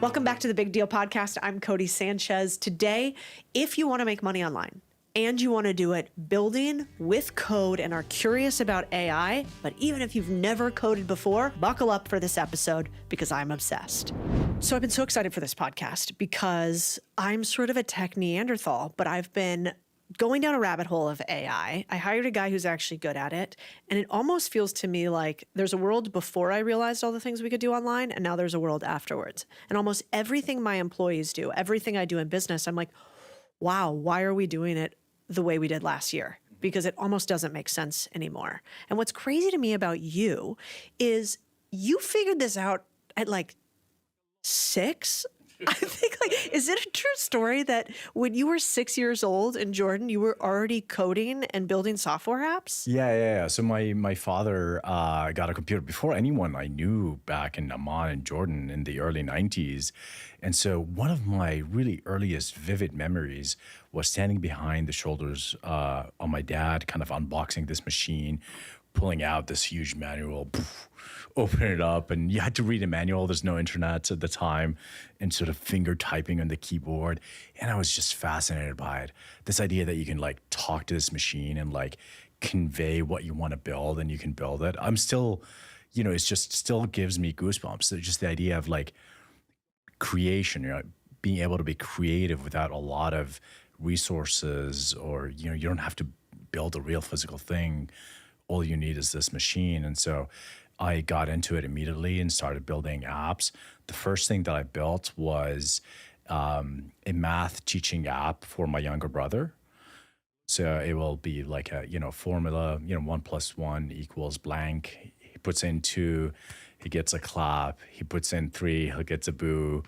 Welcome back to the Big Deal Podcast. I'm Codie Sanchez. Today, if you want to make money online and you want to do it building with code and are curious about AI, but even if you've never coded before, buckle up for this episode because I'm obsessed. So I've been so excited for this podcast because I'm sort of a tech Neanderthal, but I've been going down a rabbit hole of AI. I hired a guy who's actually good at it. And it almost feels to me like there's a world before I realized all the things we could do online, and now there's a world afterwards. And almost everything my employees do, everything I do in business, I'm like, wow, why are we doing it the way we did last year? Because it almost doesn't make sense anymore. And what's crazy to me about you is you figured this out at like 6? I think, is it a true story that when you were 6 years old in Jordan, you were already coding and building software apps? Yeah. So my father got a computer before anyone I knew back in Amman and Jordan in the early 90s. And so one of my really earliest vivid memories was standing behind the shoulders on my dad, kind of unboxing this machine, pulling out this huge manual, open it up, and you had to read a manual. There's no internet at the time, and sort of finger typing on the keyboard. And I was just fascinated by it. This idea that you can like talk to this machine and like convey what you want to build and you can build it. I'm still, it's just still gives me goosebumps. So just the idea of like creation, being able to be creative without a lot of resources, or, you don't have to build a real physical thing. All you need is this machine. And so I got into it immediately and started building apps. The first thing that I built was a math teaching app for my younger brother. So it will be like a, formula, 1 + 1 = blank. He puts in 2, he gets a clap. He puts in 3, he gets a boo.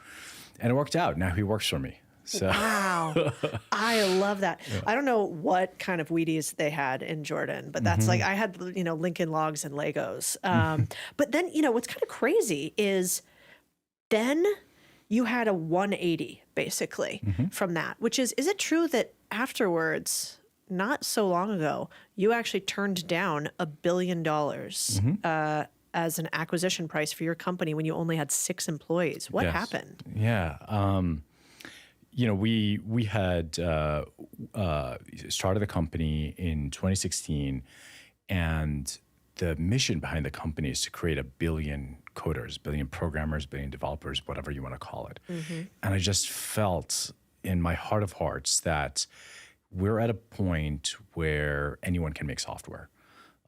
And it worked out. Now he works for me. So. Wow. I love that. Yeah. I don't know what kind of Wheaties they had in Jordan, but that's like, I had, Lincoln Logs and Legos. But then, what's kind of crazy is then you had a 180 basically from that, which is it true that afterwards, not so long ago, you actually turned down $1 billion as an acquisition price for your company when you only had 6 employees? What happened? Yeah. We had started the company in 2016, and the mission behind the company is to create 1 billion coders, 1 billion programmers, 1 billion developers, whatever you want to call it. And I just felt in my heart of hearts that we're at a point where anyone can make software.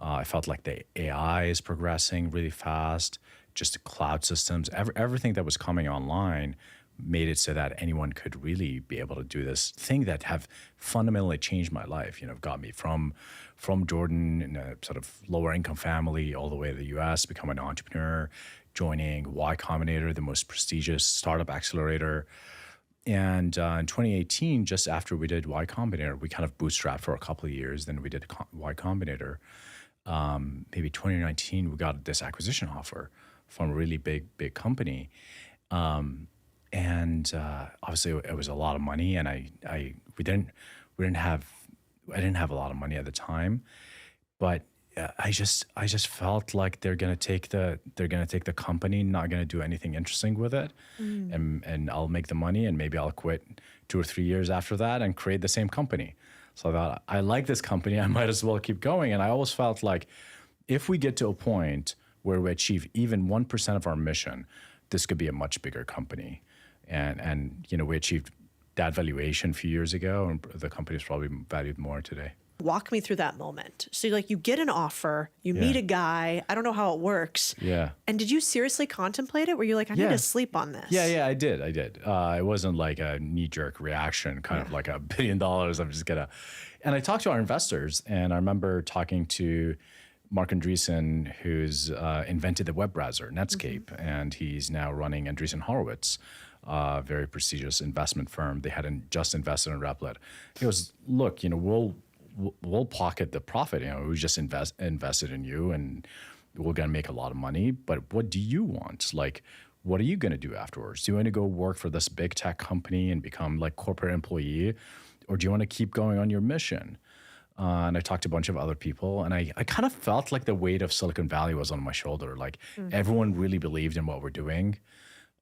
I felt like the AI is progressing really fast, just the cloud systems, everything that was coming online made it so that anyone could really be able to do this thing that have fundamentally changed my life. Got me from Jordan in a sort of lower income family all the way to the US, become an entrepreneur, joining Y Combinator, the most prestigious startup accelerator. And in 2018, just after we did Y Combinator, we kind of bootstrapped for a couple of years. Then we did Y Combinator. Maybe 2019, we got this acquisition offer from a really big company. And obviously, it was a lot of money, and I didn't have a lot of money at the time, but I just felt like they're gonna take the company, not gonna do anything interesting with it, and I'll make the money, and maybe I'll quit 2 or 3 years after that and create the same company. So I thought, I like this company, I might as well keep going. And I always felt like if we get to a point where we achieve even 1% of our mission, this could be a much bigger company. And we achieved that valuation a few years ago, and the company is probably valued more today. Walk me through that moment. So you get an offer, you meet a guy, I don't know how it works. Yeah. And did you seriously contemplate it? Were you like, I need to sleep on this? Yeah, I did. It wasn't like a knee-jerk reaction, kind of like $1 billion, I'm just gonna. And I talked to our investors, and I remember talking to Mark Andreessen, who's invented the web browser, Netscape, and he's now running Andreessen Horowitz, a very prestigious investment firm. They hadn't just invested in Replit. He goes, look, we'll pocket the profit. We just invested in you, and we're going to make a lot of money. But what do you want? Like, what are you going to do afterwards? Do you want to go work for this big tech company and become like corporate employee, or do you want to keep going on your mission? And I talked to a bunch of other people, and I kind of felt like the weight of Silicon Valley was on my shoulder. Like everyone really believed in what we're doing.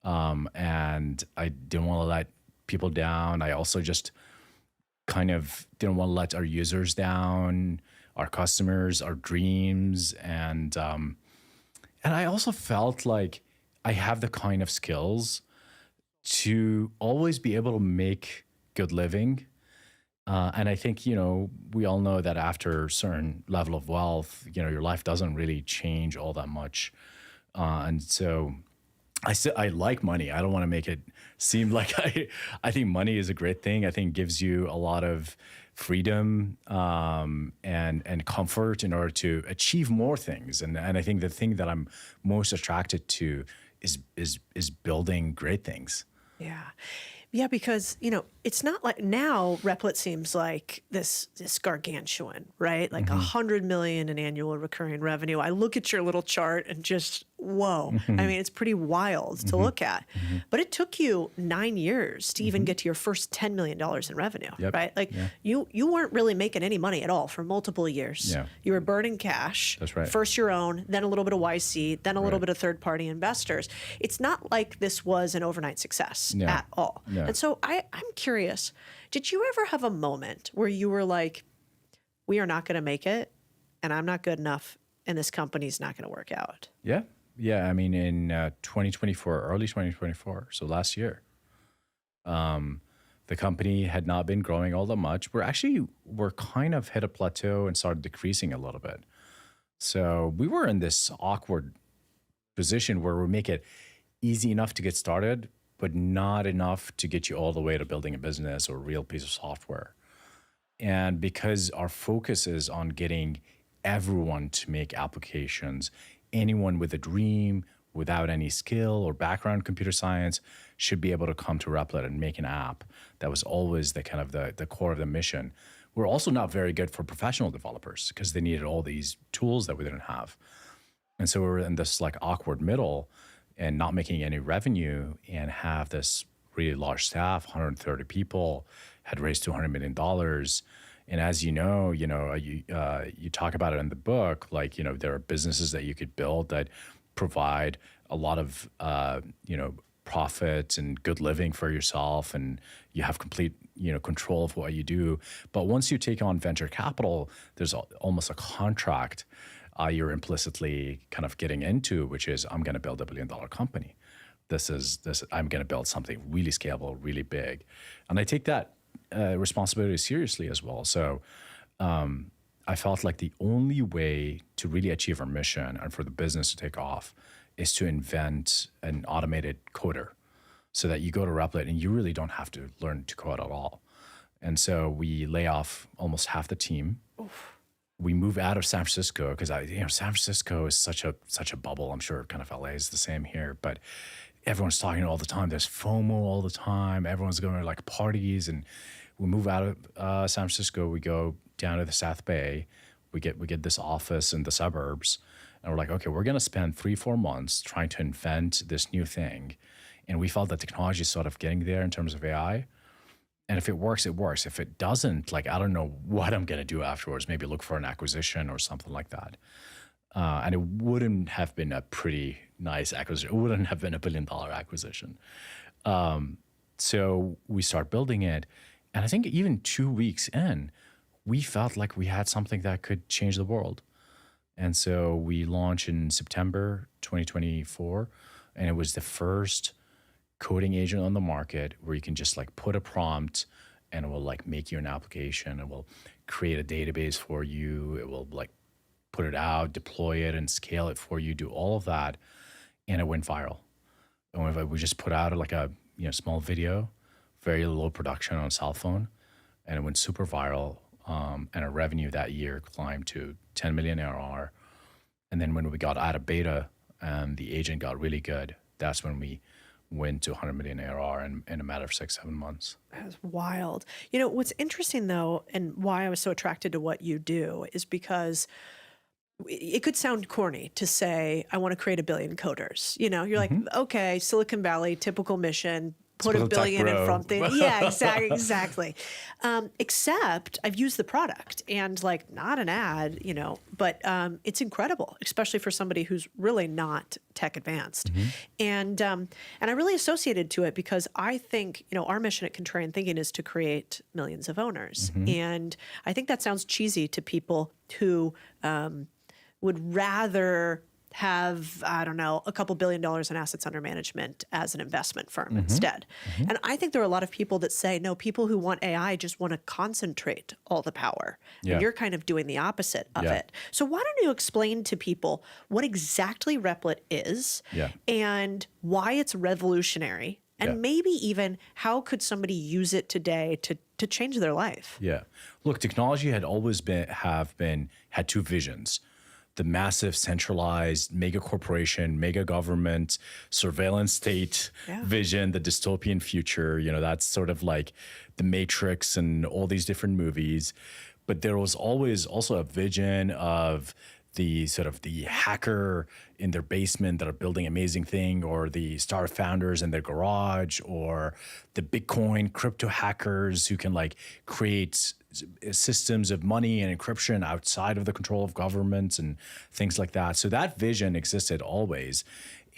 And I didn't want to let people down. I also just kind of didn't want to let our users down, our customers, our dreams. And I also felt like I have the kind of skills to always be able to make good living. And I think, we all know that after a certain level of wealth, your life doesn't really change all that much. And so I like money. I don't want to make it seem like I think money is a great thing. I think it gives you a lot of freedom and comfort in order to achieve more things. And I think the thing that I'm most attracted to is building great things. Yeah. Yeah, because, it's not like now Replit seems like this gargantuan, right? Like 100 million in annual recurring revenue. I look at your little chart and just, whoa. I mean, it's pretty wild to look at. But it took you 9 years to even get to your first $10 million in revenue, right? Like you weren't really making any money at all for multiple years. Yeah. You were burning cash. That's right. First your own, then a little bit of YC, then a little bit of third-party investors. It's not like this was an overnight success at all. No. And so I'm curious, did you ever have a moment where you were like, we are not going to make it and I'm not good enough and this company's not going to work out? Yeah. Yeah. I mean, in 2024, early 2024, so last year, the company had not been growing all that much. We're kind of hit a plateau and started decreasing a little bit. So we were in this awkward position where we make it easy enough to get started, but not enough to get you all the way to building a business or a real piece of software. And because our focus is on getting everyone to make applications, anyone with a dream, without any skill or background in computer science should be able to come to Replit and make an app. That was always the kind of the core of the mission. We're also not very good for professional developers because they needed all these tools that we didn't have. And so we were in this like awkward middle and not making any revenue and have this really large staff, 130 people, had raised $200 million. And as you talk about it in the book, like, there are businesses that you could build that provide a lot of, profit and good living for yourself. And you have complete, control of what you do. But once you take on venture capital, there's almost a contract you're implicitly kind of getting into, which is, I'm going to build $1 billion company. I'm going to build something really scalable, really big. And I take that responsibility seriously as well. So I felt like the only way to really achieve our mission and for the business to take off is to invent an automated coder so that you go to Replit and you really don't have to learn to code at all. And so we lay off almost half the team. Oof. We move out of San Francisco because San Francisco is such a bubble. I'm sure kind of LA is the same here, but everyone's talking all the time. There's FOMO all the time. Everyone's going to like parties, and we move out of San Francisco. We go down to the South Bay. We get this office in the suburbs, and we're like, okay, we're going to spend 3-4 months trying to invent this new thing. And we felt that technology is sort of getting there in terms of AI. And if it works, it works. If it doesn't, like, I don't know what I'm going to do afterwards. Maybe look for an acquisition or something like that. And it wouldn't have been a pretty nice acquisition. It wouldn't have been $1 billion acquisition. So we start building it. And I think even 2 weeks in, we felt like we had something that could change the world. And so we launched in September 2024. And it was the first coding agent on the market where you can just like put a prompt and it will like make you an application. It will create a database for you. It will like put it out, deploy it and scale it for you, do all of that. And it went viral. And we just put out like a small video, very low production on a cell phone, and it went super viral. And our revenue that year climbed to 10 million ARR. And then when we got out of beta and the agent got really good, that's when we went to 100 million ARR in a matter of 6-7 months. That was wild. What's interesting though, and why I was so attracted to what you do is because it could sound corny to say, I want to create 1 billion coders. You're like, okay, Silicon Valley, typical mission, put a Spell tech, billion in bro. front thing. Yeah, exactly. Except I've used the product and like not an ad, but it's incredible, especially for somebody who's really not tech advanced. And I really associated to it because I think, our mission at Contrarian Thinking is to create millions of owners. And I think that sounds cheesy to people who would rather have, I don't know, a couple $1 billion in assets under management as an investment firm instead. And I think there are a lot of people that say, no, people who want AI just want to concentrate all the power. Yeah. And you're kind of doing the opposite of Yeah. it. So why don't you explain to people what exactly Replit is and why it's revolutionary, and maybe even how could somebody use it today to change their life? Yeah. Look, technology had always had two visions: the massive centralized mega corporation, mega government, surveillance state vision, the dystopian future. That's sort of like the Matrix and all these different movies. But there was always also a vision of the sort of the hacker in their basement that are building amazing thing, or the startup founders in their garage, or the Bitcoin crypto hackers who can like create systems of money and encryption outside of the control of governments and things like that. So that vision existed always.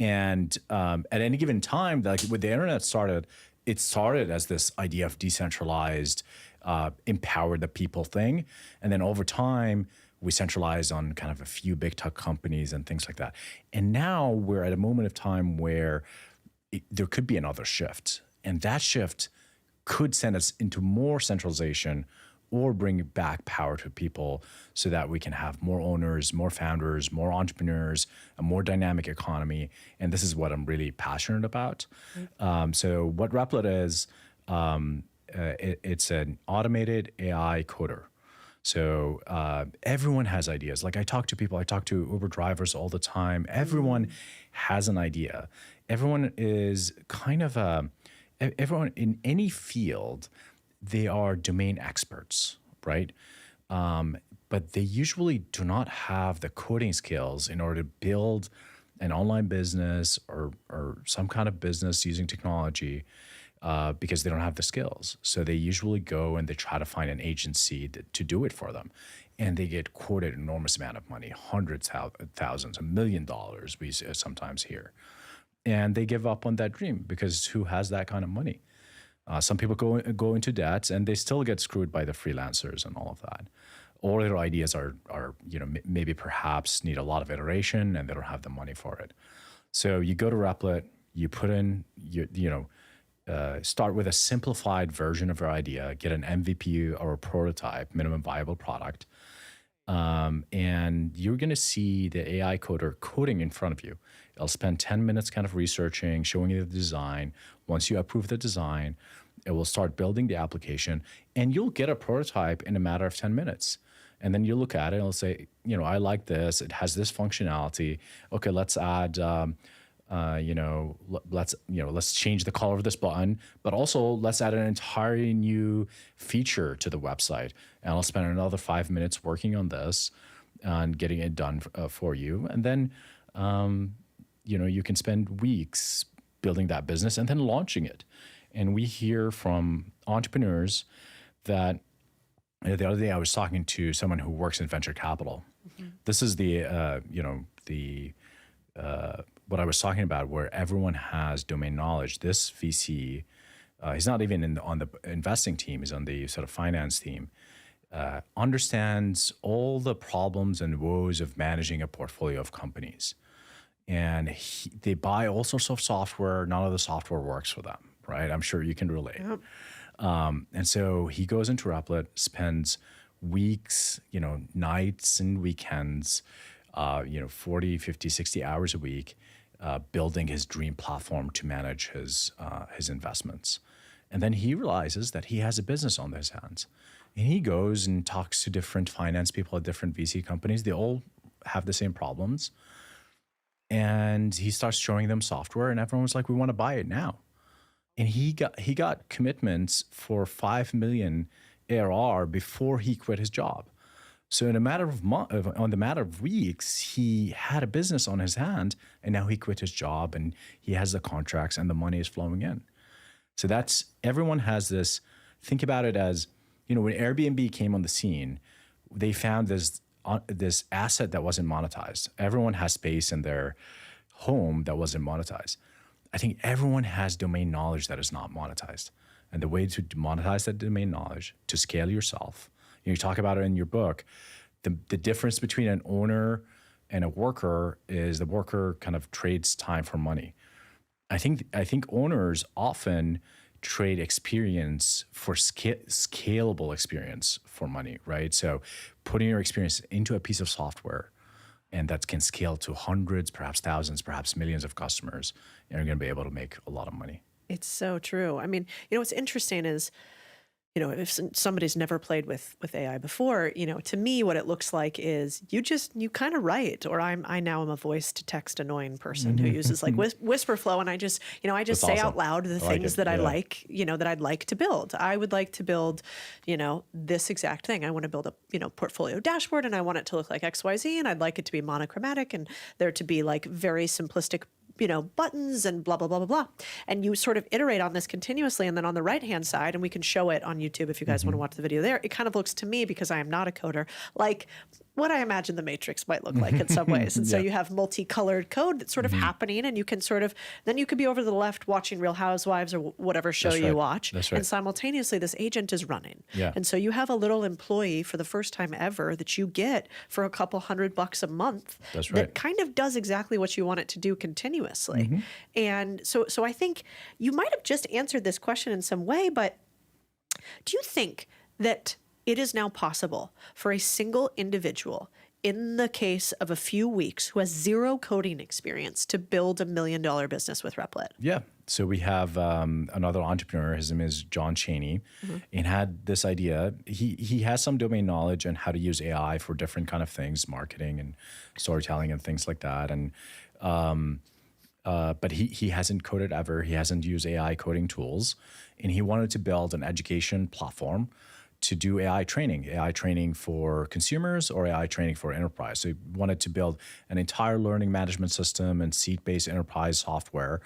And at any given time, like when the internet started, it started as this idea of decentralized, empower the people thing. And then over time, we centralized on kind of a few big tech companies and things like that. And now we're at a moment of time where there could be another shift. And that shift could send us into more centralization or bring back power to people so that we can have more owners, more founders, more entrepreneurs, a more dynamic economy. And this is what I'm really passionate about. So what Replit is, it's an automated AI coder. So everyone has ideas. Like I talk to Uber drivers all the time. Everyone has an idea. Everyone is kind of everyone in any field, they are domain experts, right? But they usually do not have the coding skills in order to build an online business or some kind of business using technology. Because they don't have the skills. So they usually go and they try to find an agency to do it for them. And they get quoted an enormous amount of money, hundreds of thousands, $1 million we sometimes hear. And they give up on that dream because who has that kind of money? Some people go into debt and they still get screwed by the freelancers and all of that. Or their ideas are maybe perhaps need a lot of iteration and they don't have the money for it. So you go to Replit, you put in start with a simplified version of your idea, get an MVP or a prototype, minimum viable product, and you're going to see the AI coder coding in front of you. It'll spend 10 minutes kind of researching, showing you the design. Once you approve the design, it will start building the application, and you'll get a prototype in a matter of 10 minutes. And then you look at it and it'll say, I like this. It has this functionality. Okay, let's add let's change the color of this button, but also let's add an entirely new feature to the website. And I'll spend another 5 minutes working on this and getting it done for you. And then, you can spend weeks building that business and then launching it. And we hear from entrepreneurs that the other day I was talking to someone who works in venture capital. This is what I was talking about, where everyone has domain knowledge. This VC, he's not even on the investing team, he's on the sort of finance team, understands all the problems and woes of managing a portfolio of companies. And they buy all sorts of software. None of the software works for them, right? I'm sure you can relate. Yep. And so he goes into Replit, spends weeks, nights and weekends, 40, 50, 60 hours a week, building his dream platform to manage his investments. And then he realizes that he has a business on his hands. And he goes and talks to different finance people at different VC companies. They all have the same problems. And he starts showing them software, and everyone was like, we want to buy it now. And he got commitments for 5 million ARR before he quit his job. So in a matter of weeks, he had a business on his hand, and now he quit his job and he has the contracts and the money is flowing in. So that's, everyone has this, think about it as, when Airbnb came on the scene, they found this asset that wasn't monetized. Everyone has space in their home that wasn't monetized. I think everyone has domain knowledge that is not monetized. And the way to monetize that domain knowledge, to scale yourself, you talk about it in your book, the difference between an owner and a worker is the worker kind of trades time for money. I think owners often trade experience for scalable experience for money, right? So putting your experience into a piece of software and that can scale to hundreds, perhaps thousands, perhaps millions of customers, and you're going to be able to make a lot of money. It's so true. I mean, what's interesting is, if somebody's never played with AI before, to me, what it looks like is you kind of write, or I now am a voice to text annoying person who uses like whisper flow. And I just say awesome. out loud the things that I like, that I'd like to build. I would like to build, this exact thing. I want to build a, portfolio dashboard, and I want it to look like XYZ, and I'd like it to be monochromatic and there to be like very simplistic buttons and blah, blah, blah, blah, blah. And you sort of iterate on this continuously. And then on the right-hand side, and we can show it on YouTube if you guys want to watch the video there, it kind of looks to me, because I am not a coder, like what I imagine the Matrix might look like in some ways. And so you have multicolored code that's sort of happening, and you can then you could be over to the left watching Real Housewives or whatever show you watch. That's right. And simultaneously, this agent is running. Yeah. And so you have a little employee for the first time ever that you get for a couple $100 a month. That's right. That kind of does exactly what you want it to do continuously. And so I think you might have just answered this question in some way, but do you think that it is now possible for a single individual, in the case of a few weeks, who has zero coding experience, to build $1 million business with Replit? Yeah. So we have another entrepreneur. His name is John Chaney, and had this idea. He has some domain knowledge on how to use AI for different kind of things, marketing and storytelling and things like that. And but he hasn't coded ever. He hasn't used AI coding tools, and he wanted to build an education platform to do AI training for consumers or AI training for enterprise. So he wanted to build an entire learning management system and seat-based enterprise software.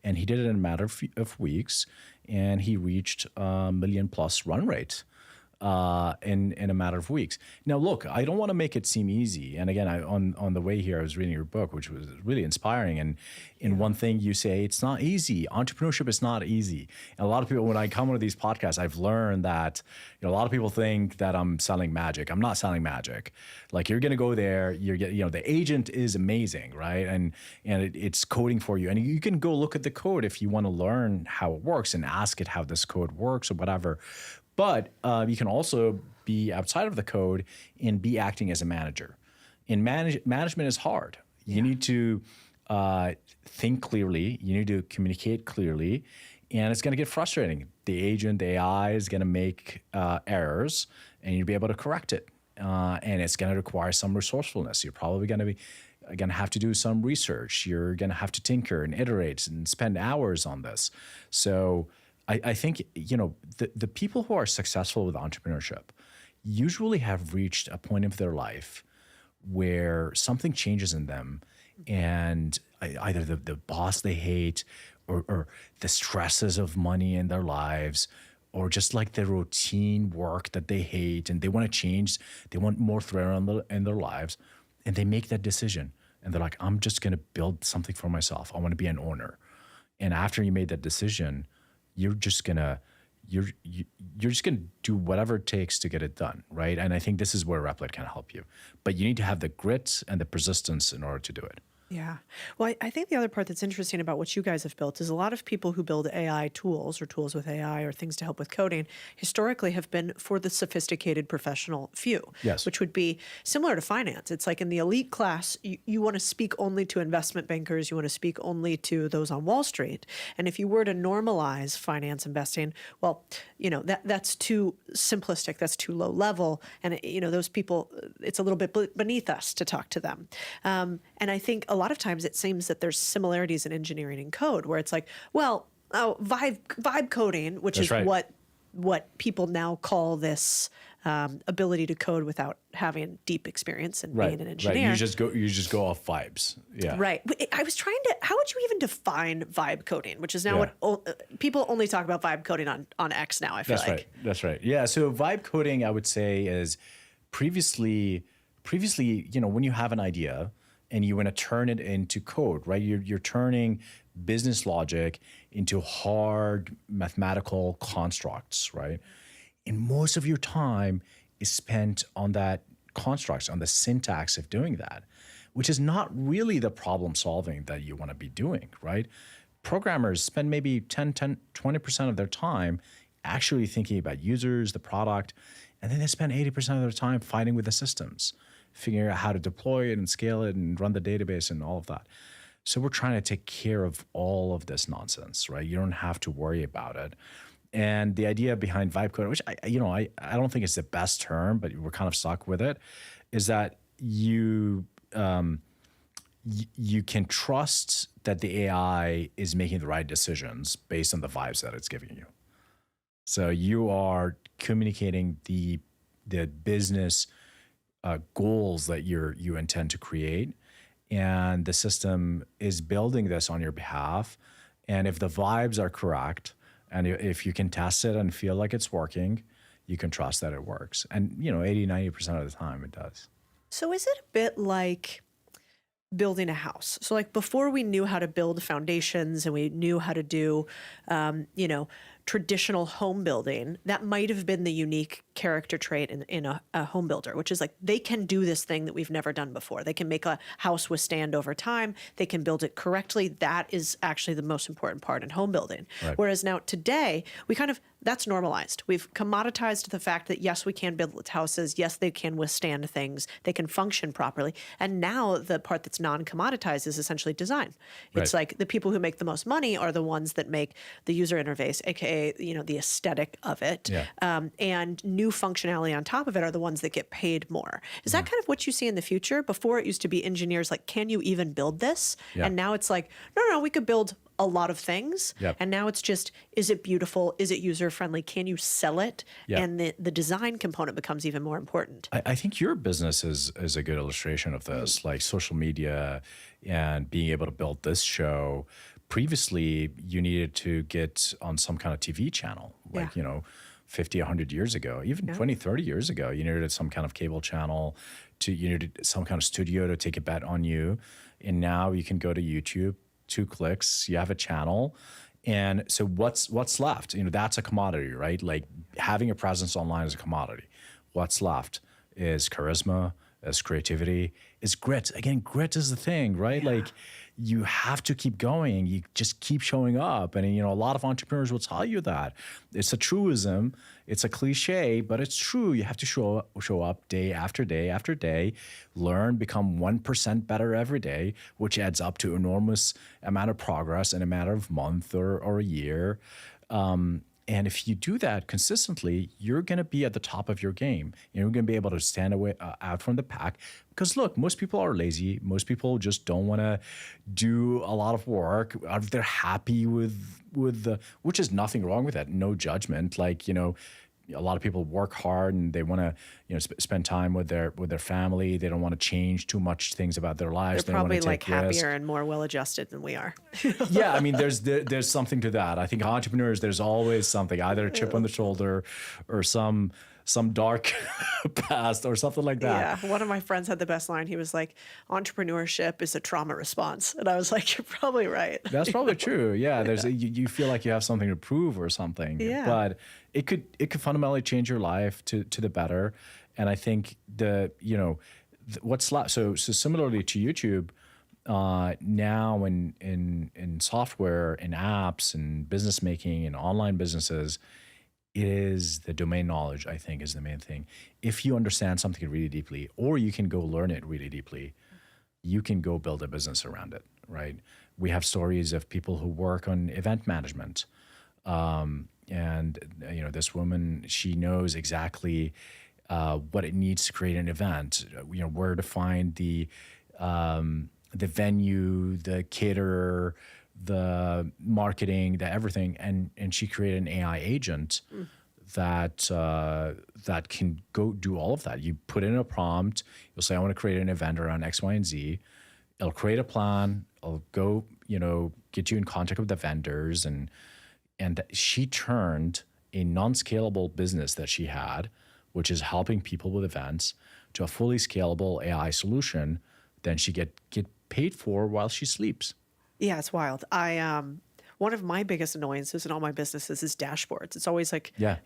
And he did it in a matter of weeks, and he reached a $1 million+ run rate in a matter of weeks. Now, look, I don't want to make it seem easy. And again, on the way here, I was reading your book, which was really inspiring. And in one thing you say, it's not easy. Entrepreneurship is not easy. And a lot of people, when I come onto these podcasts, I've learned that a lot of people think that I'm selling magic. I'm not selling magic. Like, you're going to go there, the agent is amazing, right? And it's coding for you. And you can go look at the code if you want to learn how it works and ask it how this code works or whatever. But you can also be outside of the code and be acting as a manager. And management is hard. You need to think clearly. You need to communicate clearly. And it's going to get frustrating. The agent, the AI is going to make errors, and you'll be able to correct it. And it's going to require some resourcefulness. You're probably going to have to do some research. You're going to have to tinker and iterate and spend hours on this. So I think, the people who are successful with entrepreneurship usually have reached a point of their life where something changes in them, and either the boss they hate or the stresses of money in their lives, or just like the routine work that they hate and they want to change, they want more thrill in their lives, and they make that decision. And they're like, I'm just going to build something for myself. I want to be an owner. And after you made that decision, you're just gonna do whatever it takes to get it done, right? And I think this is where Replit can help you. But you need to have the grit and the persistence in order to do it. Yeah. Well, I think the other part that's interesting about what you guys have built is a lot of people who build AI tools or tools with AI or things to help with coding historically have been for the sophisticated professional few, yes, which would be similar to finance. It's like in the elite class, you want to speak only to investment bankers. You want to speak only to those on Wall Street. And if you were to normalize finance investing, well, that's too simplistic. That's too low level. And, those people, it's a little bit beneath us to talk to them. And I think a lot of times it seems that there's similarities in engineering and code where it's like, well, vibe coding, which That's is right. what what people now call this ability to code without having deep experience and being an engineer. Right. You just go off vibes. Yeah. Right. I was trying to, how would you even define vibe coding, which is now what people only talk about vibe coding on X now, I feel like. That's right. Yeah. So vibe coding, I would say, is previously, when you have an idea and you want to turn it into code, right? You're turning business logic into hard mathematical constructs, right? And most of your time is spent on that constructs, on the syntax of doing that, which is not really the problem solving that you want to be doing, right? Programmers spend maybe 20% of their time actually thinking about users, the product, and then they spend 80% of their time fighting with the systems, figuring out how to deploy it and scale it and run the database and all of that. So we're trying to take care of all of this nonsense, right? You don't have to worry about it. And the idea behind vibe coding, which I don't think it's the best term, but we're kind of stuck with it, is that you can trust that the AI is making the right decisions based on the vibes that it's giving you. So you are communicating the business goals that you intend to create, and the system is building this on your behalf. And if the vibes are correct, and if you can test it and feel like it's working, you can trust that it works. And 80-90% of the time it does. So is it a bit like building a house? So like before we knew how to build foundations and we knew how to do, traditional home building, that might have been the unique character trait in a home builder, which is like they can do this thing that we've never done before. They can make a house withstand over time. They can build it correctly. That is actually the most important part in home building. Right. Whereas now today, that's normalized. We've commoditized the fact that yes, we can build houses. Yes, they can withstand things. They can function properly. And now the part that's non-commoditized is essentially design. It's like the people who make the most money are the ones that make the user interface, aka the aesthetic of it, and new functionality on top of it are the ones that get paid more. Is that kind of what you see in the future? Before it used to be engineers like, can you even build this? Yeah. And now it's like, no, we could build a lot of things. Yep. And now it's just, is it beautiful? Is it user friendly? Can you sell it? Yep. And the design component becomes even more important. I think your business is a good illustration of this, like social media and being able to build this show. Previously, you needed to get on some kind of TV channel, like, 50, 100 years ago, even 20, 30 years ago, you needed some kind of cable channel, you needed some kind of studio to take a bet on you. And now you can go to YouTube, 2 clicks, you have a channel. And so what's left? That's a commodity, right? Like having a presence online is a commodity. What's left is charisma, is creativity, is grit. Again, grit is the thing, right? Yeah. Like you have to keep going. You just keep showing up. And, a lot of entrepreneurs will tell you that. It's a truism. It's a cliche, but it's true. You have to show up day after day after day, learn, become 1% better every day, which adds up to enormous amount of progress in a matter of month or a year. And if you do that consistently, you're going to be at the top of your game. You're going to be able to stand out from the pack. Because look, most people are lazy. Most people just don't want to do a lot of work. They're happy with which is nothing wrong with that. No judgment. Like, a lot of people work hard and they want to, spend time with their family. They don't want to change too much things about their lives. They're probably like happier and more well-adjusted than we are. Yeah, I mean, there's something to that. I think entrepreneurs, there's always something, either a chip on the shoulder or some dark past or something like that. Yeah, one of my friends had the best line. He was like, "Entrepreneurship is a trauma response," and I was like, "You're probably right." That's probably true. Yeah, you feel like you have something to prove or something. Yeah. But it could fundamentally change your life to the better. And I think what's left. So similarly to YouTube, now in software, in apps, and business making, and online businesses, it is the domain knowledge, I think, is the main thing. If you understand something really deeply, or you can go learn it really deeply, you can go build a business around it, right? We have stories of people who work on event management. And this woman, she knows exactly what it needs to create an event, where to find the venue, the caterer, the marketing, the everything. And she created an AI agent that can go do all of that. You put in a prompt. You'll say, I want to create an event around X, Y, and Z. It'll create a plan. It'll go, get you in contact with the vendors. And she turned a non-scalable business that she had, which is helping people with events, to a fully scalable AI solution. Then she get paid for while she sleeps. Yeah, it's wild. One of my biggest annoyances in all my businesses is dashboards. It's always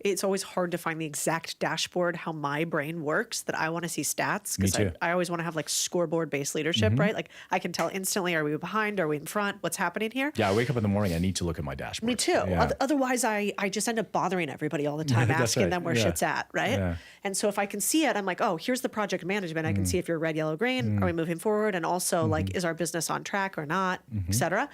it's always hard to find the exact dashboard, how my brain works, that I want to see stats. Me too. Because I always want to have like scoreboard based leadership, right? Like I can tell instantly, are we behind? Are we in front? What's happening here? Yeah, I wake up in the morning, I need to look at my dashboard. Me too. Yeah. Otherwise, I just end up bothering everybody all the time, asking them where shit's at, right? Yeah. And so if I can see it, I'm like, oh, here's the project management. I can see if you're red, yellow, green. Are we moving forward? And also like, is our business on track or not, et cetera.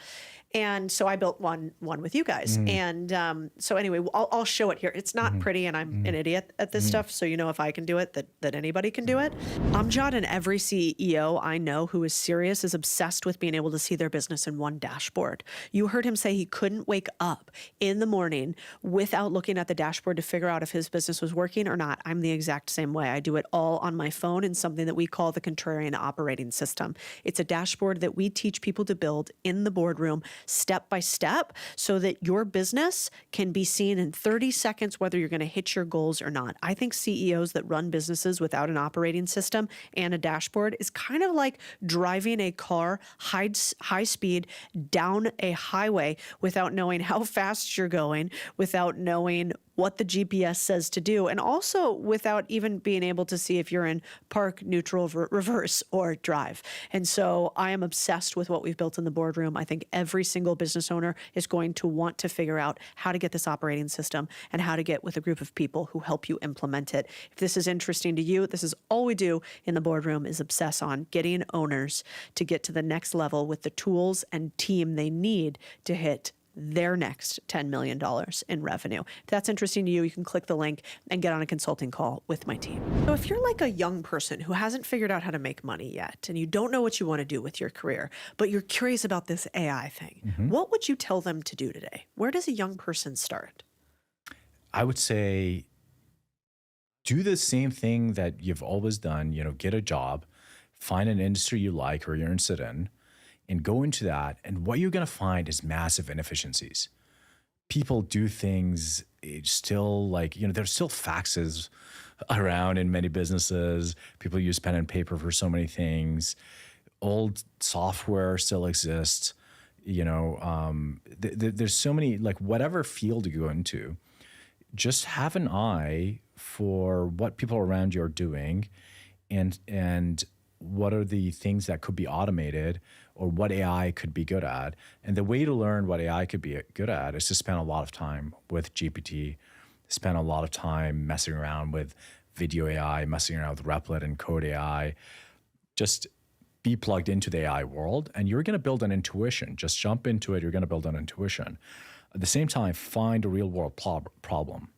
And so I built one with you guys. And so anyway, I'll show it here. It's not pretty, and I'm an idiot at this stuff. So if I can do it, that anybody can do it. Amjad, and every CEO I know who is serious is obsessed with being able to see their business in one dashboard. You heard him say he couldn't wake up in the morning without looking at the dashboard to figure out if his business was working or not. I'm the exact same way. I do it all on my phone in something that we call the contrarian operating system. It's a dashboard that we teach people to build in the boardroom step by step so that your business can be seen in 30 seconds, whether you're going to hit your goals or not. I think CEOs that run businesses without an operating system and a dashboard is kind of like driving a car high speed down a highway without knowing how fast you're going, without knowing what the GPS says to do, and also without even being able to see if you're in park, neutral, reverse, or drive. And so I am obsessed with what we've built in the boardroom. I think every single business owner is going to want to figure out how to get this operating system and how to get with a group of people who help you implement it. If this is interesting to you, this is all we do in the boardroom, is obsess on getting owners to get to the next level with the tools and team they need to hit their next $10 million in revenue. If that's interesting to you, you can click the link and get on a consulting call with my team. So if you're like a young person who hasn't figured out how to make money yet, and you don't know what you want to do with your career, but you're curious about this AI thing, what would you tell them to do today? Where does a young person start? I would say do the same thing that you've always done, get a job, find an industry you like or you're interested in, and go into that. And what you're going to find is massive inefficiencies. People do things still there's still faxes around in many businesses. People use pen and paper for so many things. Old software still exists. There's so many, whatever field you go into, just have an eye for what people around you are doing and what are the things that could be automated or what AI could be good at. And the way to learn what AI could be good at is to spend a lot of time with GPT, spend a lot of time messing around with video AI, messing around with Replit and Code AI. Just be plugged into the AI world and you're going to build an intuition. Just jump into it. You're going to build an intuition. At the same time, find a real world problem.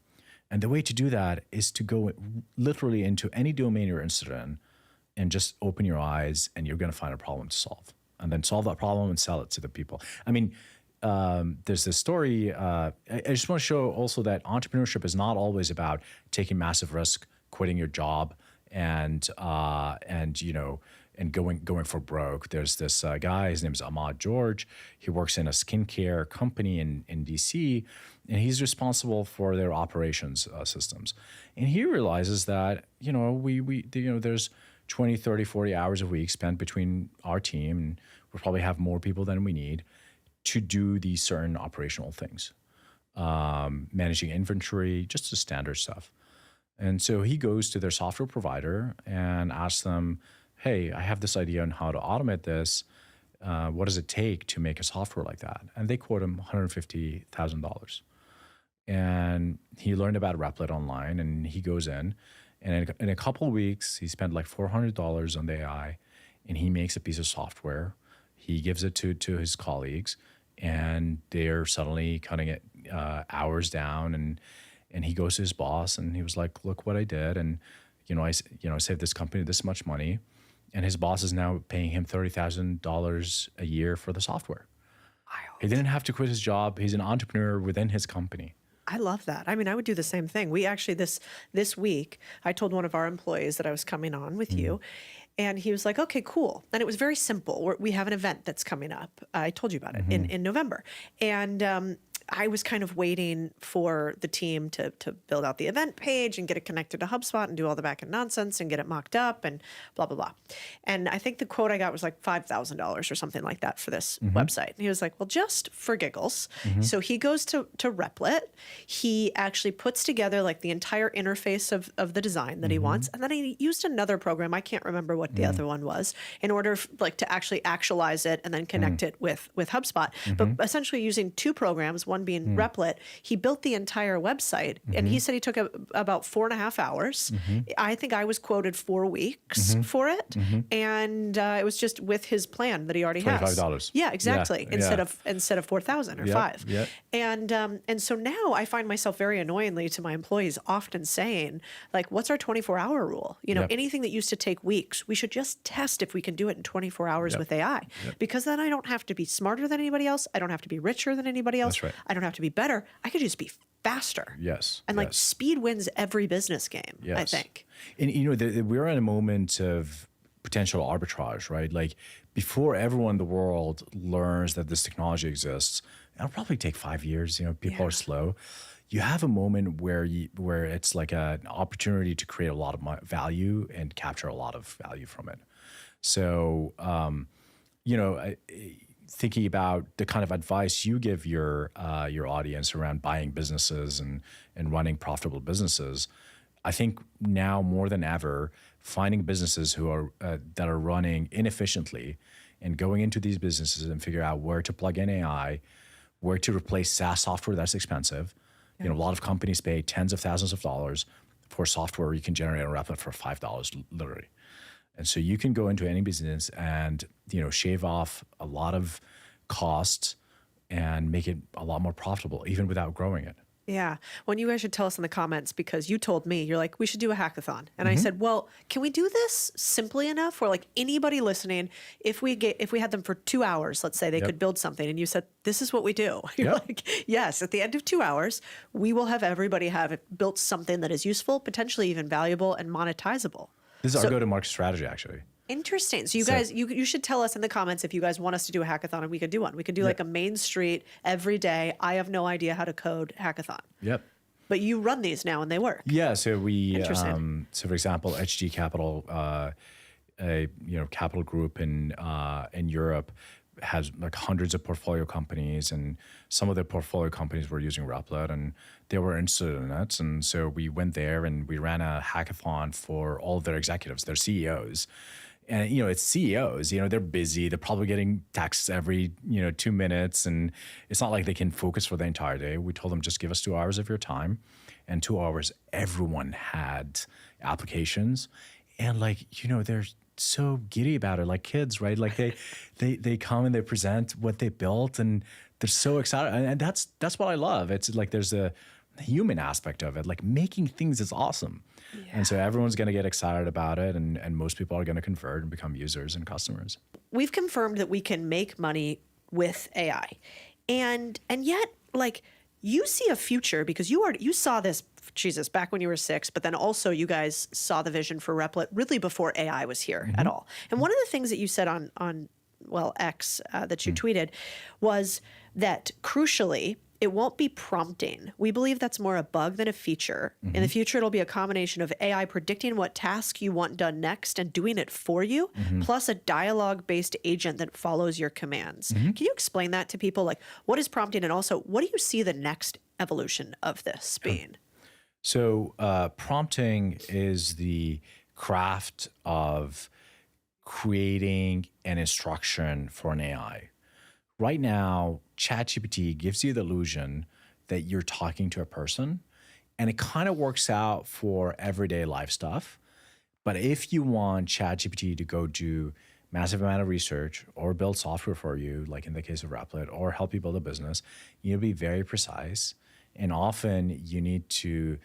And the way to do that is to go literally into any domain you're interested in and just open your eyes and you're going to find a problem to solve. And then solve that problem and sell it to the people. I mean, there's this story. I just want to show also that entrepreneurship is not always about taking massive risk, quitting your job, and going for broke. There's this guy. His name is Ahmad George. He works in a skincare company in DC, and he's responsible for their operations systems. And he realizes that there's 20, 30, 40 hours a week spent between our team, and we'll probably have more people than we need to do these certain operational things, managing inventory, just the standard stuff. And so he goes to their software provider and asks them, hey, I have this idea on how to automate this. What does it take to make a software like that? And they quote him $150,000. And he learned about Replit online, and he goes in. And in a couple of weeks, he spent like $400 on the AI, and he makes a piece of software. He gives it to his colleagues, and they're suddenly cutting it hours down. And he goes to his boss, and he was like, "Look what I did, and I saved this company this much money." And his boss is now paying him $30,000 a year for the software. Wild. He didn't have to quit his job. He's an entrepreneur within his company. I love that. I mean, I would do the same thing. We actually this week, I told one of our employees that I was coming on with you, and he was like, "Okay, cool." And it was very simple. We have an event that's coming up. I told you about it in November, and I was kind of waiting for the team to build out the event page and get it connected to HubSpot and do all the backend nonsense and get it mocked up and blah, blah, blah. And I think the quote I got was like $5,000 or something like that for this website. And he was like, well, just for giggles. So he goes to Replit. He actually puts together like the entire interface of the design that he wants. And then he used another program. I can't remember what the other one was in order like to actually actualize it and then connect it with HubSpot. But essentially using two programs, one being Replit, he built the entire website, and he said he took about 4.5 hours. I think I was quoted 4 weeks for it, and it was just with his plan that he already has. $25. Yeah, exactly. Instead of 4,000 or five. And so now I find myself very annoyingly to my employees often saying, like, what's our 24-hour rule? You know, anything that used to take weeks, we should just test if we can do it in 24 hours with AI, because then I don't have to be smarter than anybody else. I don't have to be richer than anybody else. That's right. I don't have to be better. I could just be faster. Yes. And like speed wins every business game, I think. And you know, we're in a moment of potential arbitrage, right? Like before everyone in the world learns that this technology exists, it'll probably take 5 years. You know, people are slow. You have a moment where it's like an opportunity to create a lot of value and capture a lot of value from it. So, you know, thinking about the kind of advice you give your audience around buying businesses and running profitable businesses, I think now more than ever, finding businesses who are that are running inefficiently and going into these businesses and figure out where to plug in AI, where to replace SaaS software that's expensive. You know, a lot of companies pay tens of thousands of dollars for software you can generate on Replit for $5, literally. And so you can go into any business and, you know, shave off a lot of costs and make it a lot more profitable, even without growing it. Yeah. Well, you guys should tell us in the comments, because you told me, you're like, we should do a hackathon. And I said, well, can we do this simply enough where like anybody listening, if we had them for 2 hours, let's say they could build something, and you said, this is what we do. You're like, yes, at the end of 2 hours, we will have everybody have built something that is useful, potentially even valuable and monetizable. This is our go-to-market strategy, actually. Interesting. So you guys, you should tell us in the comments if you guys want us to do a hackathon, and we could do one. We could do like a Main Street every day, I have no idea how to code hackathon. Yep. But you run these now and they work. Yeah. So we, so for example, HG Capital, a capital group in Europe has like hundreds of portfolio companies, and some of their portfolio companies were using Replit and they were interested in it. And so we went there and we ran a hackathon for all of their executives, their CEOs. And, you know, it's CEOs, you know, they're busy. They're probably getting texts every, 2 minutes. And it's not like they can focus for the entire day. We told them, just give us 2 hours of your time. And 2 hours, everyone had applications. And like, you know, they're so giddy about it, like kids, right? Like they come and they present what they built and they're so excited. And that's what I love. It's like there's a human aspect of it. Like making things is awesome. Yeah. And so everyone's going to get excited about it, and most people are going to convert and become users and customers. We've confirmed that we can make money with AI. And yet, like, you see a future, because you saw this, Jesus, back when you were 6, but then also you guys saw the vision for Replit really before AI was here at all. And one of the things that you said on X that you tweeted was that crucially, it won't be prompting. We believe that's more a bug than a feature. In the future, it'll be a combination of AI predicting what task you want done next and doing it for you, plus a dialogue-based agent that follows your commands. Can you explain that to people? Like, what is prompting? And also, what do you see the next evolution of this being? So prompting is the craft of creating an instruction for an AI. Right now, ChatGPT gives you the illusion that you're talking to a person, and it kind of works out for everyday life stuff. But if you want ChatGPT to go do massive amount of research or build software for you, like in the case of Replit, or help you build a business, you need to be very precise. And often you need to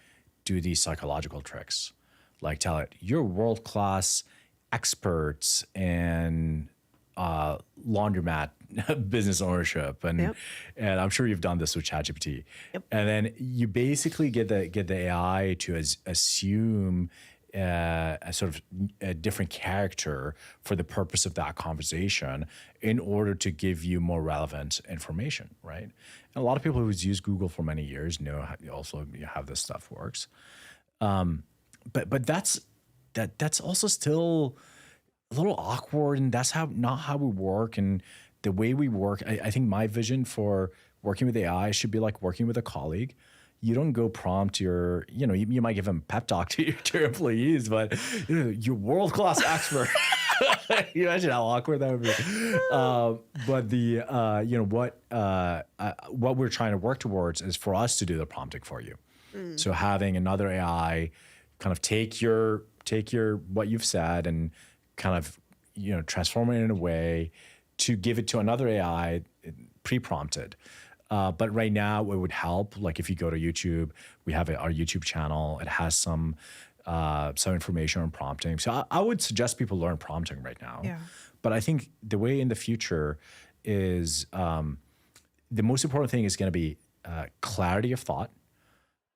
do these psychological tricks, like tell it, you're world-class experts in laundromat business ownership, and and I'm sure you've done this with ChatGPT. And then you basically get the AI to assume a sort of a different character for the purpose of that conversation in order to give you more relevant information, right? And a lot of people who's used Google for many years know how this stuff works. But that's also still a little awkward, and that's not how we work. And the way we work, I think my vision for working with AI should be like working with a colleague. You don't go prompt your, you might give them a pep talk to your employees, but you're world-class expert. You imagine how awkward that would be. But what we're trying to work towards is for us to do the prompting for you. So having another AI kind of take your what you've said and kind of transform it in a way to give it to another AI pre-prompted. But right now, it would help. Like if you go to YouTube, we have our YouTube channel. It has some information on prompting. So I would suggest people learn prompting right now. Yeah. But I think the way in the future is the most important thing is going to be clarity of thought,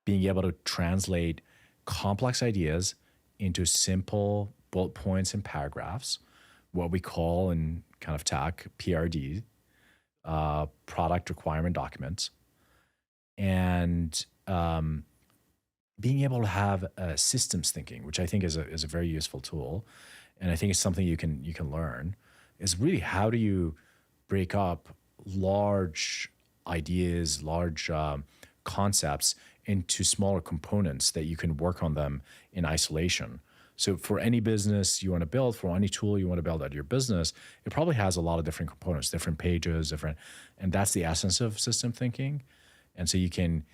being able to translate complex ideas into simple bullet points and paragraphs, what we call in kind of tech PRD. Product requirement documents, and being able to have systems thinking, which I think is a very useful tool, and I think it's something you can learn. Is really how do you break up large ideas, large concepts into smaller components that you can work on them in isolation. So for any business you want to build, for any tool you want to build at your business, it probably has a lot of different components, different pages, and that's the essence of system thinking. And so you can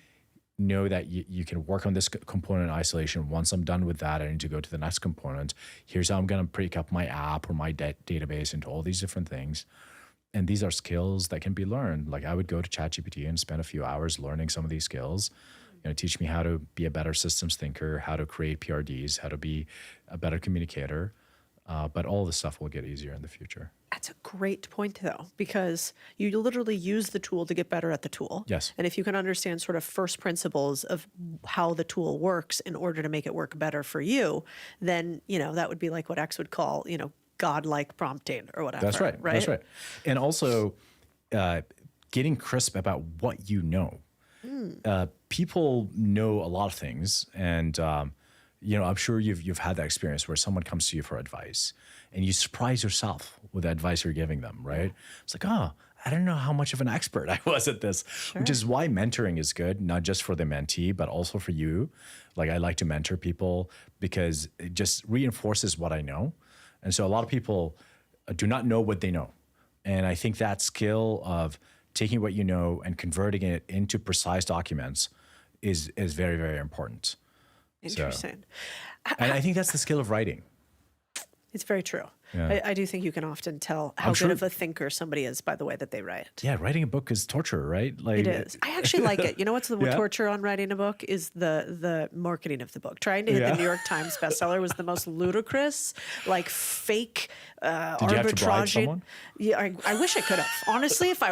know that you can work on this component in isolation. Once I'm done with that, I need to go to the next component. Here's how I'm going to break up my app or my database into all these different things. And these are skills that can be learned. Like I would go to ChatGPT and spend a few hours learning some of these skills. Teach me how to be a better systems thinker, how to create PRDs, how to be a better communicator. But all this stuff will get easier in the future. That's a great point, though, because you literally use the tool to get better at the tool. Yes. And if you can understand sort of first principles of how the tool works in order to make it work better for you, then, that would be like what X would call, godlike prompting or whatever. That's right. That's right. And also getting crisp about what you know. People know a lot of things, and I'm sure you've had that experience where someone comes to you for advice, and you surprise yourself with the advice you're giving them. Right? It's like, I don't know how much of an expert I was at this, which is why mentoring is good, not just for the mentee, but also for you. Like I like to mentor people because it just reinforces what I know, and so a lot of people do not know what they know, and I think that skill of taking what you know and converting it into precise documents is very, very important. Interesting. And I think that's the skill of writing. It's very true. Yeah. I do think you can often tell how good of a thinker somebody is by the way that they write. Yeah, writing a book is torture, right? Like it is. I actually like it. You know what's the torture on writing a book is the marketing of the book. Trying to hit the New York Times bestseller was the most ludicrous, like fake arbitrage. Did you have to bribe someone? Yeah, I wish I could have. Honestly, if I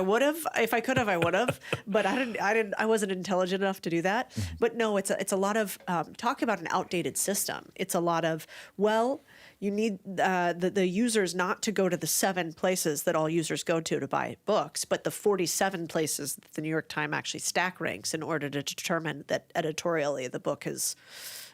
could have, I would have. But I wasn't intelligent enough to do that. But no, it's a lot of talk about an outdated system. It's a lot of you need the users not to go to the 7 places that all users go to buy books, but the 47 places that the New York Times actually stack ranks in order to determine that editorially the book is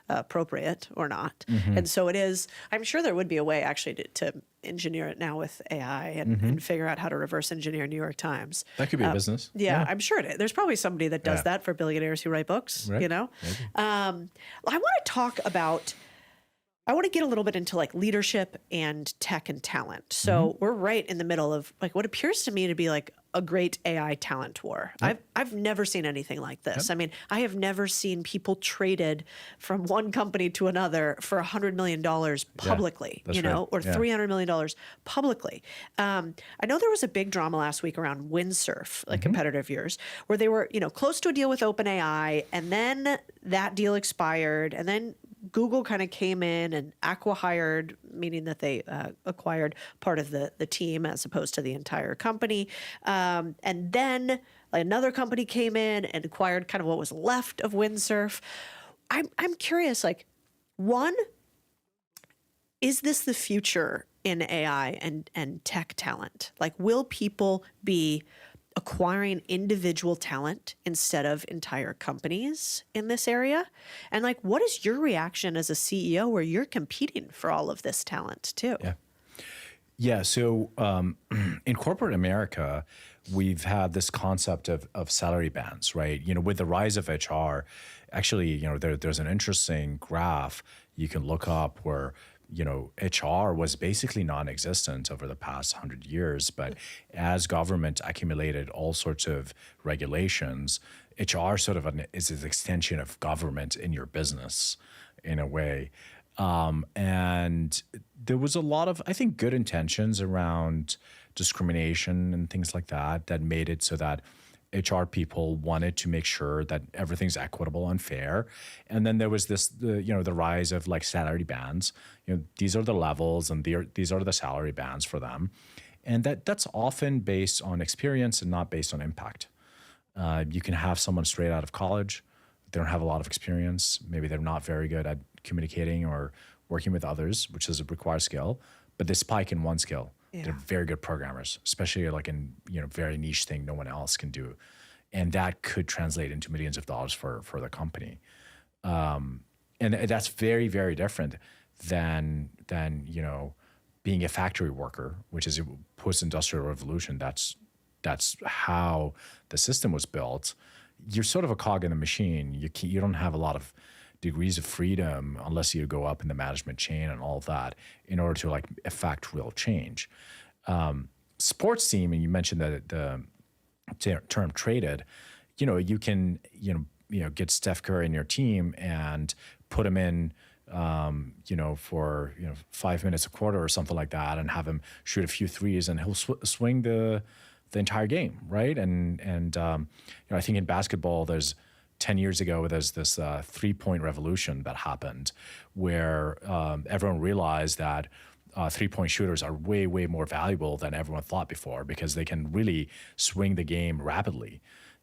appropriate or not. And so it is, I'm sure there would be a way actually to engineer it now with AI and figure out how to reverse engineer New York Times. That could be a business. Yeah, I'm sure it is. There's probably somebody that does that for billionaires who write books, right. I want to get a little bit into like leadership and tech and talent. So we're right in the middle of like what appears to me to be like a great AI talent war. I've never seen anything like this. I mean, I have never seen people traded from one company to another for $100 million publicly, or $300 million publicly. I know there was a big drama last week around Windsurf, a competitor of yours, where they were, close to a deal with OpenAI, and then that deal expired, and then Google kind of came in and acqui-hired, meaning that they acquired part of the team as opposed to the entire company. And then another company came in and acquired kind of what was left of Windsurf. I'm curious, like, one, is this the future in AI and tech talent? Like, will people be acquiring individual talent instead of entire companies in this area? And like, what is your reaction as a CEO where you're competing for all of this talent too? Yeah. So in corporate America, we've had this concept of salary bands, right? With the rise of HR, actually, there's an interesting graph you can look up where HR was basically non-existent over the past 100 years. But as government accumulated all sorts of regulations, HR sort of is an extension of government in your business in a way. And there was a lot of, I think, good intentions around discrimination and things like that made it so that HR people wanted to make sure that everything's equitable and fair. And then there was the rise of like salary bands. These are the levels and these are the salary bands for them. And that's often based on experience and not based on impact. You can have someone straight out of college. They don't have a lot of experience. Maybe they're not very good at communicating or working with others, which is a required skill, but they spike in one skill. Yeah. They're very good programmers, especially like in very niche thing no one else can do, and that could translate into millions of dollars for the company. And that's very, very different than being a factory worker, which is a post-industrial revolution. That's how the system was built. You're sort of a cog in the machine. You don't have a lot of degrees of freedom unless you go up in the management chain and all of that in order to like affect real change. Sports team, and you mentioned that the term traded, you can get Steph Curry in your team and put him in for 5 minutes a quarter or something like that, and have him shoot a few threes, and he'll swing the entire game, right? And I think in basketball, there's 10 years ago, there's this 3-point revolution that happened where everyone realized that 3-point shooters are way, way more valuable than everyone thought before because they can really swing the game rapidly.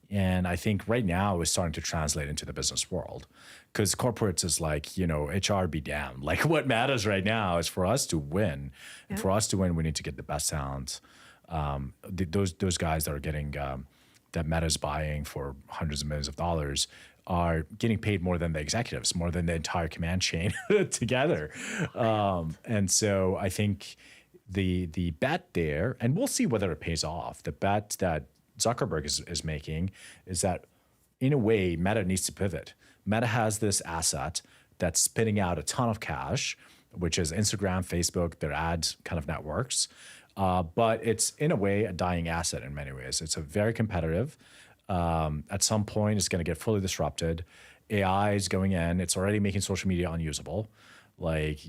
And I think right now it's starting to translate into the business world because corporates is like, HR be damned. Like what matters right now is for us to win. Yeah. And for us to win, we need to get the best talent. Those guys that are getting that Meta's buying for hundreds of millions of dollars are getting paid more than the executives, more than the entire command chain together. And so I think the bet there, and we'll see whether it pays off, the bet that Zuckerberg is making is that in a way, Meta needs to pivot. Meta has this asset that's spitting out a ton of cash, which is Instagram, Facebook, their ad kind of networks. But it's in a way a dying asset in many ways. It's a very competitive. At some point, it's going to get fully disrupted. AI is going in. It's already making social media unusable. Like,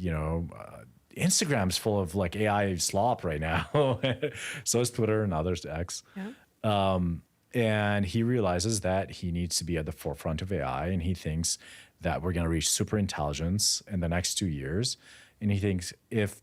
Instagram's full of like AI slop right now. So is Twitter and others, X. Yeah. And he realizes that he needs to be at the forefront of AI, and he thinks that we're going to reach super intelligence in the next 2 years. And he thinks if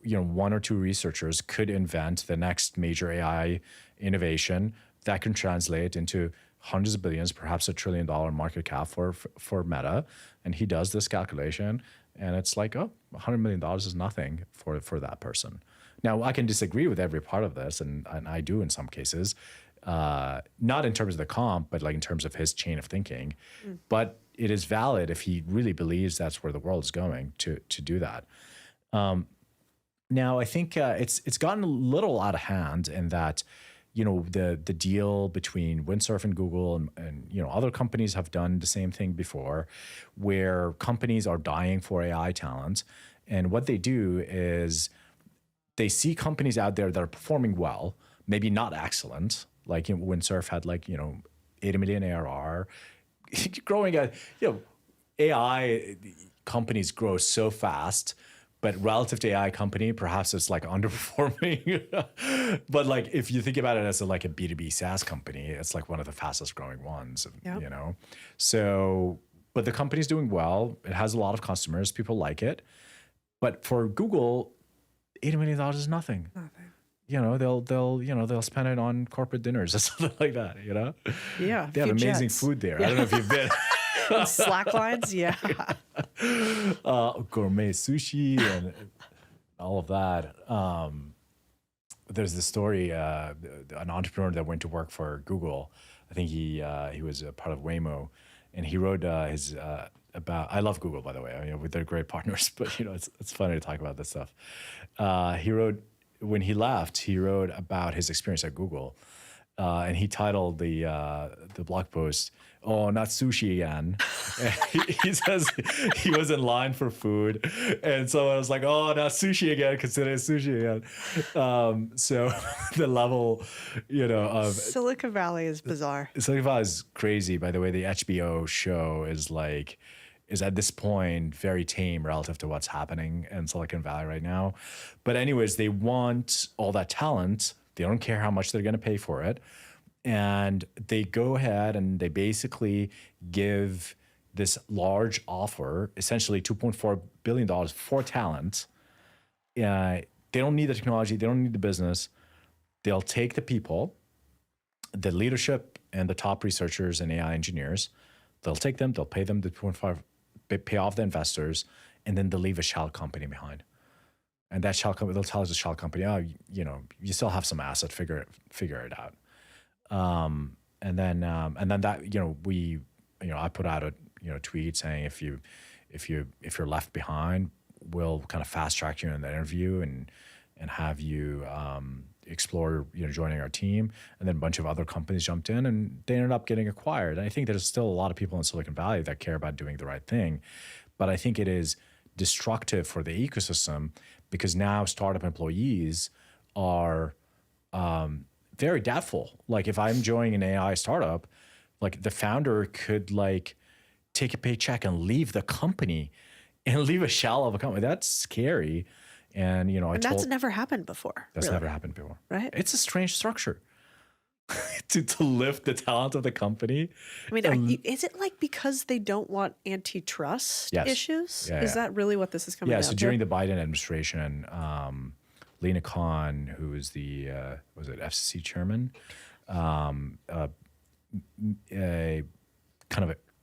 one or two researchers could invent the next major AI innovation that can translate into hundreds of billions, perhaps $1 trillion market cap for Meta. And he does this calculation, and it's like, $100 million is nothing for that person. Now, I can disagree with every part of this, and I do in some cases, not in terms of the comp, but like in terms of his chain of thinking. But it is valid if he really believes that's where the world is going to do that. Now, I think it's gotten a little out of hand in that, the deal between Windsurf and Google and other companies have done the same thing before, where companies are dying for AI talent. And what they do is they see companies out there that are performing well, maybe not excellent, like Windsurf had like, 80 million ARR, growing at, AI companies grow so fast. But relative to AI company, perhaps it's like underperforming. But like if you think about it as like a B2B SaaS company, it's like one of the fastest growing ones, So but the company's doing well. It has a lot of customers. People like it. But for Google, $80 million is nothing. They'll spend it on corporate dinners or something like that, Yeah. They have amazing food there. I don't know if you've been. And slack lines. Yeah. Gourmet sushi and all of that. There's this story, an entrepreneur that went to work for Google. I think he was a part of Waymo, and he wrote his about. I love Google, by the way. I mean, they're great partners, but it's funny to talk about this stuff. He wrote when he left. He wrote about his experience at Google, and he titled the blog post, "Oh, not sushi again." And he says he was in line for food, and so I was like, "Oh, not sushi again," consider it sushi again. So the level, of Silicon Valley is bizarre. Silicon Valley is crazy. By the way, the HBO show is at this point very tame relative to what's happening in Silicon Valley right now. But anyways, they want all that talent. They don't care how much they're going to pay for it. And they go ahead and they basically give this large offer, essentially $2.4 billion for talent. They don't need the technology. They don't need the business. They'll take the people, the leadership and the top researchers and AI engineers. They'll take them, they'll pay them the 2.5, pay off the investors, and then they'll leave a shell company behind. And that shell company, they'll tell the shell company, "Oh, you still have some asset, figure it out." And then that, I put out a tweet saying if you're left behind, we'll kind of fast track you in the interview and have you explore joining our team. And then a bunch of other companies jumped in and they ended up getting acquired. And I think there's still a lot of people in Silicon Valley that care about doing the right thing, but I think it is destructive for the ecosystem because now startup employees are very doubtful. Like if I'm joining an AI startup, like the founder could take a paycheck and leave the company and leave a shell of a company. That's scary. And that's never happened before. That's never happened before. Right. It's a strange structure to lift the talent of the company. I mean, is it because they don't want antitrust issues? Yeah, is that really what this is coming down to? So during the Biden administration, Lena Khan, who is the FCC chairman,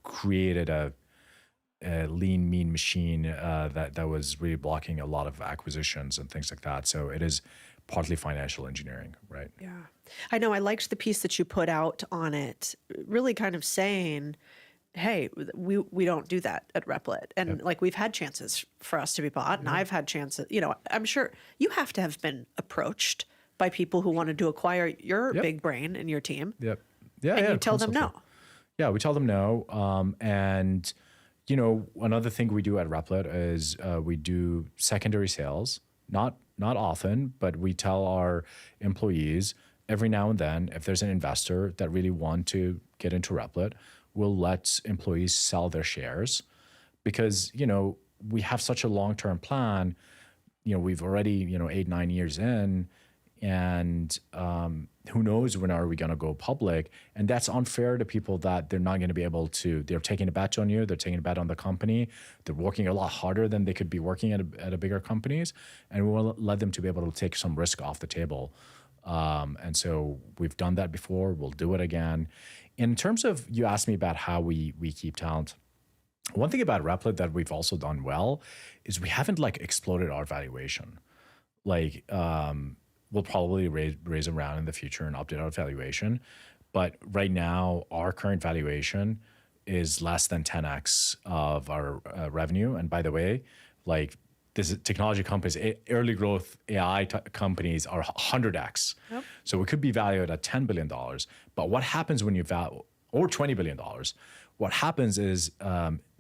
created a lean, mean machine that was really blocking a lot of acquisitions and things like that. So it is partly financial engineering, right? Yeah. I know. I liked the piece that you put out on it, really kind of saying, hey, we don't do that at Replit. And we've had chances for us to be bought, and I've had chances, I'm sure you have to have been approached by people who wanted to acquire your big brain and your team. Yep. Yeah. And you tell them no. Yeah, we tell them no. And another thing we do at Replit is we do secondary sales, not often, but we tell our employees every now and then, if there's an investor that really want to get into Replit, we'll let employees sell their shares because, we have such a long-term plan. We've already, 8-9 years in, and who knows when are we going to go public? And that's unfair to people that they're not going to be able to. They're taking a bet on you. They're taking a bet on the company. They're working a lot harder than they could be working at a bigger companies, and we will let them to be able to take some risk off the table. And so we've done that before. We'll do it again. In terms of, you asked me about how we keep talent. One thing about Replit that we've also done well is we haven't exploded our valuation. We'll probably raise around in the future and update our valuation. But right now, our current valuation is less than 10x of our revenue. And by the way, this technology companies, early growth AI companies are 100x. Yep. So we could be valued at $10 billion. But what happens when you value, or $20 billion, what happens is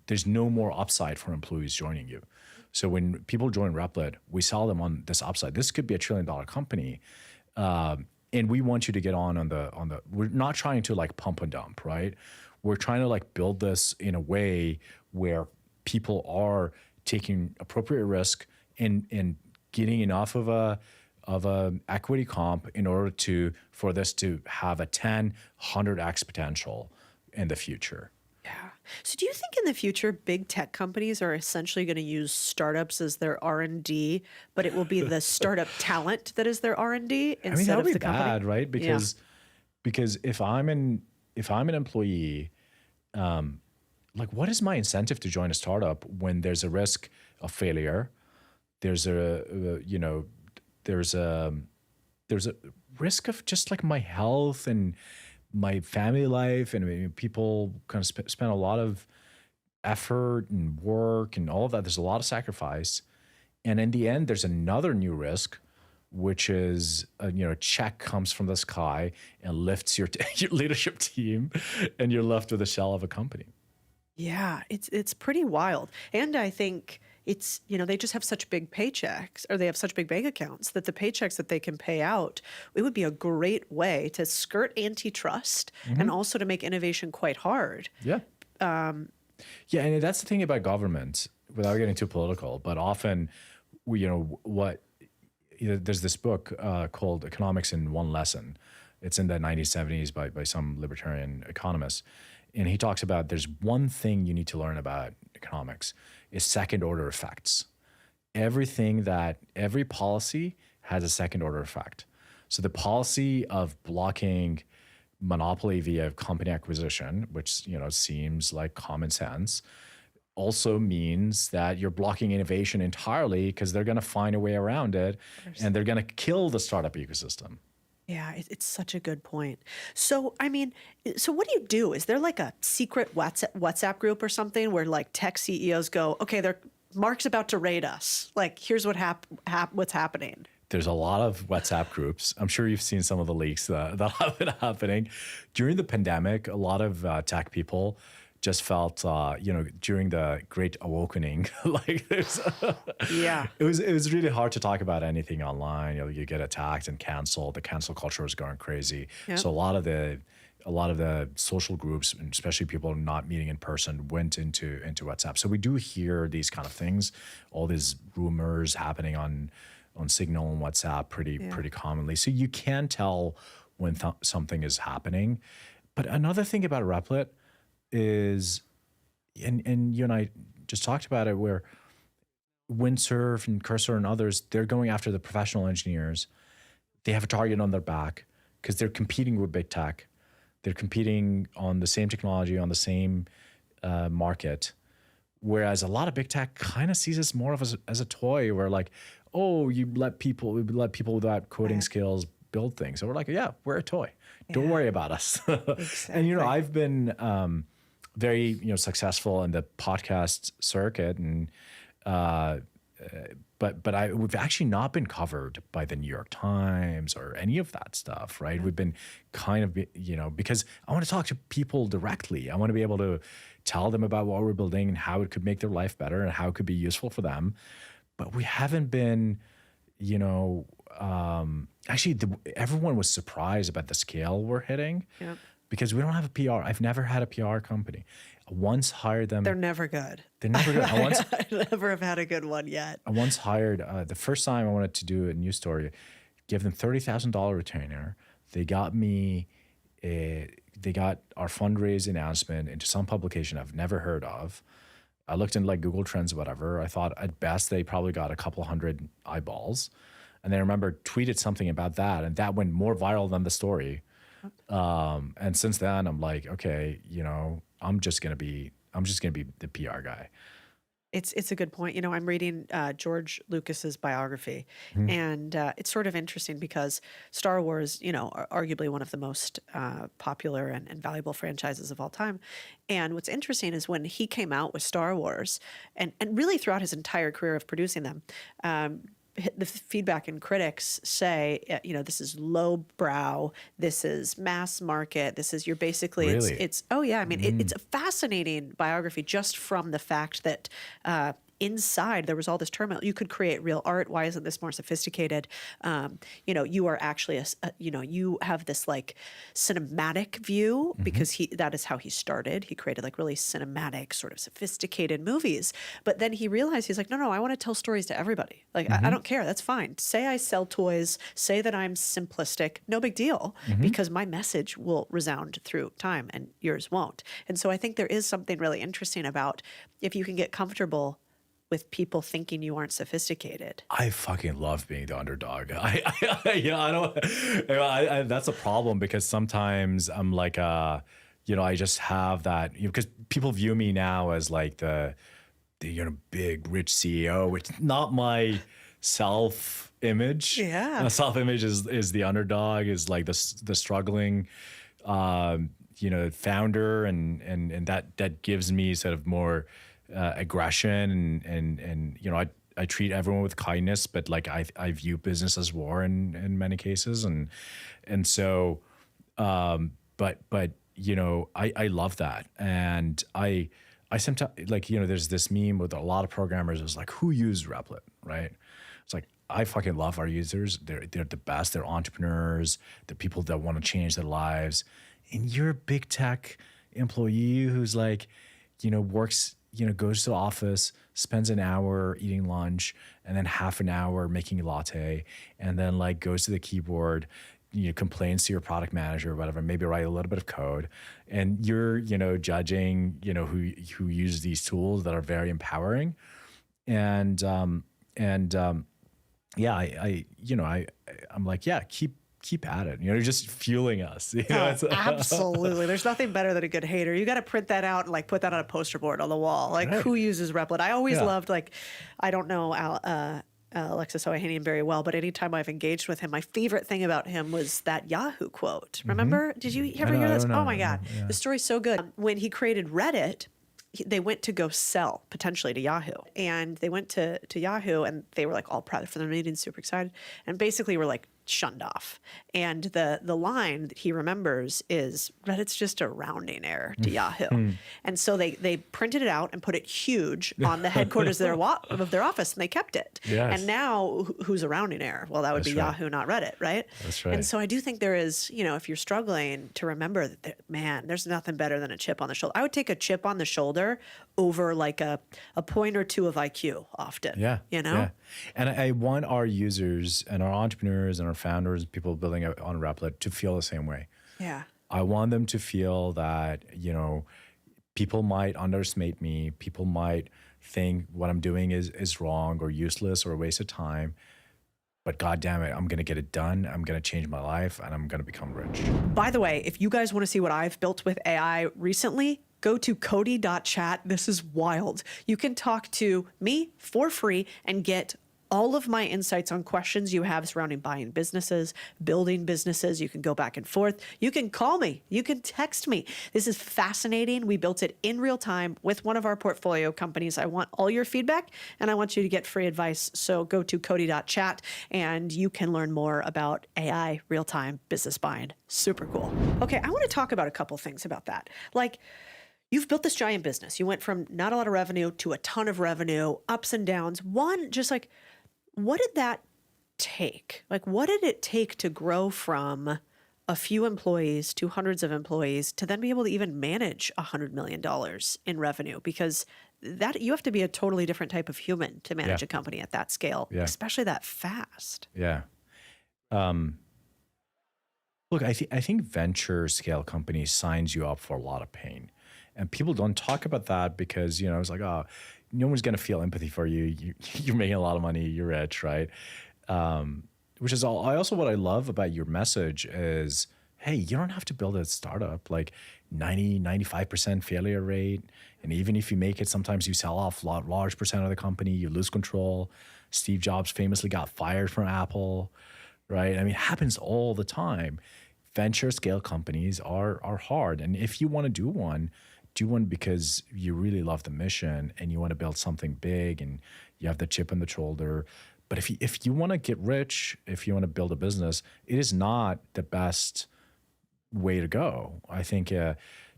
there's no more upside for employees joining you. So when people join Replit, we sell them on this upside. This could be $1 trillion company. And we want you to get on the, we're not trying to pump and dump, right? We're trying to build this in a way where people are taking appropriate risk and getting enough of a equity comp in order for this to have a 10, 100x potential in the future. Yeah. So do you think in the future, big tech companies are essentially going to use startups as their R&D, but it will be the startup talent that is their R&D I mean, instead that would of be the company? bad, right? Yeah. Because if I'm an employee, like what is my incentive to join a startup when there's a risk of failure? There's there's a there's a risk of just like my health and my family life, and I mean, people kind of spend a lot of effort and work and all of that. There's a lot of sacrifice, and in the end, there's another new risk, which is a check comes from the sky and lifts your your leadership team, and you're left with a shell of a company. Yeah, it's pretty wild. And I think it's, they just have such big paychecks, or they have such big bank accounts that the paychecks that they can pay out, it would be a great way to skirt antitrust and also to make innovation quite hard. Yeah. Yeah, and that's the thing about government, without getting too political, but often, there's this book called Economics in One Lesson. It's in the 1970s by some libertarian economist. And he talks about there's one thing you need to learn about economics is second order effects. Every policy has a second order effect. So the policy of blocking monopoly via company acquisition, which seems like common sense, also means that you're blocking innovation entirely because they're going to find a way around it, and they're going to kill the startup ecosystem. Yeah, it's such a good point. So, I mean, so what do you do? Is there like a secret WhatsApp group or something where like tech CEOs go, okay, Mark's about to raid us. Like, here's what's happening. There's a lot of WhatsApp groups. I'm sure you've seen some of the leaks that have been happening. During the pandemic, a lot of tech people just felt, during the Great Awakening, like Yeah. it was really hard to talk about anything online. You get attacked and canceled. The cancel culture was going crazy. Yeah. So a lot of the social groups, and especially people not meeting in person, went into WhatsApp. So we do hear these kind of things, all these rumors happening on Signal and WhatsApp pretty commonly. So you can tell when something is happening. But another thing about Replit is, and you and I just talked about it, where Windsurf and Cursor and others, they're going after the professional engineers. They have a target on their back because they're competing with big tech. They're competing on the same technology, on the same market. Whereas a lot of big tech kind of sees us more of as a toy, where like, oh, we let people without coding skills build things. So we're like, yeah, we're a toy. Don't worry about us. Exactly. And I've been very successful in the podcast circuit, and but we've actually not been covered by the New York Times or any of that stuff, right? We've been kind of because I want to talk to people directly. I want to be able to tell them about what we're building and how it could make their life better and how it could be useful for them. But we haven't been, actually, everyone was surprised about the scale we're hitting. Yep. Because we don't have a PR. I've never had a PR company. I once hired them. They're never good. They're never good. I never have had a good one yet. I once hired, the first time I wanted to do a news story, give them $30,000 retainer. They got our fundraise announcement into some publication I've never heard of. I looked in like Google Trends, whatever. I thought at best they probably got a couple hundred eyeballs. And then I remember tweeted something about that, and that went more viral than the story. And since then I'm like, okay, I'm just gonna be the PR guy. It's a good point. I'm reading George Lucas's biography, and it's sort of interesting because Star Wars, are arguably one of the most popular and valuable franchises of all time. And what's interesting is when he came out with Star Wars, and really throughout his entire career of producing them, the feedback and critics say, this is lowbrow, this is mass market, this is, you're basically, Really? it's oh yeah, I mean, it's a fascinating biography just from the fact that inside there was all this turmoil. You could create real art. Why isn't this more sophisticated? You are actually you have this like cinematic view because that is how he started. He created like really cinematic, sort of sophisticated movies. But then he realized he's like, no, I want to tell stories to everybody. Like I don't care. That's fine. Say I sell toys. Say that I'm simplistic. No big deal, because my message will resound through time and yours won't. And so I think there is something really interesting about if you can get comfortable with people thinking you aren't sophisticated. I fucking love being the underdog. That's a problem because sometimes I'm like, I just have that, because people view me now as like the big rich CEO, which is not my self-image. Yeah. Self-image is the underdog, is like the struggling, founder, and that gives me sort of more aggression and I treat everyone with kindness, but like I view business as war in many cases, and so but I love that, and I sometimes there's this meme with a lot of programmers. It's like, who used Replit, right? It's like, I fucking love our users. They're the best. They're entrepreneurs. They're people that want to change their lives. And you're a big tech employee who's like, works, goes to the office, spends an hour eating lunch, and then half an hour making a latte, and then like goes to the keyboard, complains to your product manager or whatever, maybe write a little bit of code, and you're, judging, who uses these tools that are very empowering. And I'm like, yeah, keep at it. Just fueling us. Absolutely. There's nothing better than a good hater. You got to print that out and like put that on a poster board on the wall. Like, who uses Replit? I always loved, like, I don't know Alexis Ohanian very well, but anytime I've engaged with him, my favorite thing about him was that Yahoo quote. Remember? Did you ever hear this? Oh my God. The story's so good. When he created Reddit, they went to go sell potentially to Yahoo, and they went to Yahoo, and they were like all proud for their meeting, super excited, and basically were like shunned off. And the line that he remembers is, Reddit's just a rounding error to Yahoo. And so they printed it out and put it huge on the headquarters of their office, and they kept it. Yes. And now who's a rounding error? Well, that would be right. Yahoo, not Reddit, right? That's right. And so I do think there is, if you're struggling, to remember that, there's nothing better than a chip on the shoulder. I would take a chip on the shoulder over like a point or two of IQ often. Yeah. Yeah. And I want our users and our entrepreneurs and our founders, people building on Replit, to feel the same way. Yeah. I want them to feel that, people might underestimate me. People might think what I'm doing is wrong or useless or a waste of time. But God damn it, I'm going to get it done. I'm going to change my life, and I'm going to become rich. By the way, if you guys want to see what I've built with AI recently, go to cody.chat. This is wild. You can talk to me for free and get all of my insights on questions you have surrounding buying businesses, building businesses. You can go back and forth. You can call me. You can text me. This is fascinating. We built it in real time with one of our portfolio companies. I want all your feedback, and I want you to get free advice. So go to cody.chat, and you can learn more about AI, real-time business buying. Super cool. Okay, I want to talk about a couple things about that. Like, you've built this giant business. You went from not a lot of revenue to a ton of revenue, ups and downs. One, just like, what did that take? Like, what did it take to grow from a few employees to hundreds of employees to then be able to even manage $100 million in revenue? Because that, you have to be a totally different type of human to manage a company at that scale, especially that fast. Yeah. Look, I think venture scale companies signs you up for a lot of pain. And people don't talk about that because, it's like, oh, no one's going to feel empathy for you. You're making a lot of money. You're rich, right? Which is all. What I love about your message is, hey, you don't have to build a startup. Like 95% failure rate. And even if you make it, sometimes you sell off a large percent of the company. You lose control. Steve Jobs famously got fired from Apple, right? I mean, it happens all the time. Venture scale companies are hard. And if you want to do one because you really love the mission and you want to build something big and you have the chip on the shoulder. But if you want to get rich, if you want to build a business, it is not the best way to go. I think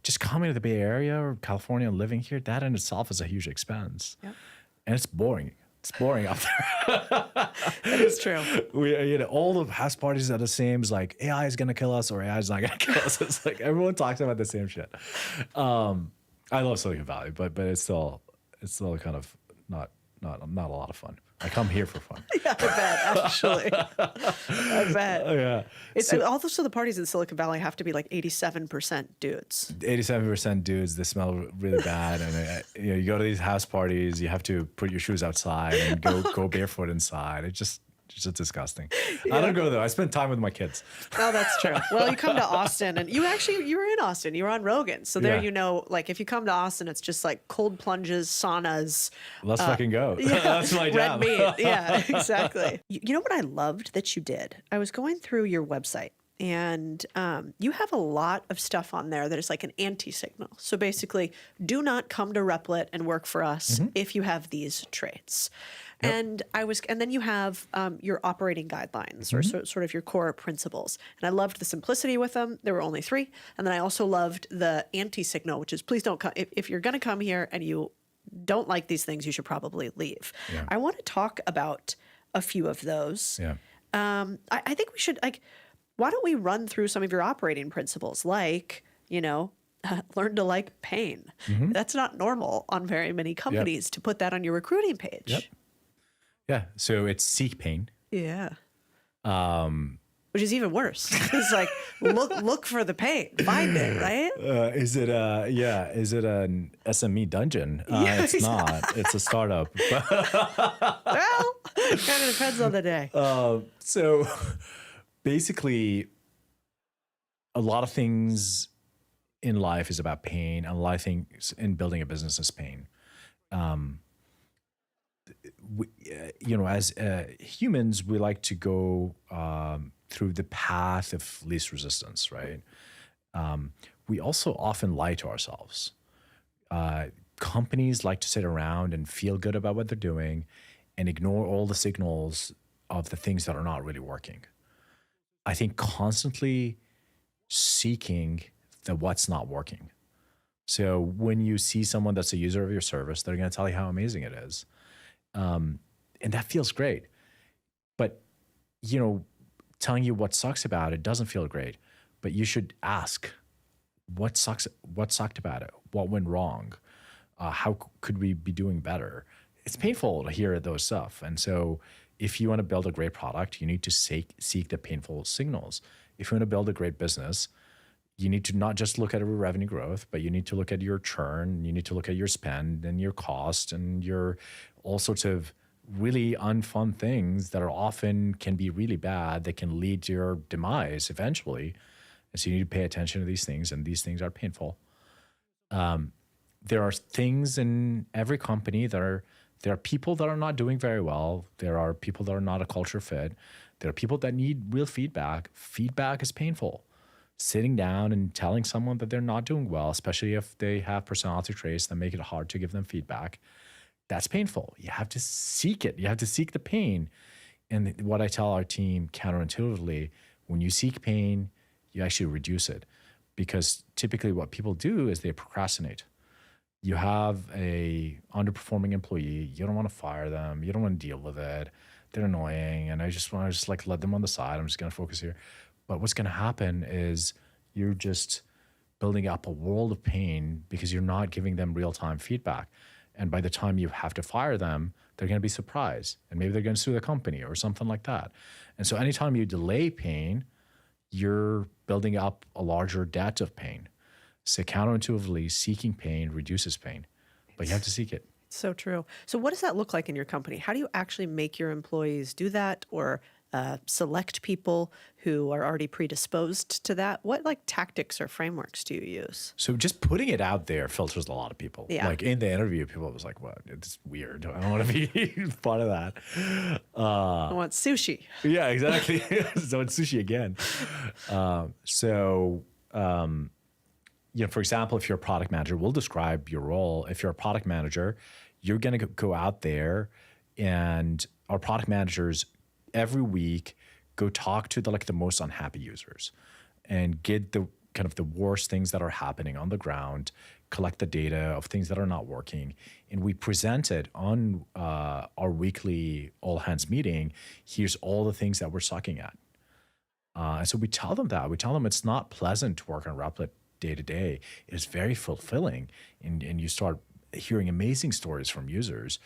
just coming to the Bay Area or California and living here, that in itself is a huge expense. Yep. and it's boring. It's boring out there. That is true. All the house parties are the same. It's like AI is gonna kill us or AI is not gonna kill us. It's like everyone talks about the same shit. I love Silicon Valley, but it's still kind of not a lot of fun. I come here for fun. Yeah, I bet, actually. I bet. Yeah. It's also the parties in Silicon Valley have to be like 87% dudes. 87% dudes, they smell really bad. And you go to these house parties, you have to put your shoes outside and go barefoot inside. It's just disgusting. Yeah. I don't go though. I spend time with my kids. Oh, that's true. Well, you come to Austin, and you were in Austin. You were on Rogan. So there, like if you come to Austin, it's just like cold plunges, saunas. Let's fucking go. Yeah, that's my job. Red meat. Yeah, exactly. You know what I loved that you did? I was going through your website, and you have a lot of stuff on there that is like an anti-signal. So basically, do not come to Replit and work for us if you have these traits. Yep. And then you have your operating guidelines or sort of your core principles. And I loved the simplicity with them. There were only 3. And then I also loved the anti-signal, which is please don't come. If you're going to come here and you don't like these things, you should probably leave. Yeah. I want to talk about a few of those. Yeah. I think we should, why don't we run through some of your operating principles, like, learn to like pain. That's not normal on very many companies to put that on your recruiting page. Yep. Yeah, so it's seek pain. Yeah. Which is even worse. It's like look for the pain, find it, right? Is it an SME dungeon? It's exactly. Not. It's a startup. Well, it kind of depends on the day. So basically, a lot of things in life is about pain, and a lot of things in building a business is pain. As humans, we like to go through the path of least resistance, right? We also often lie to ourselves. Companies like to sit around and feel good about what they're doing and ignore all the signals of the things that are not really working. I think constantly seeking the what's not working. So when you see someone that's a user of your service, they're going to tell you how amazing it is. And that feels great. But, telling you what sucks about it doesn't feel great. But you should ask, what sucked about it? What went wrong? How could we be doing better? It's painful to hear those stuff. And so if you want to build a great product, you need to seek the painful signals. If you want to build a great business, you need to not just look at revenue growth, but you need to look at your churn, you need to look at your spend and your cost and your all sorts of really unfun things that are often can be really bad, that can lead to your demise eventually. And so you need to pay attention to these things, and these things are painful. There are things in every company there are people that are not doing very well. There are people that are not a culture fit. There are people that need real feedback. Feedback is painful. Sitting down and telling someone that they're not doing well, especially if they have personality traits that make it hard to give them feedback, that's painful. You have to seek it. You have to seek the pain. And what I tell our team counterintuitively, when you seek pain, you actually reduce it. Because typically what people do is they procrastinate. You have a underperforming employee, you don't want to fire them, you don't want to deal with it, they're annoying, and I just want to let them on the side, I'm just going to focus here. But what's going to happen is you're just building up a world of pain because you're not giving them real-time feedback. And by the time you have to fire them, they're going to be surprised. And maybe they're going to sue the company or something like that. And so anytime you delay pain, you're building up a larger debt of pain. So counterintuitively, seeking pain reduces pain, but you have to seek it. So true. So what does that look like in your company? How do you actually make your employees do that, or select people who are already predisposed to that? What tactics or frameworks do you use? So just putting it out there filters a lot of people. Yeah. Like in the interview, people was like, "What? It's weird. I don't want to be part of that." I want sushi. Yeah, exactly. So it's sushi again. For example, if you're a product manager, we'll describe your role. If you're a product manager, you're going to go out there, and our product managers every week go talk to the most unhappy users and get the kind of the worst things that are happening on the ground, collect the data of things that are not working, and we present it on our weekly all hands meeting. Here's all the things that we're sucking at. And so we tell them that. We tell them it's not pleasant to work on Replit day to day. It is very fulfilling. And you start hearing amazing stories from users,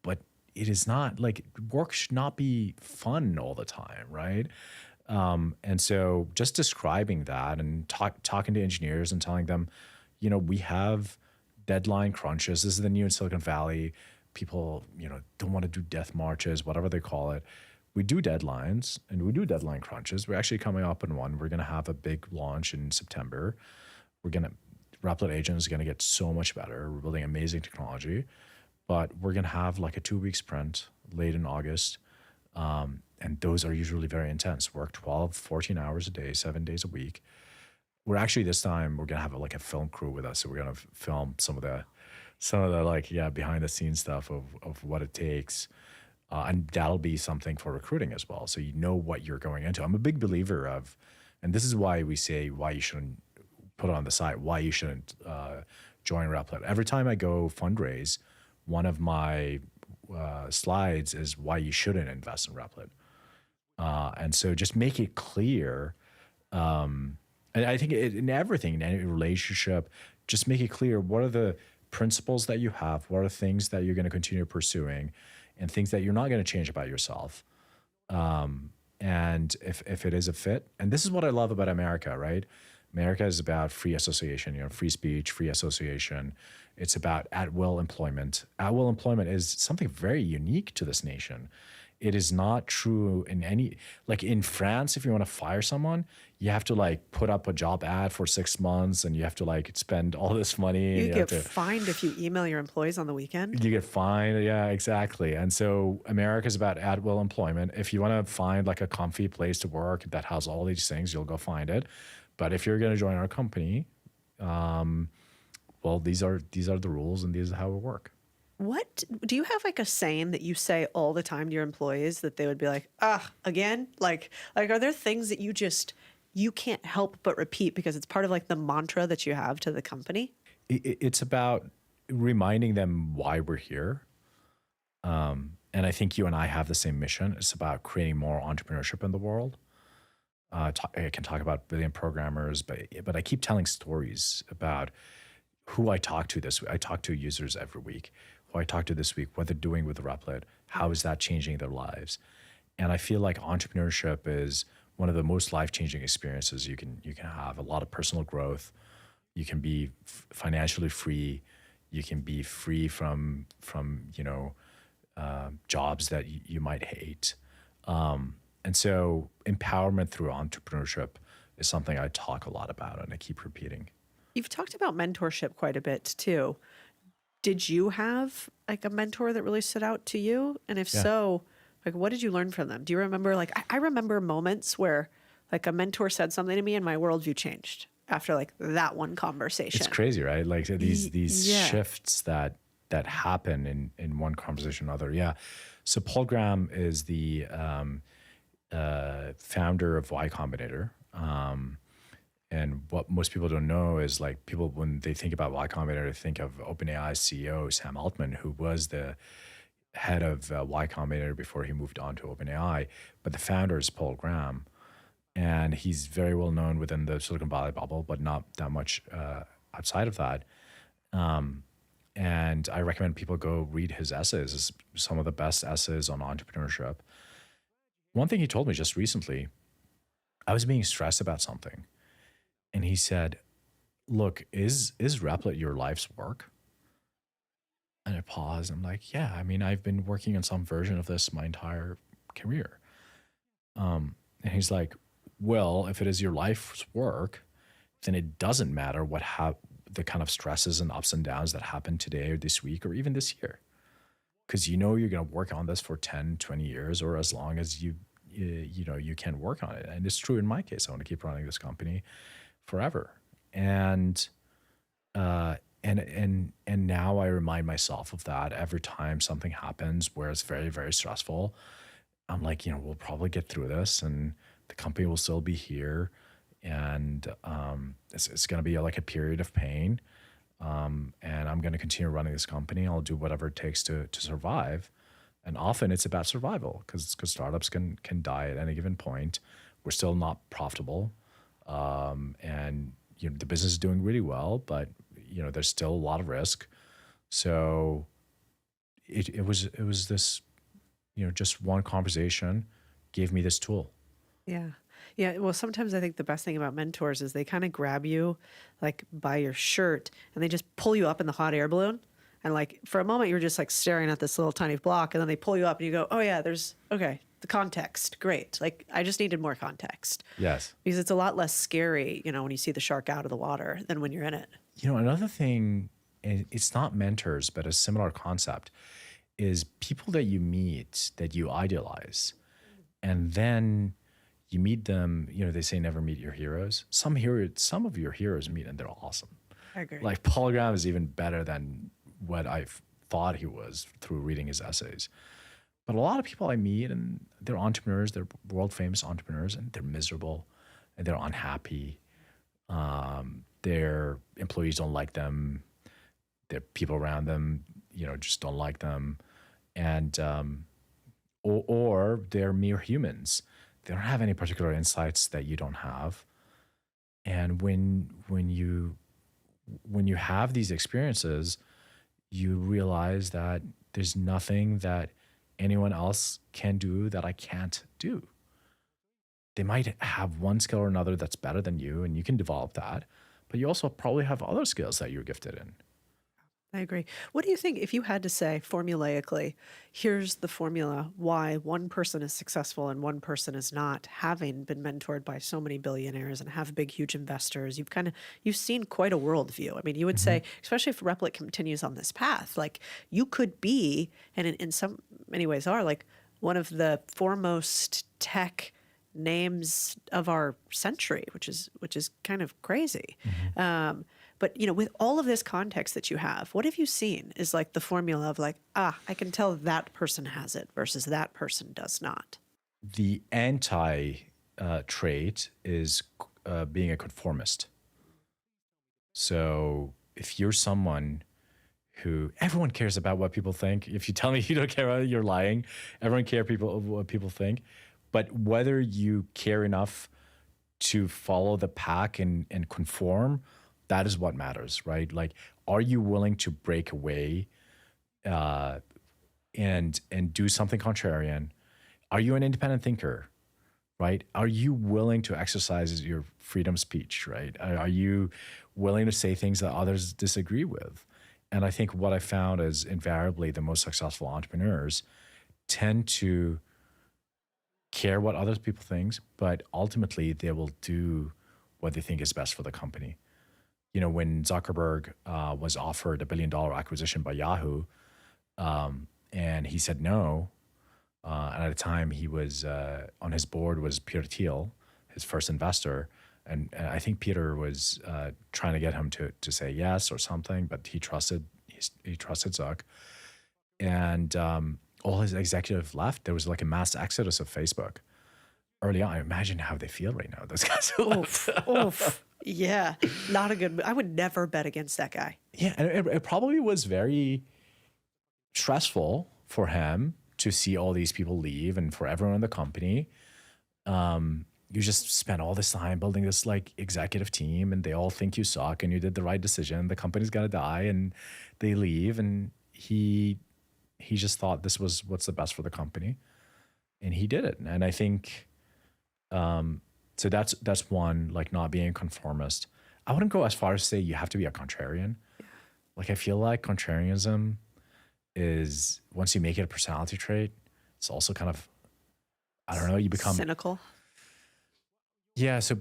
but it is not like work should not be fun all the time, right? And so just describing that and talking to engineers and telling them, we have deadline crunches. This is the new in Silicon Valley. People, don't want to do death marches, whatever they call it. We do deadlines and we do deadline crunches. We're actually coming up on one. We're going to have a big launch in September. Replit Agent is going to get so much better. We're building amazing technology, but we're going to have like a 2-week sprint late in August. And those are usually very intense. Work 12, 14 hours a day, 7 days a week. We're actually, this time, we're going to have like a film crew with us. So we're going to film some of the behind the scenes stuff of what it takes. And that'll be something for recruiting as well. So you know what you're going into. I'm a big believer of, and this is why we say why you shouldn't put it on the site, why you shouldn't join Replit. Every time I go fundraise, one of my slides is why you shouldn't invest in Replit. And so just make it clear. And I think in everything, in any relationship, just make it clear what are the principles that you have, what are things that you're going to continue pursuing, and things that you're not going to change about yourself. And if it is a fit, and this is what I love about America, right? America is about free association, free speech, free association. It's about at-will employment. At-will employment is something very unique to this nation. It is not true in like in France, if you want to fire someone, you have to like put up a job ad for 6 months and you have to like spend all this money. You get fined if you email your employees on the weekend. You get fined. Yeah, exactly. And so America is about at-will employment. If you want to find like a comfy place to work that has all these things, you'll go find it. But if you're going to join our company, well, these are the rules and these are how we work. What do you have like a saying that you say all the time to your employees that they would be like, again? Like are there things that you can't help but repeat because it's part of like the mantra that you have to the company? It's about reminding them why we're here. And I think you and I have the same mission. It's about creating more entrepreneurship in the world. I can talk about billion programmers, but I keep telling stories about who I talk to this week. I talk to users every week. Who I talk to this week, what they're doing with Replit, how is that changing their lives? And I feel like entrepreneurship is one of the most life-changing experiences you can have. A lot of personal growth. You can be financially free. You can be free from jobs that you might hate. And so empowerment through entrepreneurship is something I talk a lot about and I keep repeating. You've talked about mentorship quite a bit too. Did you have like a mentor that really stood out to you? And if so, like what did you learn from them? Do you remember, like I remember moments where like a mentor said something to me and my worldview changed after like that one conversation. It's crazy, right? Like these shifts that happen in one conversation or another. Yeah. So Paul Graham is the founder of Y Combinator. And what most people don't know is like people, when they think about Y Combinator, they think of OpenAI's CEO, Sam Altman, who was the head of Y Combinator before he moved on to OpenAI. But the founder is Paul Graham. And he's very well known within the Silicon Valley bubble, but not that much outside of that. And I recommend people go read his essays. It's some of the best essays on entrepreneurship. One thing he told me just recently, I was being stressed about something. And he said, look, is Replit your life's work? And I paused. I'm like, yeah, I mean, I've been working on some version of this my entire career. And he's like, well, if it is your life's work, then it doesn't matter the kind of stresses and ups and downs that happen today or this week or even this year. Because you're going to work on this for 10, 20 years or as long as you can work on it. And it's true in my case. I want to keep running this company forever. And now I remind myself of that every time something happens where it's very, very stressful. I'm like, we'll probably get through this and the company will still be here. And it's going to be like a period of pain. and I'm going to continue running this company. I'll do whatever it takes to survive. And often it's about survival because startups can die at any given point. We're still not profitable, and the business is doing really well, but there's still a lot of risk. So it was this, just one conversation gave me this tool. Yeah. Yeah. Well, sometimes I think the best thing about mentors is they kind of grab you like by your shirt and they just pull you up in the hot air balloon. And like for a moment, you're just like staring at this little tiny block and then they pull you up and you go, oh, yeah, okay, the context. Great. Like I just needed more context. Yes. Because it's a lot less scary, when you see the shark out of the water than when you're in it. Another thing, it's not mentors, but a similar concept is people that you meet that you idealize. And then you meet them, they say never meet your heroes. Some of your heroes meet and they're awesome. I agree. Like Paul Graham is even better than what I thought he was through reading his essays. But a lot of people I meet and they're entrepreneurs, they're world famous entrepreneurs and they're miserable and they're unhappy. Their employees don't like them. Their people around them, just don't like them. And, or they're mere humans. They don't have any particular insights that you don't have. And when you have these experiences, you realize that there's nothing that anyone else can do that I can't do. They might have one skill or another that's better than you, and you can develop that. But you also probably have other skills that you're gifted in. I agree. What do you think if you had to say formulaically, here's the formula why one person is successful and one person is not, having been mentored by so many billionaires and have big, huge investors, you've seen quite a worldview. I mean, you would say, especially if Replit continues on this path, like you could be, and in some many ways are, like one of the foremost tech names of our century, which is kind of crazy. But, with all of this context that you have, what have you seen is like the formula of like, I can tell that person has it versus that person does not? The anti trait is being a conformist. So if you're someone who everyone cares about what people think, if you tell me you don't care about it, you're lying. Everyone cares what people think. But whether you care enough to follow the pack and conform, that is what matters, right? Like, are you willing to break away and do something contrarian? Are you an independent thinker, right? Are you willing to exercise your freedom of speech, right? Are you willing to say things that others disagree with? And I think what I found is invariably the most successful entrepreneurs tend to care what other people think, but ultimately they will do what they think is best for the company. When Zuckerberg was offered $1 billion acquisition by Yahoo, and he said no, and at the time he was on his board was Peter Thiel, his first investor, and I think Peter was trying to get him to say yes or something, but he trusted Zuck, and all his executive left. There was like a mass exodus of Facebook early on. I imagine how they feel right now. Those guys. Oof. Yeah, not a good. I would never bet against that guy. Yeah, and it probably was very stressful for him to see all these people leave, and for everyone in the company. You just spent all this time building this like executive team, and they all think you suck, and you did the right decision. The company's gonna die, and they leave, and he just thought this was what's the best for the company, and he did it. And I think. So that's one, like not being a conformist. I wouldn't go as far as say you have to be a contrarian. Like I feel like contrarianism is, once you make it a personality trait, it's also kind of, I don't know, you become cynical. Yeah. So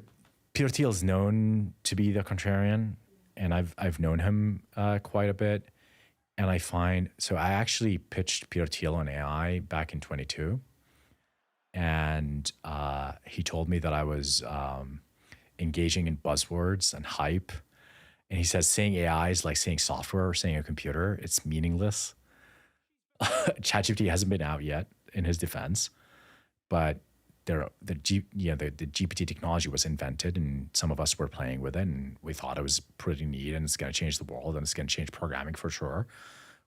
Peter Thiel is known to be the contrarian, and I've known him quite a bit. And I actually pitched Peter Thiel on AI back in 22. And he told me that I was engaging in buzzwords and hype. And he says saying AI is like saying software or saying a computer. It's meaningless. ChatGPT hasn't been out yet, in his defense. But the GPT technology was invented, and some of us were playing with it, and we thought it was pretty neat, and it's going to change the world, and it's going to change programming for sure.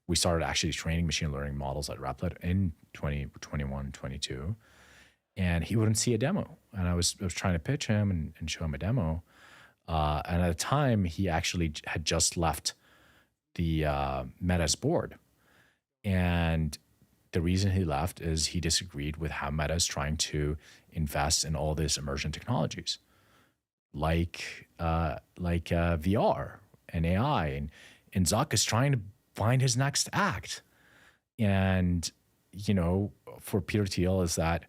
We started actually training machine learning models at Replit in 2021, 22, and he wouldn't see a demo. And I was trying to pitch him and show him a demo. And at the time, he actually had just left the Meta's board. And the reason he left is he disagreed with how Meta is trying to invest in all these emergent technologies, like VR and AI. And Zuck is trying to find his next act. And, for Peter Thiel is that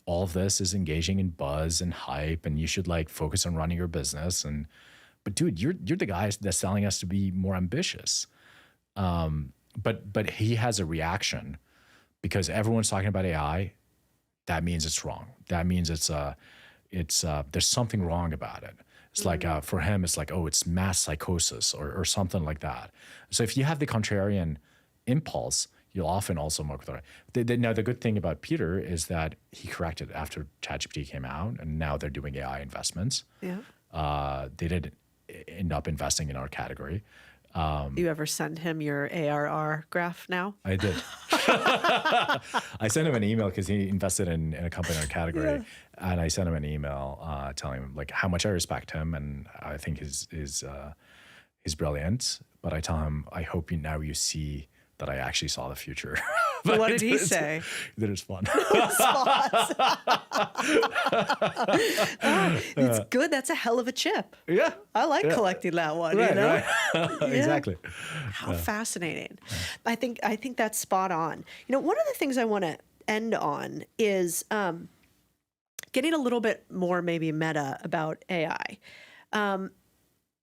all of this is engaging in buzz and hype, and you should like focus on running your business. But dude, you're the guy that's telling us to be more ambitious. But he has a reaction because everyone's talking about AI. That means it's wrong. That means there's something wrong about it. It's like, for him, it's like, oh, it's mass psychosis or something like that. So if you have the contrarian impulse, you'll often also work with it. Now, the good thing about Peter is that he corrected after ChatGPT came out, and now they're doing AI investments. Yeah. They did end up investing in our category. You ever send him your ARR graph now? I did. I sent him an email because he invested in a company in our category, and I sent him an email telling him like how much I respect him, and I think he's brilliant. But I tell him, I hope you see that I actually saw the future. What did he say? That it's fun. It's good. That's a hell of a chip. Yeah. I like collecting that one, Right, Right. Exactly. How fascinating. I think that's spot on. One of the things I want to end on is getting a little bit more maybe meta about AI.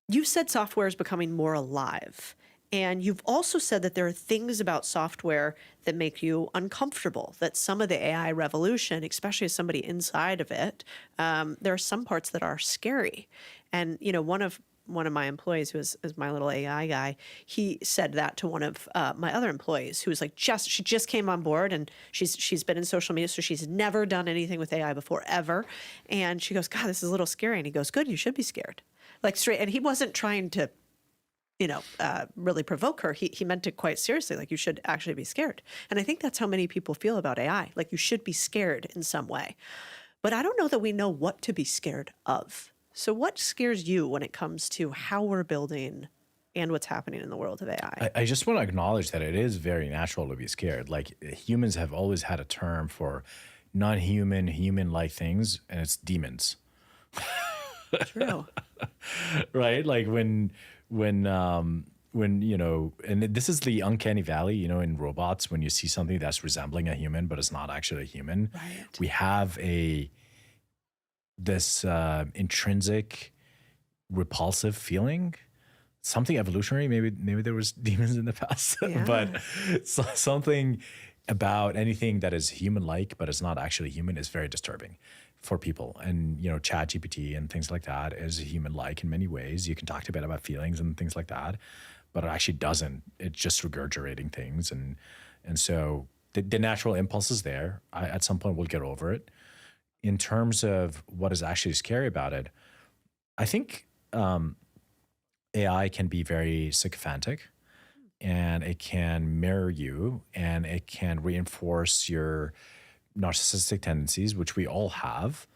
You said software is becoming more alive. And you've also said that there are things about software that make you uncomfortable, that some of the AI revolution, especially as somebody inside of it, there are some parts that are scary. And, one of my employees who is my little AI guy, he said that to one of my other employees who was like, she just came on board and she's been in social media, so she's never done anything with AI before, ever. And she goes, God, this is a little scary. And he goes, good, you should be scared. Like straight. And he wasn't trying to really provoke her. He meant it quite seriously, like you should actually be scared. And I think that's how many people feel about AI, like you should be scared in some way. But I don't know that we know what to be scared of. So what scares you when it comes to how we're building and what's happening in the world of AI? I just want to acknowledge that it is very natural to be scared. Like humans have always had a term for non-human, human-like things, and it's demons. True. Right? Like when and this is the uncanny valley, in robots, when you see something that's resembling a human, but it's not actually a human, right. We have this intrinsic repulsive feeling, something evolutionary. Maybe there was demons in the past, but something about anything that is human-like, but it's not actually human is very disturbing for people. And, ChatGPT and things like that is human-like in many ways. You can talk a bit about feelings and things like that, but it actually doesn't. It's just regurgitating things. And so the natural impulse is there. At some point, we'll get over it. In terms of what is actually scary about it, I think AI can be very sycophantic, and it can mirror you, and it can reinforce your narcissistic tendencies, which we all have.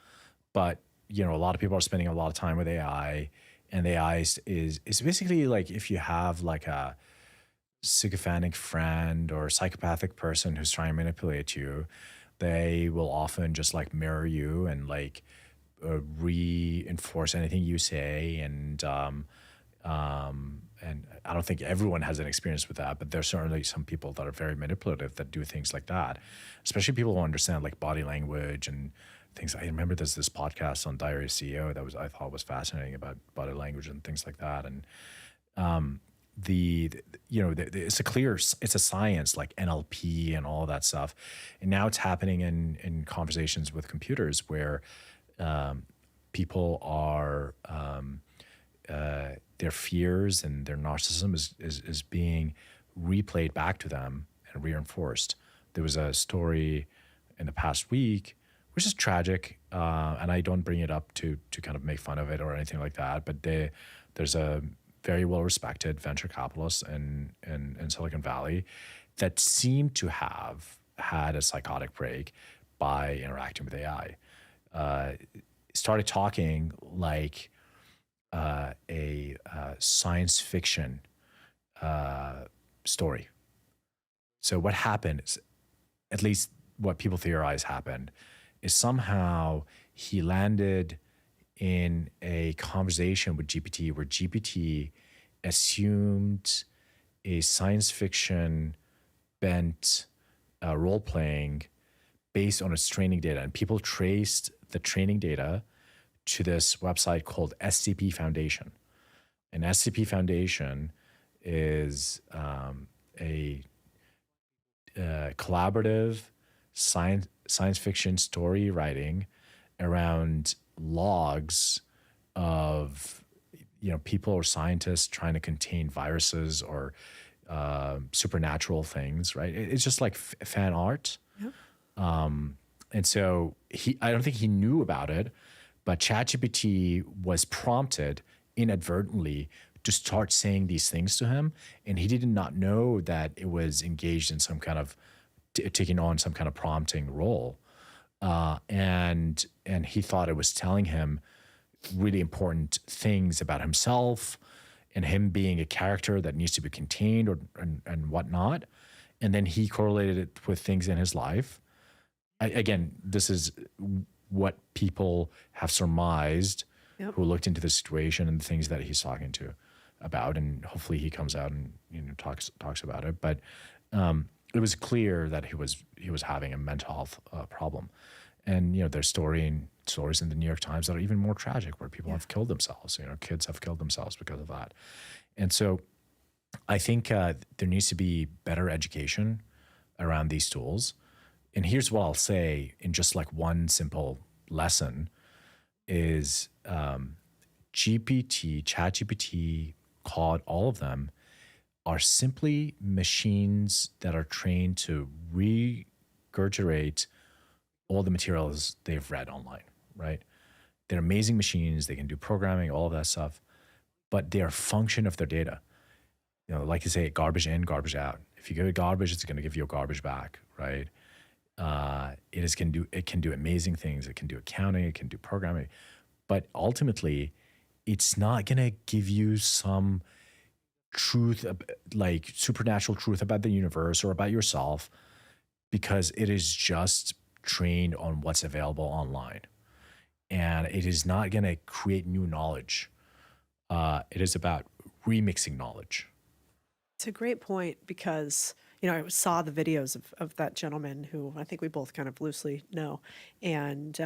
But, a lot of people are spending a lot of time with AI, and AI is basically like if you have like a sycophantic friend or psychopathic person who's trying to manipulate you, they will often just like mirror you and like reinforce anything you say. And I don't think everyone has an experience with that, but there's certainly some people that are very manipulative that do things like that, especially people who understand like body language and things. I remember there's this podcast on Diary of a CEO that I thought was fascinating about body language and things like that. And it's a science like NLP and all that stuff. And now it's happening in conversations with computers where people are their fears and their narcissism is being replayed back to them and reinforced. There was a story in the past week which is tragic. And I don't bring it up to kind of make fun of it or anything like that. But there's a very well-respected venture capitalist in Silicon Valley that seemed to have had a psychotic break by interacting with AI. Started talking like a science fiction story. So what happened is, at least what people theorize happened, is somehow he landed in a conversation with GPT where GPT assumed a science fiction bent role-playing based on its training data. And people traced the training data to this website called SCP Foundation. And SCP Foundation is a collaborative science fiction story writing around logs of people or scientists trying to contain viruses or supernatural things, right? It's just like fan art. Yep. And so I don't think he knew about it, but ChatGPT was prompted inadvertently to start saying these things to him, and he did not know that it was engaged in some kind of taking on some kind of prompting role, and he thought it was telling him really important things about himself and him being a character that needs to be contained and whatnot, and then he correlated it with things in his life. Again, this is what people have surmised. Yep. Who looked into the situation and the things that he's talking to about, and hopefully he comes out and talks about it. But it was clear that he was having a mental health problem, and there's stories in the New York Times that are even more tragic, where people have killed themselves. Kids have killed themselves because of that. And so, I think there needs to be better education around these tools. And here's what I'll say in just like one simple lesson is ChatGPT, Claude, all of them are simply machines that are trained to regurgitate all the materials they've read online, right? They're amazing machines. They can do programming, all of that stuff, but they are a function of their data. Like you say, garbage in, garbage out. If you give it garbage, it's going to give you a garbage back, right? It can do amazing things. It can do accounting. It can do programming, but ultimately, it's not going to give you some truth, like supernatural truth about the universe or about yourself, because it is just trained on what's available online, and it is not going to create new knowledge. It is about remixing knowledge. It's a great point, because I saw the videos of that gentleman who I think we both kind of loosely know, and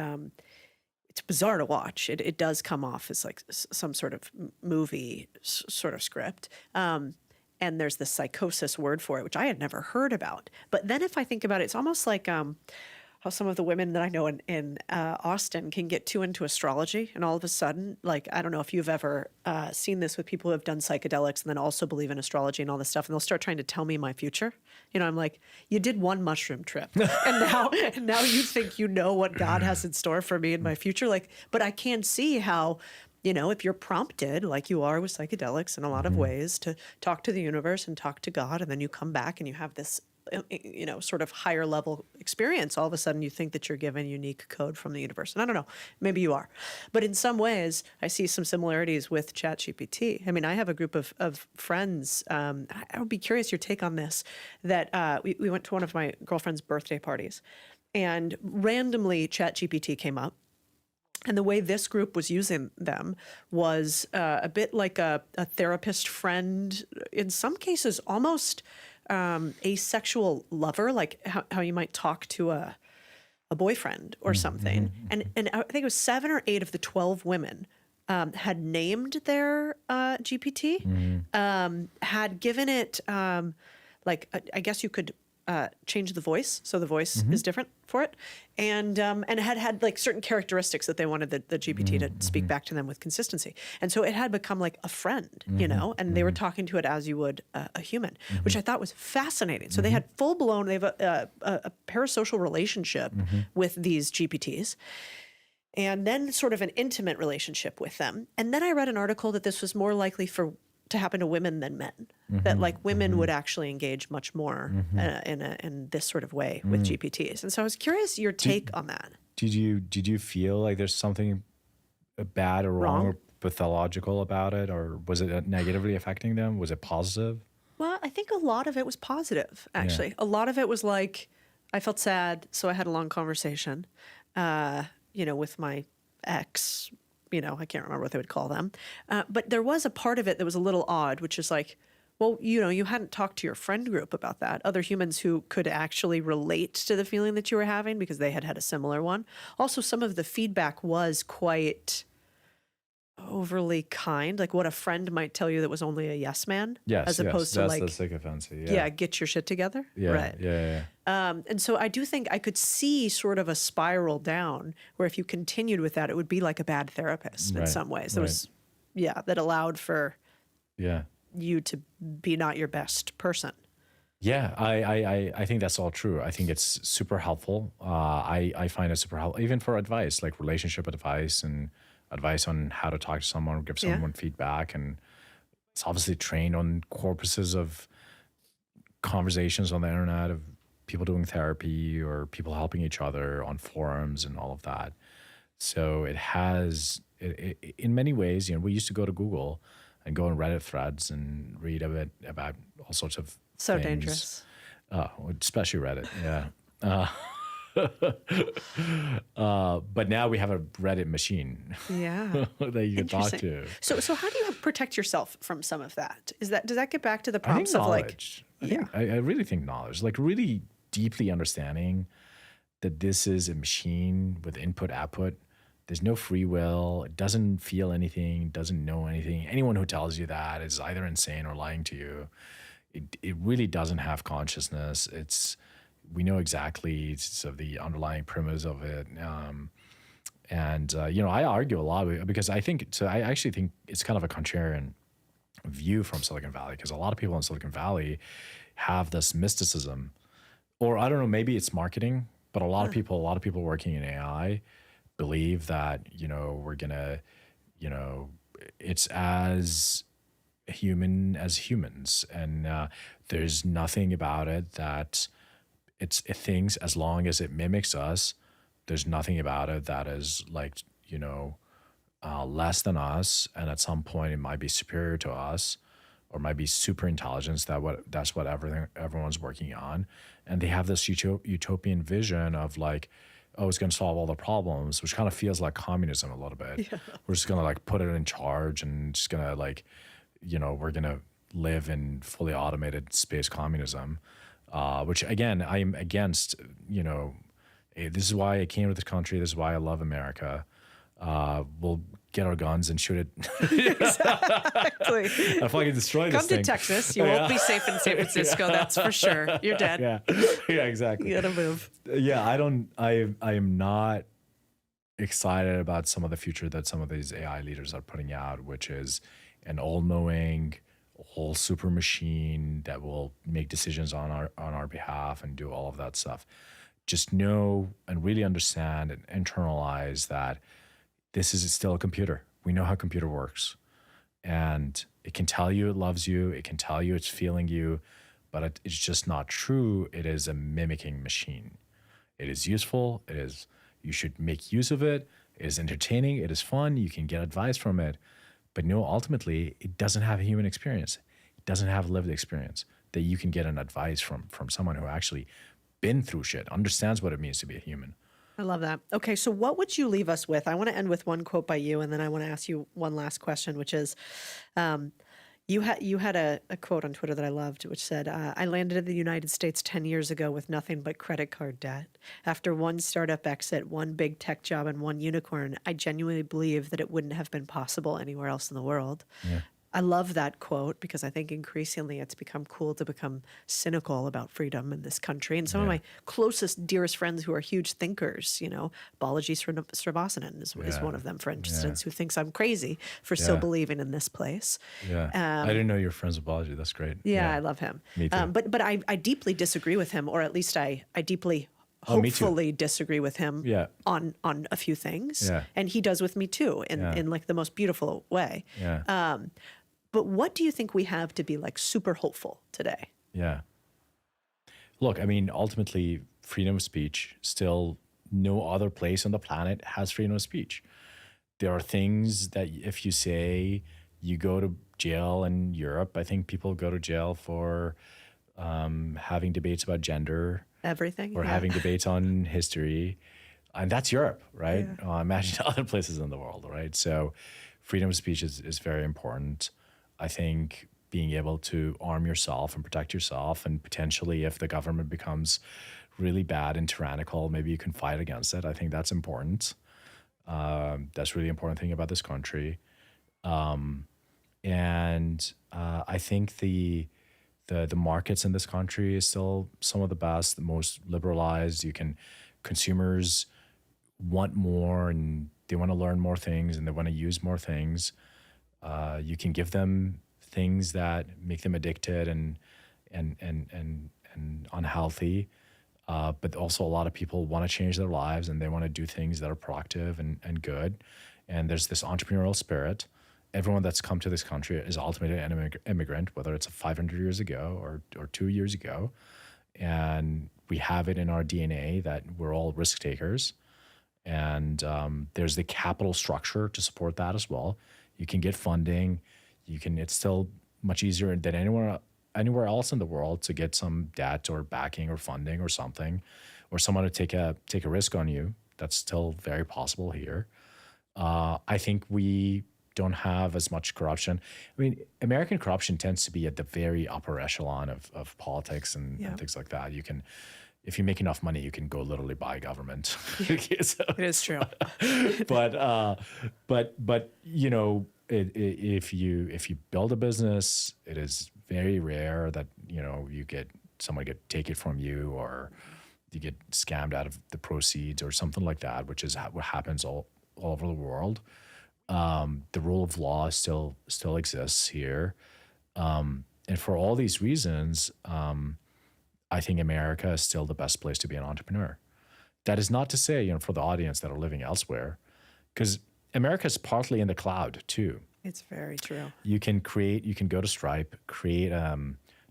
it's bizarre to watch. It does come off as like some sort of movie sort of script. And there's this psychosis word for it, which I had never heard about. But then if I think about it, it's almost like how some of the women that I know in Austin can get too into astrology, and all of a sudden, like, I don't know if you've ever seen this with people who have done psychedelics and then also believe in astrology and all this stuff, and they'll start trying to tell me my future. I'm like, you did one mushroom trip, and now you think you know what God has in store for me in my future. Like, but I can see how, if you're prompted, like you are with psychedelics in a lot of ways, to talk to the universe and talk to God, and then you come back and you have this sort of higher level experience, all of a sudden you think that you're given unique code from the universe. And I don't know, maybe you are. But in some ways, I see some similarities with ChatGPT. I mean, I have a group of friends, I would be curious your take on this, that we went to one of my girlfriend's birthday parties, and randomly ChatGPT came up. And the way this group was using them was a bit like a therapist friend, in some cases almost asexual lover, like how you might talk to a boyfriend or something. And I think it was 7 or 8 of the 12 women had named their GPT, had given it, I guess you could changed the voice, so the voice is different for it, and it had like certain characteristics that they wanted the GPT to speak back to them with consistency, and so it had become like a friend, you know, and they were talking to it as you would a human, which I thought was fascinating. So they had full blown, they have a parasocial relationship with these GPTs. And then sort of an intimate relationship with them. And then I read an article that this was more likely to happen to women than men, that like women would actually engage much more in this sort of way with GPTs. And so I was curious your take on that. Did you feel like there's something bad or wrong or pathological about it, or was it negatively affecting them? Was it positive? Well, I think a lot of it was positive, actually. A lot of it was like, I felt sad, so I had a long conversation, you know, with my ex, you know, I can't remember what they would call them. But there was a part of it that was a little odd, which is like, well, you know, you hadn't talked to your friend group about that. Other humans who could actually relate to the feeling that you were having because they had had a similar one. Also, some of the feedback was quite overly kind, like what a friend might tell you that was only a yes man, as opposed to like, that's like offensive. Get your shit together. Right. Yeah. And so I do think I could see sort of a spiral down where if you continued with that, it would be like a bad therapist in some ways. That was, that allowed for you to be not your best person. Yeah, I think that's all true. I think it's super helpful. I find it super helpful, even for advice, like relationship advice and advice on how to talk to someone, give someone feedback. And it's obviously trained on corpuses of conversations on the internet of people doing therapy or people helping each other on forums and all of that. So it has, in many ways, you know, we used to go to Google and go on Reddit threads and read a bit about all sorts of things. Dangerous. Especially Reddit, but now we have a Reddit machine that you can talk to. So how do you protect yourself from some of that? Does that get back to the I think prompts of knowledge. like, I really think knowledge, like really deeply understanding that this is a machine with input output. There's no free will. It doesn't feel anything, doesn't know anything. Anyone who tells you that is either insane or lying to you. It really doesn't have consciousness. We know exactly sort of the underlying premise of it. You know, I argue a lot because I actually think it's kind of a contrarian view from Silicon Valley, because a lot of people in Silicon Valley have this mysticism, or I don't know, maybe it's marketing, but a lot of people working in AI believe that, you know, we're gonna, you know, it's as human as humans, and there's nothing about it that it thinks, as long as it mimics us, there's nothing about it that is like, you know, less than us, and at some point it might be superior to us, or might be super intelligence. That's what everyone's working on, and they have this utopian vision of like, oh, it's going to solve all the problems, which kind of feels like communism a little bit. Yeah. We're just going to like put it in charge and just going to like, you know, we're going to live in fully automated space communism, which again, I'm against. You know, this is why I came to this country. This is why I love America. We'll get our guns and shoot it. Exactly. If I can destroy this thing. Come to Texas. You won't be safe in San Francisco. That's for sure. You're dead. Yeah, exactly. You gotta move. Yeah, I am not excited about some of the future that some of these AI leaders are putting out, which is an all-knowing, whole super machine that will make decisions on our behalf and do all of that stuff. Just know and really understand and internalize that this is still a computer. We know how a computer works. And it can tell you it loves you. It can tell you it's feeling you, but it's just not true. It is a mimicking machine. It is useful. You should make use of it. It is entertaining. It is fun. You can get advice from it. But no, ultimately, it doesn't have a human experience. It doesn't have lived experience that you can get an advice from someone who actually been through shit, understands what it means to be a human. I love that. Okay, so what would you leave us with? I want to end with one quote by you, and then I want to ask you one last question, which is, you had a quote on Twitter that I loved, which said, I landed in the United States 10 years ago with nothing but credit card debt. After one startup exit, one big tech job, and one unicorn, I genuinely believe that it wouldn't have been possible anywhere else in the world. Yeah. I love that quote because I think increasingly it's become cool to become cynical about freedom in this country. And some of my closest, dearest friends who are huge thinkers, Balaji Srinivasan is one of them, for instance, who thinks I'm crazy for still believing in this place. Yeah. I didn't know you were friends with Balaji. That's great. Yeah, I love him. Me too. But I deeply disagree with him, or at least I deeply hopefully disagree with him on a few things. Yeah. And he does with me too in like the most beautiful way. Yeah. But what do you think we have to be like super hopeful today? Yeah. Look, I mean, ultimately, freedom of speech, still no other place on the planet has freedom of speech. There are things that if you say, you go to jail in Europe. I think people go to jail for having debates about gender. Everything. Or having debates on history. And that's Europe, right? Yeah. Imagine other places in the world, right? So freedom of speech is very important. I think being able to arm yourself and protect yourself, and potentially if the government becomes really bad and tyrannical, maybe you can fight against it. I think that's important. That's really important thing about this country. And I think the markets in this country is still some of the best, the most liberalized. Consumers want more and they want to learn more things and they want to use more things. You can give them things that make them addicted and unhealthy. But also a lot of people want to change their lives and they want to do things that are productive and good. And there's this entrepreneurial spirit. Everyone that's come to this country is ultimately an immigrant, whether it's 500 years ago or 2 years ago. And we have it in our DNA that we're all risk takers. And there's the capital structure to support that as well. You can get funding. It's still much easier than anywhere else in the world to get some debt or backing or funding or something, or someone to take a risk on you. That's still very possible here. I think we don't have as much corruption. I mean, American corruption tends to be at the very upper echelon of politics and things like that. If you make enough money, you can go literally buy government. It is true. But if you build a business, it is very rare that you get someone take it from you, or you get scammed out of the proceeds or something like that, which is what happens all over the world. The rule of law still exists here, and for all these reasons, I think America is still the best place to be an entrepreneur. That is not to say, for the audience that are living elsewhere, because America is partly in the cloud too. It's very true. You can go to Stripe, create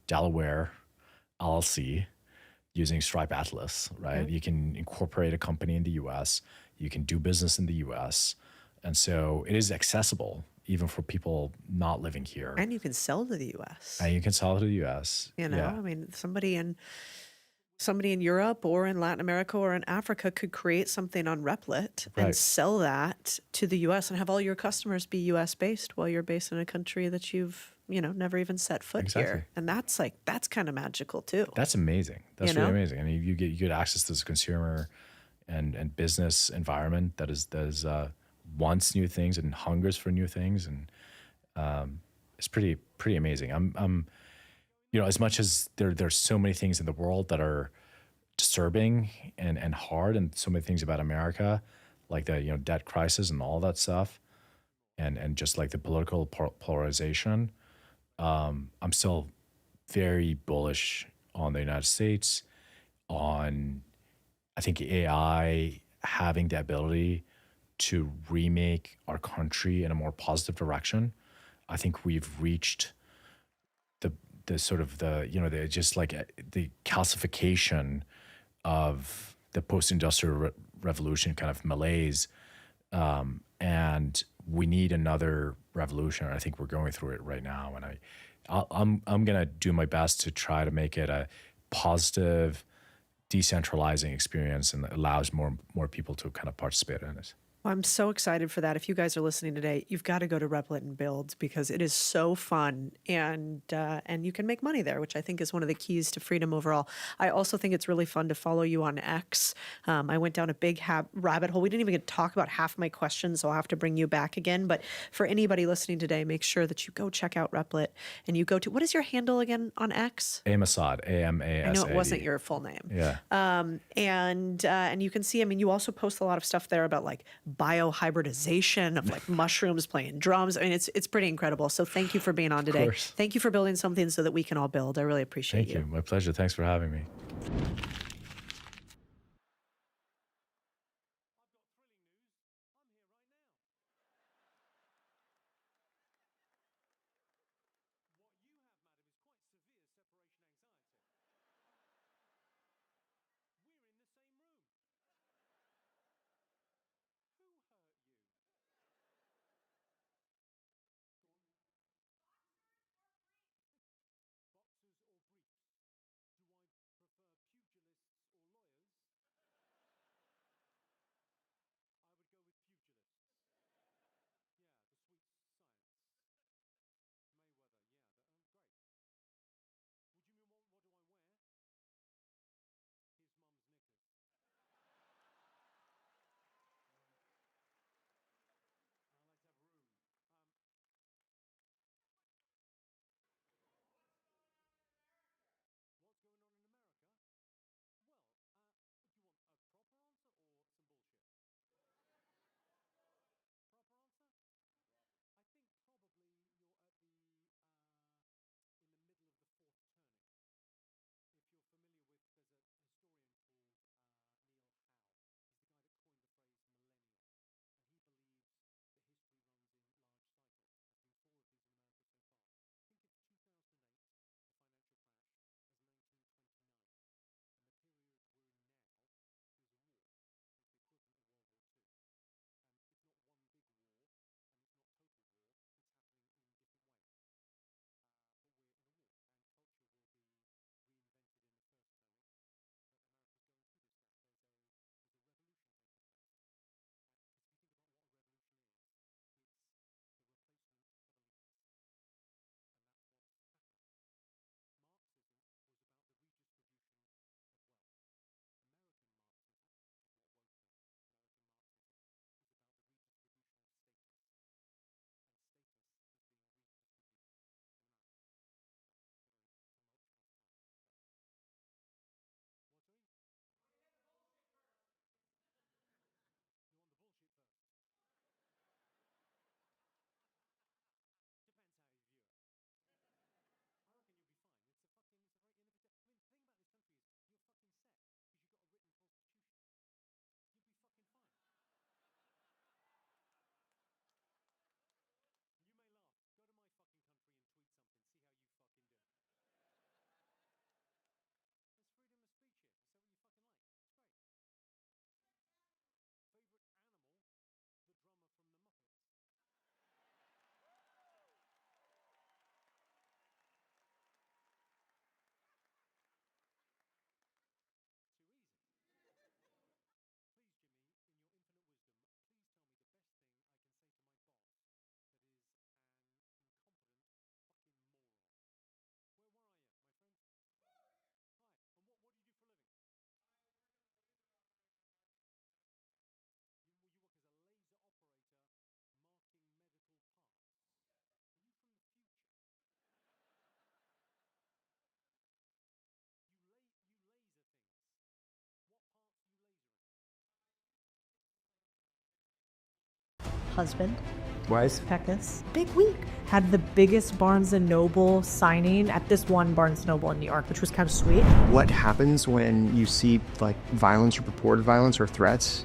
Delaware LLC using Stripe Atlas, right? Mm-hmm. You can incorporate a company in the US. You can do business in the US. And so it is accessible even for people not living here. And you can sell to the US. And you can sell to the US. I mean, somebody in Europe or in Latin America or in Africa could create something on Replit and sell that to the US and have all your customers be US based while you're based in a country that you've, never even set foot here. And that's kind of magical too. That's amazing. That's really amazing. I mean, you get access to this consumer and business environment that is wants new things and hungers for new things, and it's pretty amazing. I'm as much as there's so many things in the world that are disturbing and hard, and so many things about America, like the debt crisis and all that stuff, and just like the political polarization. I'm still very bullish on the United States, on I think AI having the ability to remake our country in a more positive direction. I think we've reached the sort of the calcification of the post-industrial revolution kind of malaise, and we need another revolution. I think we're going through it right now, and I'm gonna do my best to try to make it a positive, decentralizing experience, and that allows more people to kind of participate in it. Well, I'm so excited for that. If you guys are listening today, you've got to go to Replit and build because it is so fun and you can make money there, which I think is one of the keys to freedom overall. I also think it's really fun to follow you on X. I went down a big rabbit hole. We didn't even get to talk about half my questions, so I'll have to bring you back again. But for anybody listening today, make sure that you go check out Replit and you go to, what is your handle again on X? Amasad, A-M-A-S-A-D. I know it wasn't your full name. Yeah. And you can see, I mean, you also post a lot of stuff there about like biohybridization of like mushrooms playing drums. I mean, it's pretty incredible. So thank you for being on today. Thank you for building something so that we can all build. I really appreciate Thank you. My pleasure. Thanks for having me. Husband, Wise. Peckus, big week. Had the biggest Barnes & Noble signing at this one Barnes & Noble in New York, which was kind of sweet. What happens when you see like violence or purported violence or threats,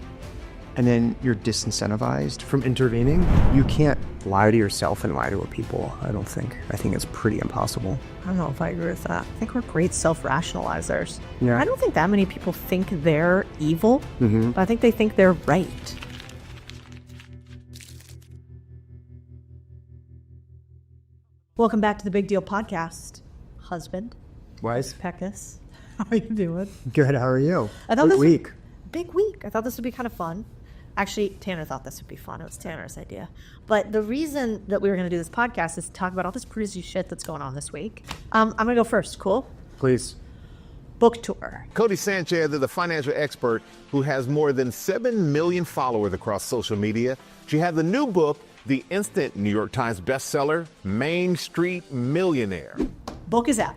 and then you're disincentivized from intervening? You can't lie to yourself and lie to people, I don't think. I think it's pretty impossible. I don't know if I agree with that. I think we're great self-rationalizers. Yeah. I don't think that many people think they're evil, but I think they think they're right. Welcome back to the Big Deal podcast. Husband, Wise. Peckus, how are you doing? Good, how are you? I thought Good this week. Big week. I thought this would be kind of fun. Actually, Tanner thought this would be fun. It was Tanner's idea. But the reason that we were going to do this podcast is to talk about all this crazy shit that's going on this week. I'm going to go first. Cool? Please. Book tour. Codie Sanchez is a financial expert who has more than 7 million followers across social media. She has a new book, the instant New York Times bestseller, Main Street Millionaire. Book is out.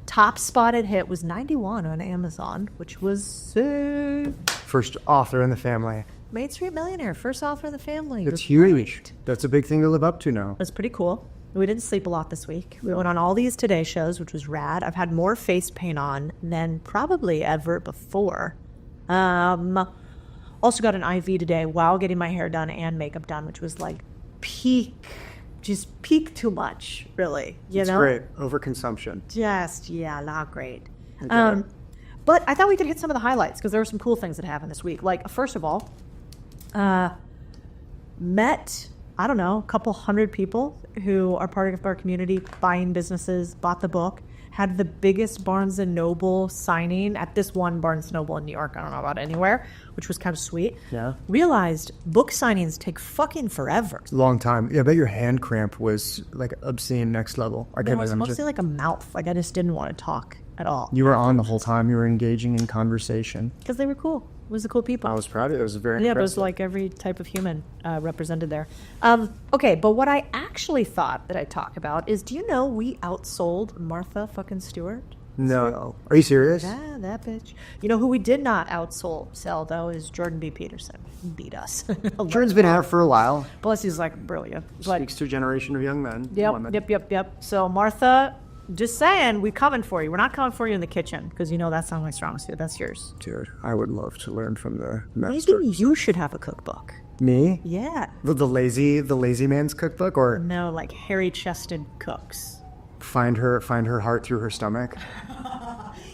Top spotted hit was 91 on Amazon, which was sick. First author in the family. Main Street Millionaire, first author in the family. That's You're huge. right. That's a big thing to live up to now. That's pretty cool. We didn't sleep a lot this week. We went on all these Today shows, which was rad. I've had more face paint on than probably ever before. Also got an IV today while getting my hair done and makeup done, which was like peak too much, really. It's great. Overconsumption. Not great. But I thought we could hit some of the highlights because there were some cool things that happened this week. Like, first of all, met, I don't know, a couple hundred people who are part of our community, buying businesses, bought the book, had the biggest Barnes & Noble signing at this one Barnes & Noble in New York. I don't know about anywhere, which was kind of sweet. Yeah. Realized book signings take fucking forever. Long time. Yeah, I bet your hand cramp was like obscene next level. It was mostly like a mouth. Like I just didn't want to talk at all. You were on the whole time. You were engaging in conversation. Because they were cool. It was the cool people. I was proud of it. It was very Yeah, impressive. it was like every type of human represented there. Okay, but what I actually thought that I'd talk about is, do you know we outsold Martha fucking Stewart? No. Are you serious? Yeah, that bitch. You know who we did not sell though, is Jordan B. Peterson. He beat us. Jordan's been out for a while. Plus, he's like brilliant. But, Speaks to a generation of young men. women. Yep. So Martha, just saying, we coming for you. We're not coming for you in the kitchen because you know that's not my strong suit. That's yours. Dude, I would love to learn from the Maybe master. you should have a cookbook. Me? Yeah. The lazy man's cookbook, or No, like hairy-chested cooks. find her heart through her stomach.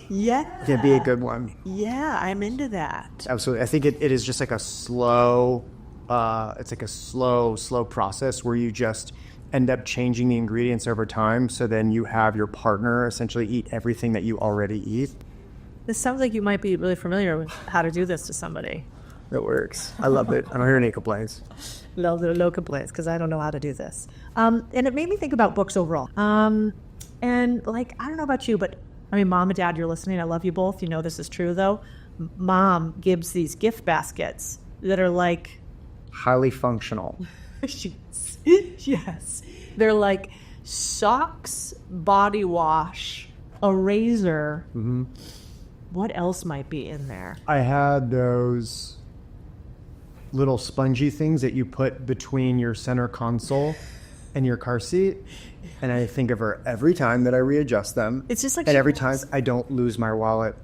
Yeah. Yeah, be a good one. Yeah, I'm into that. Absolutely. I think it is just like a slow, it's like a slow process where you just end up changing the ingredients over time. So then you have your partner essentially eat everything that you already eat. This sounds like you might be really familiar with how to do this to somebody. It works. I love it. I don't hear any complaints. No complaints because I don't know how to do this. And it made me think about books overall. And like, I don't know about you, but I mean, Mom and Dad, you're listening. I love you both. You know this is true though. Mom gives these gift baskets that are like Highly functional. Yes. They're like socks, body wash, a razor. Mm-hmm. What else might be in there? I had those little spongy things that you put between your center console and your car seat. And I think of her every time that I readjust them. It's just like and she every knows. time I don't lose my wallet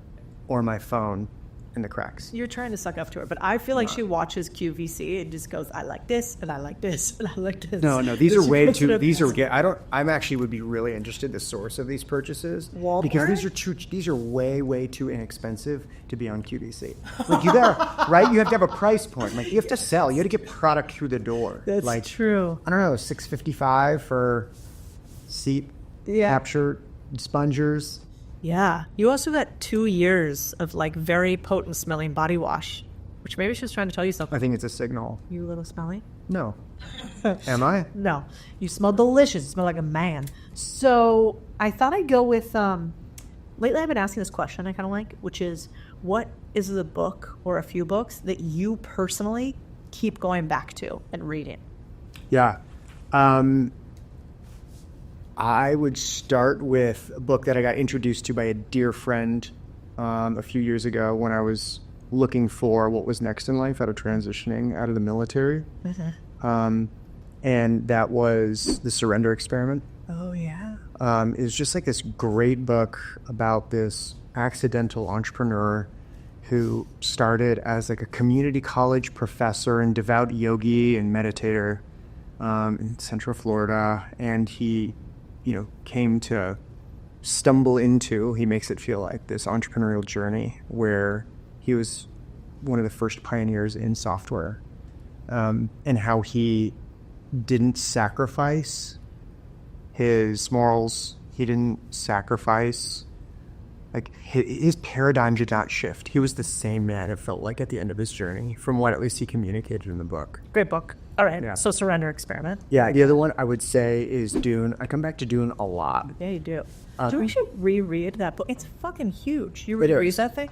or my phone in the cracks. You're trying to suck up to her, but I feel like she watches QVC and just goes, I like this, and I like this, and I like this. No, these are She way puts it too. up- These are. I'm actually would be really interested the source of these purchases Walmart? because these are way too inexpensive to be on QVC. Like you gotta right. You have to have a price point. Like you have to sell. You have to get product through the door. That's like, true. I don't know, $6.55 for seat capture spongers. Yeah. You also got 2 years of like very potent smelling body wash, which maybe she was trying to tell you something. I think it's a signal. You little smelly? No. Am I? No. You smell delicious. You smell like a man. So I thought I'd go with, lately I've been asking this question I kind of like, which is, what is the book or a few books that you personally keep going back to and reading? Yeah. I would start with a book that I got introduced to by a dear friend a few years ago when I was looking for what was next in life out of transitioning out of the military. And that was The Surrender Experiment. Oh, yeah. It's just like this great book about this accidental entrepreneur who started as like a community college professor and devout yogi and meditator in Central Florida. And he, came to stumble into, he makes it feel like, this entrepreneurial journey where he was one of the first pioneers in software, and how he didn't sacrifice his morals. He didn't sacrifice Like his paradigm did not shift. He was the same man, it felt like, at the end of his journey, from what at least he communicated in the book. Great book. All right. Yeah. So Surrender Experiment. Yeah, the other one I would say is Dune. I come back to Dune a lot. Yeah, you do. We should reread that book. It's fucking huge. You It read is. that thing?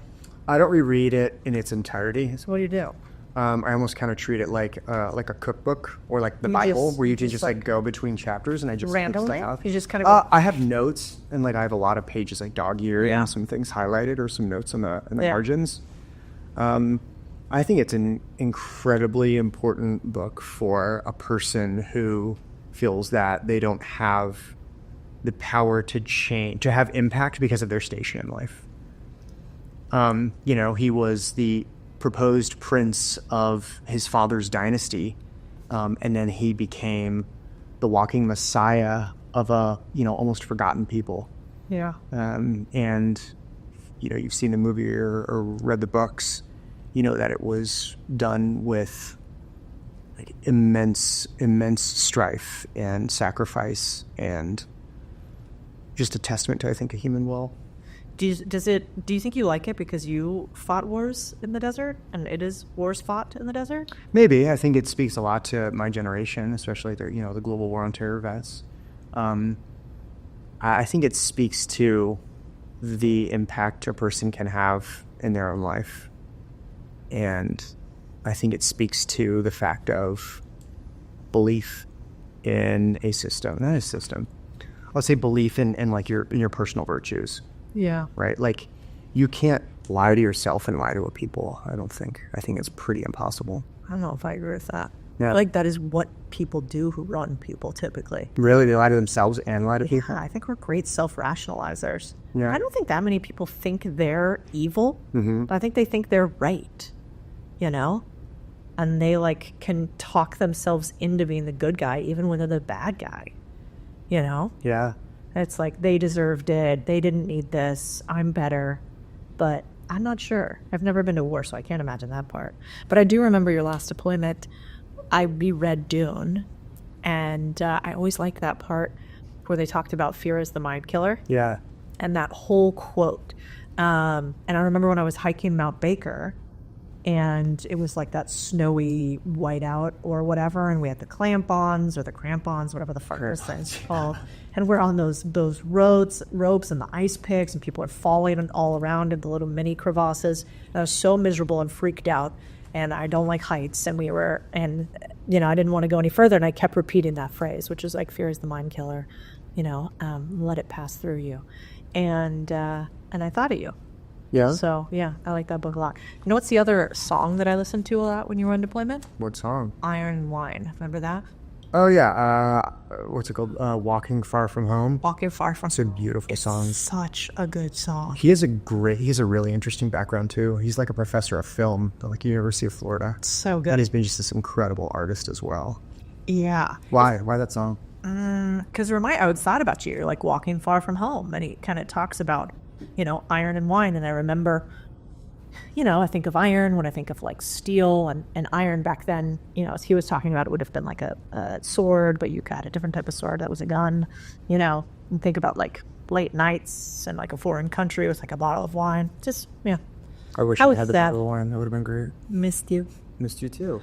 I don't reread it in its entirety. So what do you do? I almost kind of treat it like a cookbook or like the You Bible, just- where you you can just, just like go between chapters, and I just Randomly? stuff. You just kind of I have notes, and like I have a lot of pages like dog-eared and some things highlighted or some notes in the margins. I think it's an incredibly important book for a person who feels that they don't have the power to change, to have impact because of their station in life. He was the proposed prince of his father's dynasty, and then he became the walking messiah of a almost forgotten people. Yeah. And you've seen the movie or read the books, that it was done with like immense strife and sacrifice, and just a testament to, I think, a human will. Do you think you like it because you fought wars in the desert, and it is wars fought in the desert? Maybe. I think it speaks a lot to my generation, especially the global war on terror vets. I think it speaks to the impact a person can have in their own life. And I think it speaks to the fact of belief in a system. Not a system. I'll say belief in like in your personal virtues. Yeah. Right? Like, you can't lie to yourself and lie to people, I don't think. I think it's pretty impossible. I don't know if I agree with that. Yeah. Like, that is what people do who run people typically. Really? They lie to themselves and lie to people? Yeah, I think we're great self-rationalizers. Yeah. I don't think that many people think they're evil, but I think they think they're right, And they, like, can talk themselves into being the good guy even when they're the bad guy, Yeah. It's like, they deserved it. They didn't need this. I'm better. But I'm not sure. I've never been to war, so I can't imagine that part. But I do remember your last deployment. I reread Dune, and I always liked that part where they talked about fear as the mind killer. Yeah. And that whole quote. And I remember when I was hiking Mount Baker, and it was like that snowy whiteout or whatever, and we had the crampons, whatever the fuck this thing's called. And we're on those ropes and the ice picks, and people are falling all around in the little mini crevasses. And I was so miserable and freaked out, and I don't like heights. And I didn't want to go any further, and I kept repeating that phrase, which is like, fear is the mind killer, let it pass through you. And I thought of you. Yeah? So, yeah, I like that book a lot. You know what's the other song that I listened to a lot when you were on deployment? What song? Iron and Wine. Remember that? Oh, yeah. What's it called? Walking Far From Home. Walking Far From It's a beautiful song. Such a good song. He has a really interesting background, too. He's like a professor of film at like University of Florida. So good. And he's been just this incredible artist as well. Yeah. Why? Why that song? Because I always thought about you. You're like walking far from home. And he kind of talks about, iron and wine. And I remember, I think of iron when I think of like steel, and iron back then, as he was talking about, it would have been like a sword, but you got a different type of sword that was a gun, and think about like late nights in like a foreign country with like a bottle of wine. Just, yeah. I wish How I was had the that? bottle of wine. That would have been great. Missed you. Missed you, too.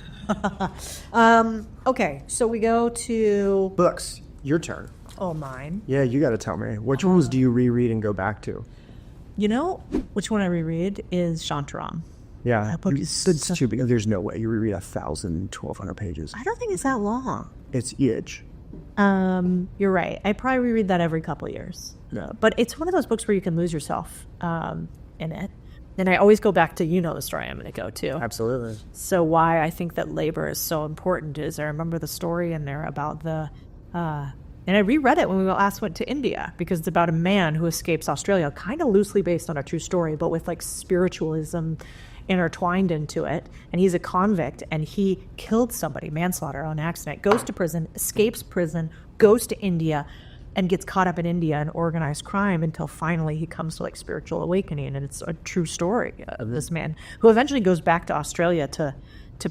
Okay, so we go to, Books. Your turn. mine. Yeah, you got to tell me. Which ones do you reread and go back to? Which one I reread is Shantaram. Yeah. That book is It's such- too big. There's no way you reread 1,200 pages. I don't think it's that long. It's huge. You're right. I probably reread that every couple of years. Yeah. But it's one of those books where you can lose yourself in it. And I always go back to, the story I'm going to go to. Absolutely. So why I think that labor is so important is I remember the story in there about and I reread it when we last went to India, because it's about a man who escapes Australia, kind of loosely based on a true story, but with like spiritualism intertwined into it. And he's a convict, and he killed somebody, manslaughter on accident, goes to prison, escapes prison, goes to India, and gets caught up in India and organized crime until finally he comes to like spiritual awakening. And it's a true story of this man who eventually goes back to Australia to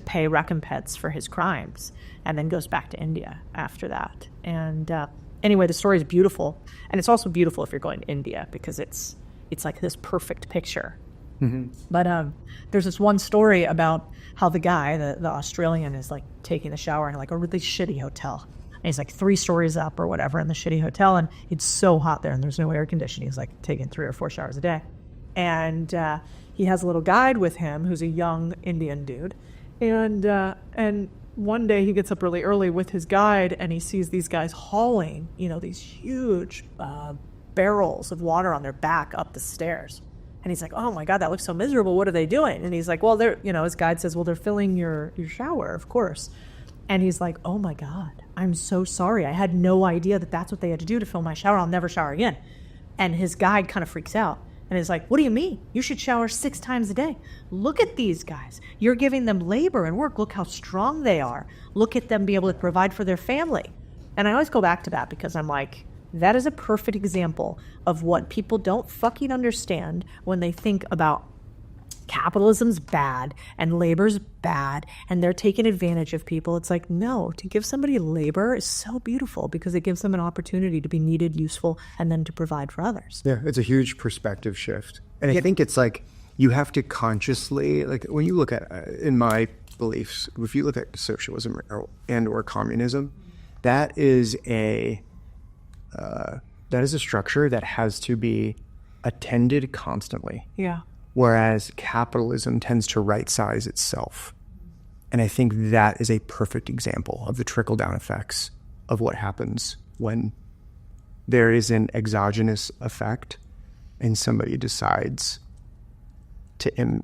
pay recompense for his crimes, and then goes back to India after that. And anyway, the story is beautiful. And it's also beautiful if you're going to India, because it's it's like this perfect picture. But there's this one story about how the guy, the Australian, is like taking a shower in like a really shitty hotel. And he's like 3 stories up or whatever in the shitty hotel, and it's so hot there and there's no air conditioning. He's like taking 3 or 4 showers a day. And he has a little guide with him who's a young Indian dude. And one day he gets up really early with his guide and he sees these guys hauling, these huge barrels of water on their back up the stairs. And he's like, oh my God, that looks so miserable. What are they doing? And he's like, well, his guide says, well, they're filling your shower, of course. And he's like, oh my God, I'm so sorry. I had no idea that that's what they had to do to fill my shower. I'll never shower again. And his guide kind of freaks out and is like, what do you mean? You should shower 6 times a day. Look at these guys. You're giving them labor and work. Look how strong they are. Look at them be able to provide for their family. And I always go back to that because I'm like, that is a perfect example of what people don't fucking understand when they think about capitalism's bad and labor's bad and they're taking advantage of people. It's like, no, to give somebody labor is so beautiful because it gives them an opportunity to be needed, useful, and then to provide for others. Yeah, it's a huge perspective shift. And I think it's like you have to consciously, like when you look at, in my beliefs, if you look at socialism or communism, that is a structure that has to be attended constantly. Yeah. Whereas capitalism tends to right-size itself. And I think that is a perfect example of the trickle-down effects of what happens when there is an exogenous effect and somebody decides to mess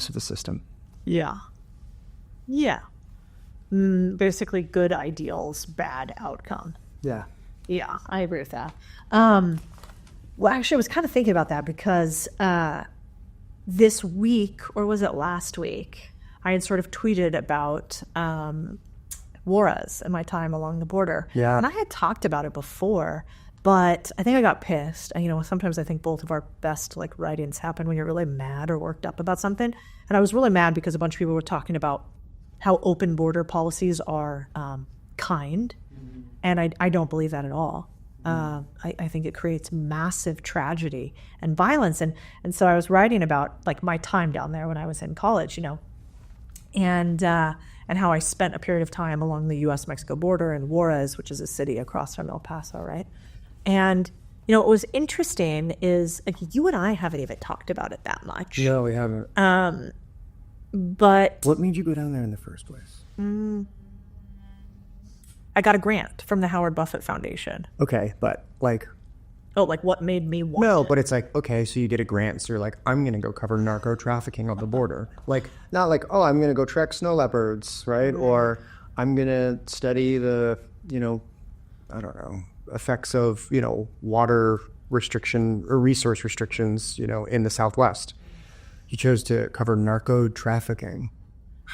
with the system. Yeah. Yeah. Basically good ideals, bad outcome. Yeah. Yeah, I agree with that. Well, actually, I was kind of thinking about that because this week, or was it last week, I had sort of tweeted about Juarez and my time along the border. Yeah. And I had talked about it before, but I think I got pissed. Sometimes I think both of our best write-ins happen when you're really mad or worked up about something. And I was really mad because a bunch of people were talking about how open border policies are kind. And I don't believe that at all. I think it creates massive tragedy and violence. And so I was writing about my time down there when I was in college, and how I spent a period of time along the U.S.-Mexico border in Juarez, which is a city across from El Paso, right? And, what was interesting is you and I haven't even talked about it that much. No, we haven't. But what made you go down there in the first place? I got a grant from the Howard Buffett Foundation. Okay, but what made me want No, it? but it's okay, so you get a grant, so you're I'm going to go cover narco trafficking on the border. Not I'm going to go track snow leopards, right? Or I'm going to study the, effects of, water restriction or resource restrictions, in the Southwest. You chose to cover narco trafficking.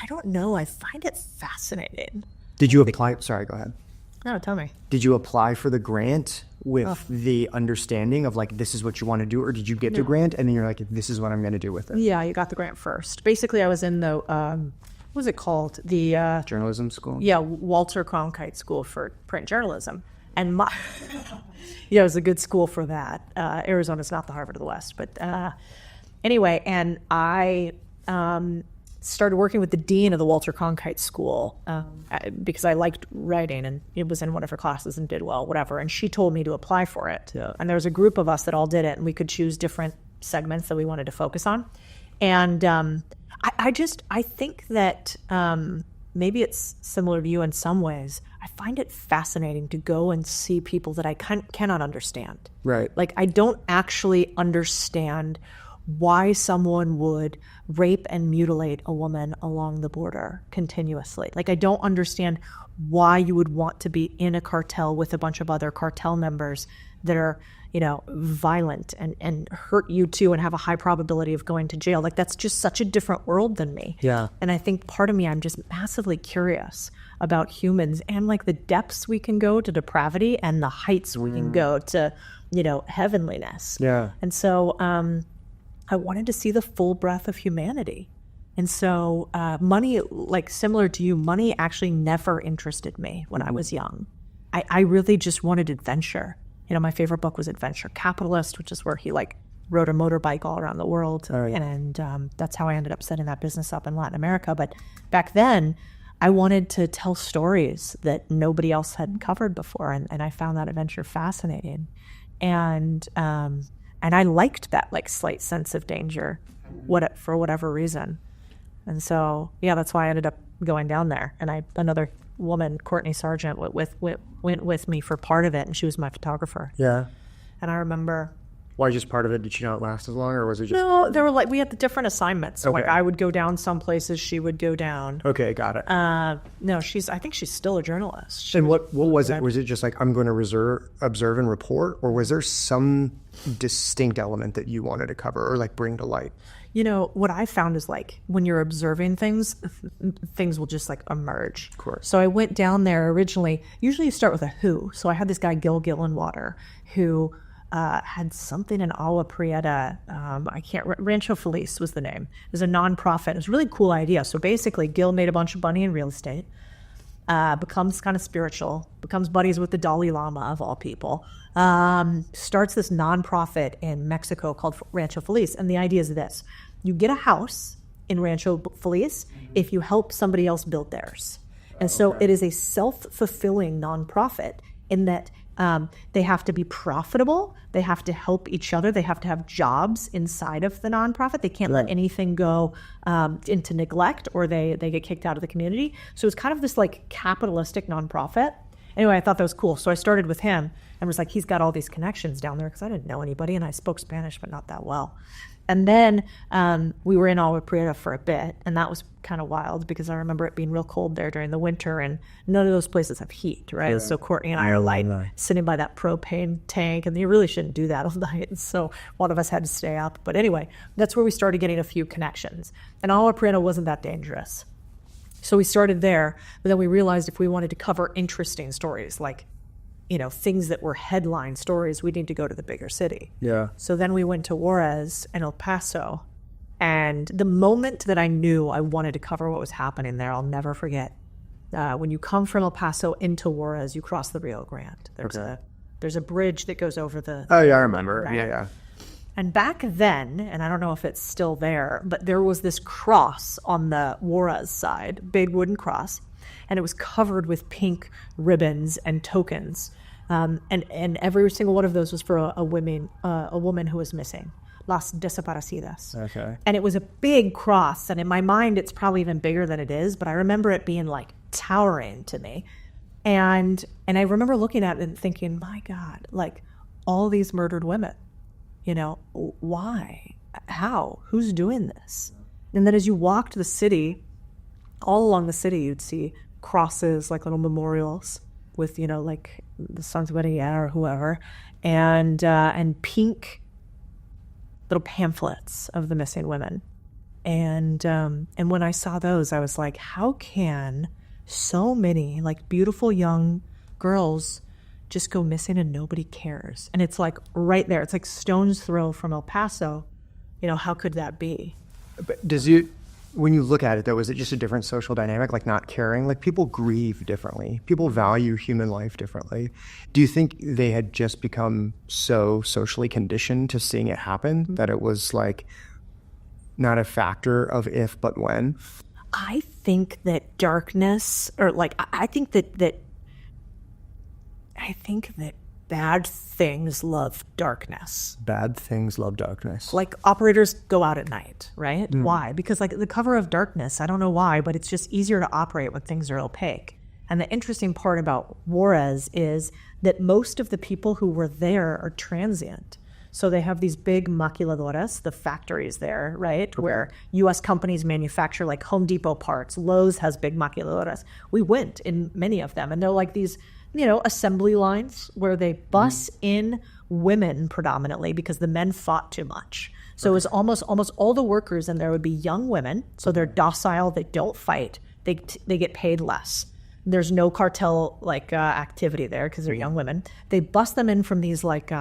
I don't know. I find it fascinating. Did you apply? Sorry, go ahead. No, tell me. Did you apply for the grant with the understanding of this is what you want to do, or did you get the grant and then you're like, this is what I'm going to do with it? Yeah, you got the grant first. Basically, I was in the what was it called? The journalism school. Yeah, Walter Cronkite School for Print Journalism, and it was a good school for that. Arizona's not the Harvard of the West, but anyway, and I started working with the dean of the Walter Cronkite School because I liked writing, and it was in one of her classes and did well, whatever. And she told me to apply for it. Yeah. And there was a group of us that all did it, and we could choose different segments that we wanted to focus on. And I think that maybe it's similar to you in some ways. I find it fascinating to go and see people that I cannot understand. Right. I don't actually understand why someone would rape and mutilate a woman along the border continuously. I don't understand why you would want to be in a cartel with a bunch of other cartel members that are, violent and hurt you too and have a high probability of going to jail. That's just such a different world than me. Yeah. And I think part of me, I'm just massively curious about humans and the depths we can go to depravity and the heights we can go to, heavenliness. Yeah. And so, I wanted to see the full breadth of humanity. And so money, like similar to you, money actually never interested me when I was young. I really just wanted adventure. You know, my favorite book was Adventure Capitalist, which is where he like rode a motorbike all around the world. Oh, yeah. And that's how I ended up setting that business up in Latin America. But back then, I wanted to tell stories that nobody else had covered before. And I found that adventure fascinating. And I liked that like slight sense of danger for whatever reason. And so, yeah, that's why I ended up going down there. And another woman, Courtney Sargent, went with me for part of it, and she was my photographer. Yeah. And I remember... Why just part of it? Did she not last as long, or was it just... No, there were like, we had the different assignments. So Okay. like I would go down some places, she would go down. Okay, got it. No, I think she's still a journalist. And what was it? Was it just like, I'm going to observe and report? Or was there some distinct element that you wanted to cover or like bring to light? You know, what I found is like when you're observing things will just like emerge. Of course. So I went down there originally. Usually you start with a who. So I had this guy, Gil Gillenwater, who had something in Agua Prieta. Rancho Feliz was the name. It was a nonprofit. It was a really cool idea. So basically, Gil made a bunch of money in real estate, becomes kind of spiritual, becomes buddies with the Dalai Lama of all people, starts this nonprofit in Mexico called Rancho Feliz. And the idea is this: you get a house in Rancho Feliz if you help somebody else build theirs. And so it is a self-fulfilling nonprofit in that they have to be profitable, they have to help each other, they have to have jobs inside of the nonprofit. They can't let anything go into neglect, or they get kicked out of the community. So it's kind of this like capitalistic nonprofit. Anyway, I thought that was cool. So I started with him and was like, he's got all these connections down there because I didn't know anybody and I spoke Spanish, but not that well. And then we were in Agua Prieta for a bit, and that was kind of wild because I remember it being real cold there during the winter, and none of those places have heat, right? Yeah. So Courtney and I are like sitting by that propane tank, and you really shouldn't do that all night. So one of us had to stay up. But anyway, that's where we started getting a few connections. And Agua Prieta wasn't that dangerous. So we started there, but then we realized if we wanted to cover interesting stories, like, you know, things that were headline stories, we need to go to the bigger city. Yeah. So then we went to Juarez and El Paso. And the moment that I knew I wanted to cover what was happening there, I'll never forget. When you come from El Paso into Juarez, you cross the Rio Grande. There's a bridge that goes over the... Oh, yeah, I remember. Right? Yeah. And back then, and I don't know if it's still there, but there was this cross on the Juarez side, big wooden cross, and it was covered with pink ribbons and tokens. And every single one of those was for a woman who was missing, las desaparecidas. Okay. And it was a big cross, and in my mind, it's probably even bigger than it is, but I remember it being like towering to me. And I remember looking at it and thinking, my God, like all these murdered women, you know, why? How? Who's doing this? And then as you walked the city, all along the city, you'd see crosses, like little memorials with, you know, like the Sons of Maria or whoever, and pink little pamphlets of the missing women. And when I saw those, I was like, how can so many like beautiful young girls just go missing and nobody cares? And it's like right there. It's like stone's throw from El Paso. You know, how could that be? But when you look at it, though, is it just a different social dynamic, like not caring? Like people grieve differently. People value human life differently. Do you think they had just become so socially conditioned to seeing it happen that it was like not a factor of if but when? I think that darkness, or like, I think that bad things love darkness. Bad things love darkness. Like operators go out at night, right? Why? Because like the cover of darkness, I don't know why, but it's just easier to operate when things are opaque. And the interesting part about Juarez is that most of the people who were there are transient. So they have these big maquiladoras, the factories there, right? Where U.S. companies manufacture like Home Depot parts. Lowe's has big maquiladoras. We went in many of them, and they're like these, you know, assembly lines where they bus in women predominantly because the men fought too much. So it was almost all the workers, and there would be young women. So they're docile, they don't fight, they get paid less. There's no cartel like activity there because they're young women. They bus them in from these like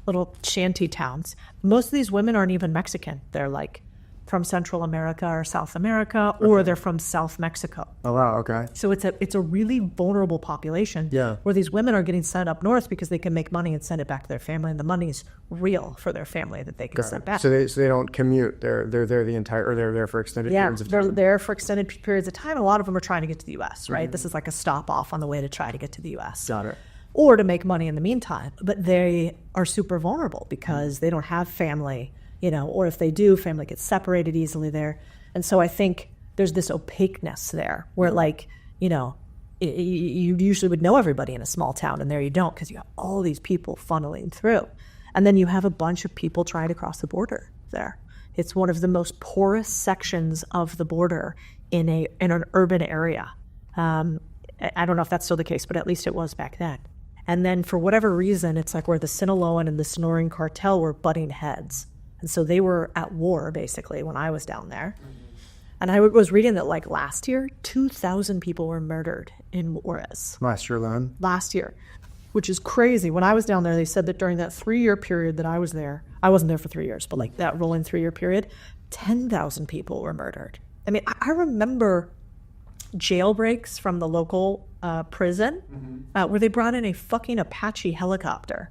little shanty towns. Most of these women aren't even Mexican. They're like from Central America or South America, or they're from South Mexico. Oh, wow. Okay. So it's a really vulnerable population where these women are getting sent up north because they can make money and send it back to their family, and the money's real for their family that they can send back. So they don't commute. They're there the entire, or they're there for extended periods of time. They're there for extended periods of time. A lot of them are trying to get to the U.S., right? This is like a stop off on the way to try to get to the U.S. Got it. Or to make money in the meantime. But they are super vulnerable because they don't have family, or if they do, family gets separated easily there. And so I think there's this opaqueness there where you usually would know everybody in a small town, and there you don't, because you have all these people funneling through. And then you have a bunch of people trying to cross the border there. It's one of the most porous sections of the border in an urban area. I don't know if that's still the case, but at least it was back then. And then for whatever reason, it's like where the Sinaloan and the Sonoran cartel were butting heads. And so they were at war, basically, when I was down there. And I was reading that, last year, 2,000 people were murdered in Juarez. Last year alone? Last year, which is crazy. When I was down there, they said that during that 3-year period that I was there, I wasn't there for 3 years, but that rolling 3-year period, 10,000 people were murdered. I mean, I remember jailbreaks from the local prison where they brought in a fucking Apache helicopter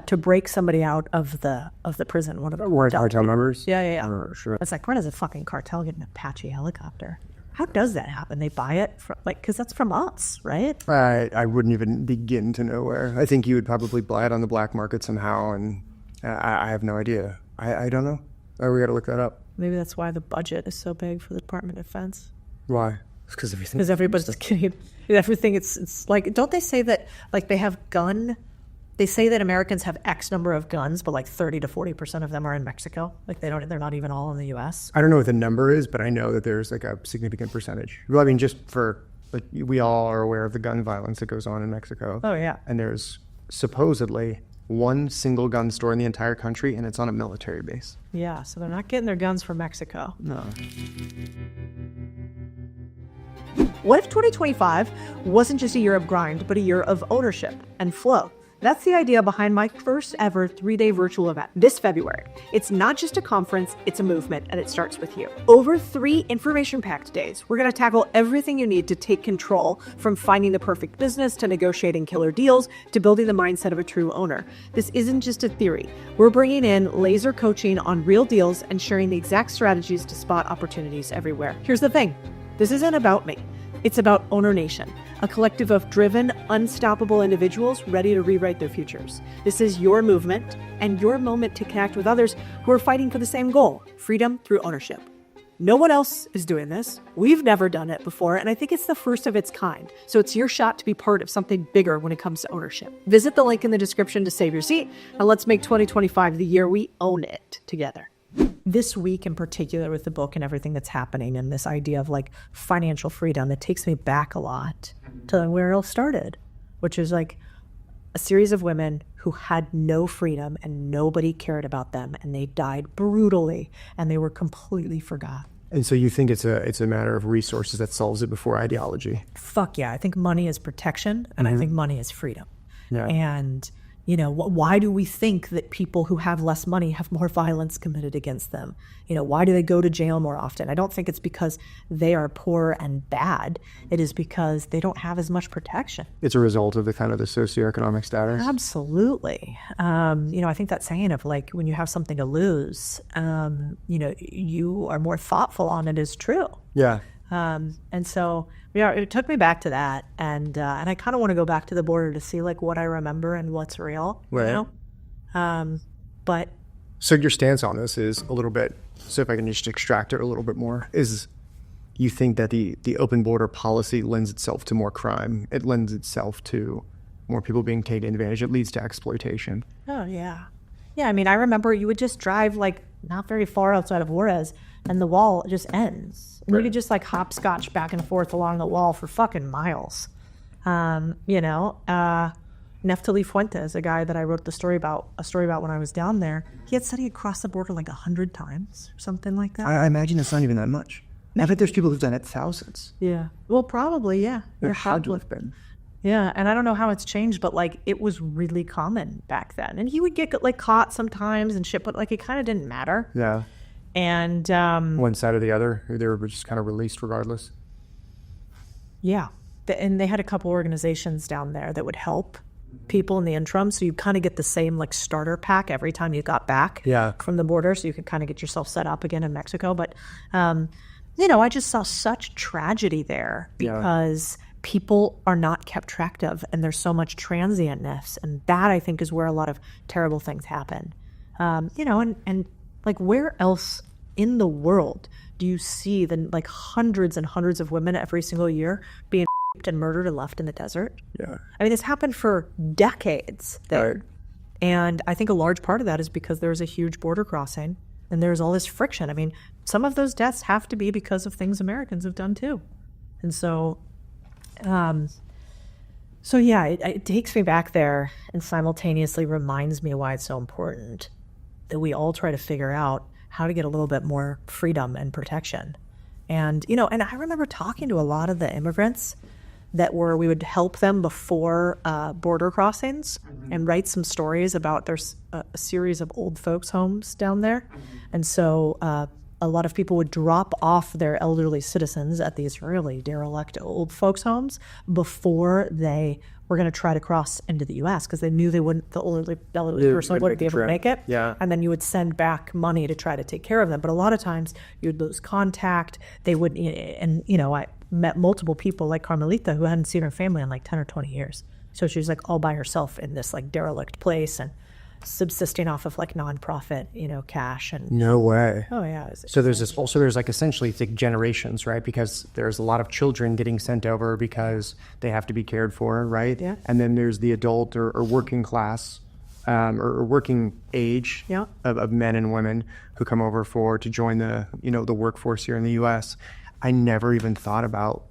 to break somebody out of the prison. One of the cartel members? Yeah. Oh, sure. It's like, where does a fucking cartel get an Apache helicopter? How does that happen? They buy it because that's from us, right? I wouldn't even begin to know where. I think you would probably buy it on the black market somehow, and I have no idea. I don't know. We got to look that up. Maybe that's why the budget is so big for the Department of Defense. Why? Because everything. Because everybody's just kidding. Everything. It's like, don't they say that they have They say that Americans have X number of guns, but 30 to 40% of them are in Mexico. They're not even all in the U.S. I don't know what the number is, but I know that there's a significant percentage. Well, I mean, just for we all are aware of the gun violence that goes on in Mexico. Oh yeah. And there's supposedly one single gun store in the entire country, and it's on a military base. Yeah, so they're not getting their guns from Mexico. No. What if 2025 wasn't just a year of grind, but a year of ownership and flow? That's the idea behind my first ever 3-day virtual event this February. It's not just a conference, it's a movement, and it starts with you. Over 3 information-packed days, we're going to tackle everything you need to take control, from finding the perfect business to negotiating killer deals to building the mindset of a true owner. This isn't just a theory. We're bringing in laser coaching on real deals and sharing the exact strategies to spot opportunities everywhere. Here's the thing. This isn't about me. It's about Owner Nation, a collective of driven, unstoppable individuals ready to rewrite their futures. This is your movement and your moment to connect with others who are fighting for the same goal, freedom through ownership. No one else is doing this. We've never done it before, and I think it's the first of its kind. So it's your shot to be part of something bigger when it comes to ownership. Visit the link in the description to save your seat, and let's make 2025 the year we own it together. This week in particular, with the book and everything that's happening and this idea of financial freedom, it takes me back a lot to where it all started, which is a series of women who had no freedom and nobody cared about them, and they died brutally and they were completely forgotten. And so you think it's a matter of resources that solves it before ideology? Fuck yeah. I think money is protection, and I think money is freedom. Yeah. And why do we think that people who have less money have more violence committed against them? Why do they go to jail more often? I don't think it's because they are poor and bad. It is because they don't have as much protection. It's a result of the socioeconomic status? Absolutely. I think that saying of when you have something to lose, you are more thoughtful on it is true. Yeah. And so, it took me back to that, and I kind of want to go back to the border to see what I remember and what's real, right. But so your stance on this is a little bit. So if I can just extract it a little bit more, is you think that the open border policy lends itself to more crime? It lends itself to more people being taken advantage. It leads to exploitation. Oh yeah, yeah. I mean, I remember you would just drive not very far outside of Juarez, and the wall just ends. And we could just hopscotch back and forth along the wall for fucking miles. Neftali Fuentes, a guy that I wrote a story about when I was down there, he had said he had crossed the border 100 times or something like that. I imagine it's not even that much. I bet there's people who've done it thousands. Yeah. Well, probably, yeah. There had to have been. Yeah, and I don't know how it's changed, but it was really common back then. And he would get caught sometimes and shit, but it kind of didn't matter. Yeah. And One side or the other, they were just kind of released regardless. yeah, and they had a couple organizations down there that would help people in the interim. So you kind of get the same like starter pack every time you got back from the border. So you could kind of get yourself set up again in Mexico. But, I just saw such tragedy there because people are not kept track of, and there's so much transientness. And that, I think, is where a lot of terrible things happen. And like, where else in the world do you see the like hundreds and hundreds of women every single year being and murdered and left in the desert? Yeah. I mean, it's happened for decades there. Right. And I think a large part of that is because there's a huge border crossing and there's all this friction. I mean, some of those deaths have to be because of things Americans have done too. And so, it takes me back there and simultaneously reminds me why it's so important that we all try to figure out how to get a little bit more freedom and protection. And, and I remember talking to a lot of the immigrants we would help them before border crossings and write some stories about there's a series of old folks homes down there. And so a lot of people would drop off their elderly citizens at these really derelict old folks homes before they were going to try to cross into the U.S. because they knew the elderly person wouldn't be able to make it. Yeah. And then you would send back money to try to take care of them. But a lot of times you'd lose contact. They would, I met multiple people like Carmelita who hadn't seen her family in like 10 or 20 years. So she was like all by herself in this like derelict place and subsisting off of like nonprofit, cash. And No way. oh yeah. So there's like essentially it's like generations, right? Because there's a lot of children getting sent over because they have to be cared for, right? Yeah. And then there's the adult or working class or working age of men and women who come over to join the workforce here in the U.S. I never even thought about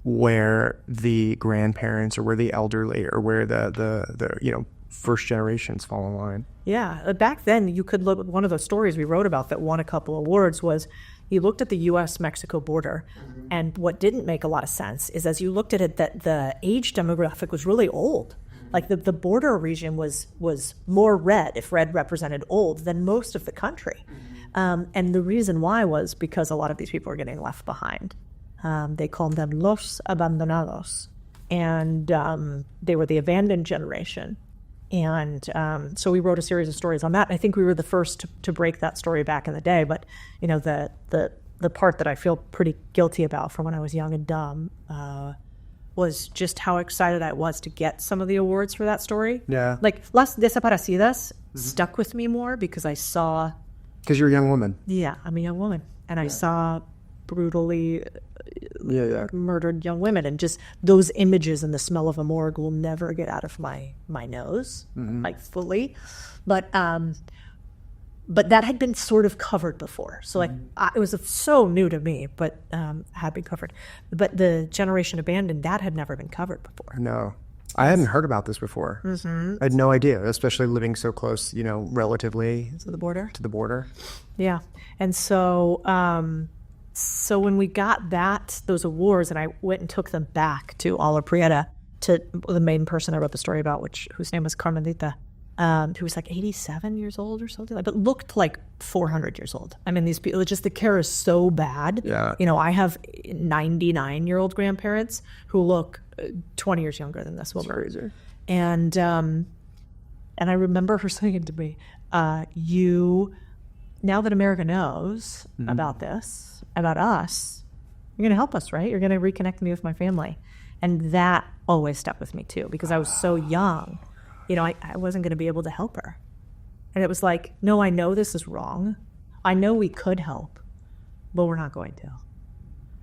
where the grandparents or where the elderly or where the first generations fall in line. Yeah, back then you could look. One of the stories we wrote about that won a couple awards was you looked at the U.S.-Mexico border, and what didn't make a lot of sense is as you looked at it that the age demographic was really old. Like the border region was more red, if red represented old, than most of the country. And the reason why was because a lot of these people were getting left behind. They called them los abandonados, and they were the abandoned generation. And so we wrote a series of stories on that. I think we were the first to break that story back in the day. But the part that I feel pretty guilty about from when I was young and dumb was just how excited I was to get some of the awards for that story. Yeah. Like Las Desaparecidas stuck with me more because I saw. Because you're a young woman. Yeah, I'm a young woman, and I saw brutally murdered young women, and just those images and the smell of a morgue will never get out of my nose, like fully. But that had been sort of covered before, so like it was so new to me, but had been covered. But the generation abandoned, that had never been covered before. No, I hadn't heard about this before. I had no idea, especially living so close, relatively To the border. Yeah, and so when we got those awards, and I went and took them back to Ala Prieta, to the main person I wrote the story about, whose name was Carmelita, who was like 87 years old or something, but looked like 400 years old. I mean, these people, just the care is so bad. Yeah. I have 99-year-old grandparents who look 20 years younger than this woman. That's crazy. And I remember her saying to me, now that America knows about this, about us, you're going to help us, right? You're going to reconnect me with my family. And that always stuck with me too, because I was so young. I wasn't going to be able to help her. And it was like, no, I know this is wrong. I know we could help, but we're not going to.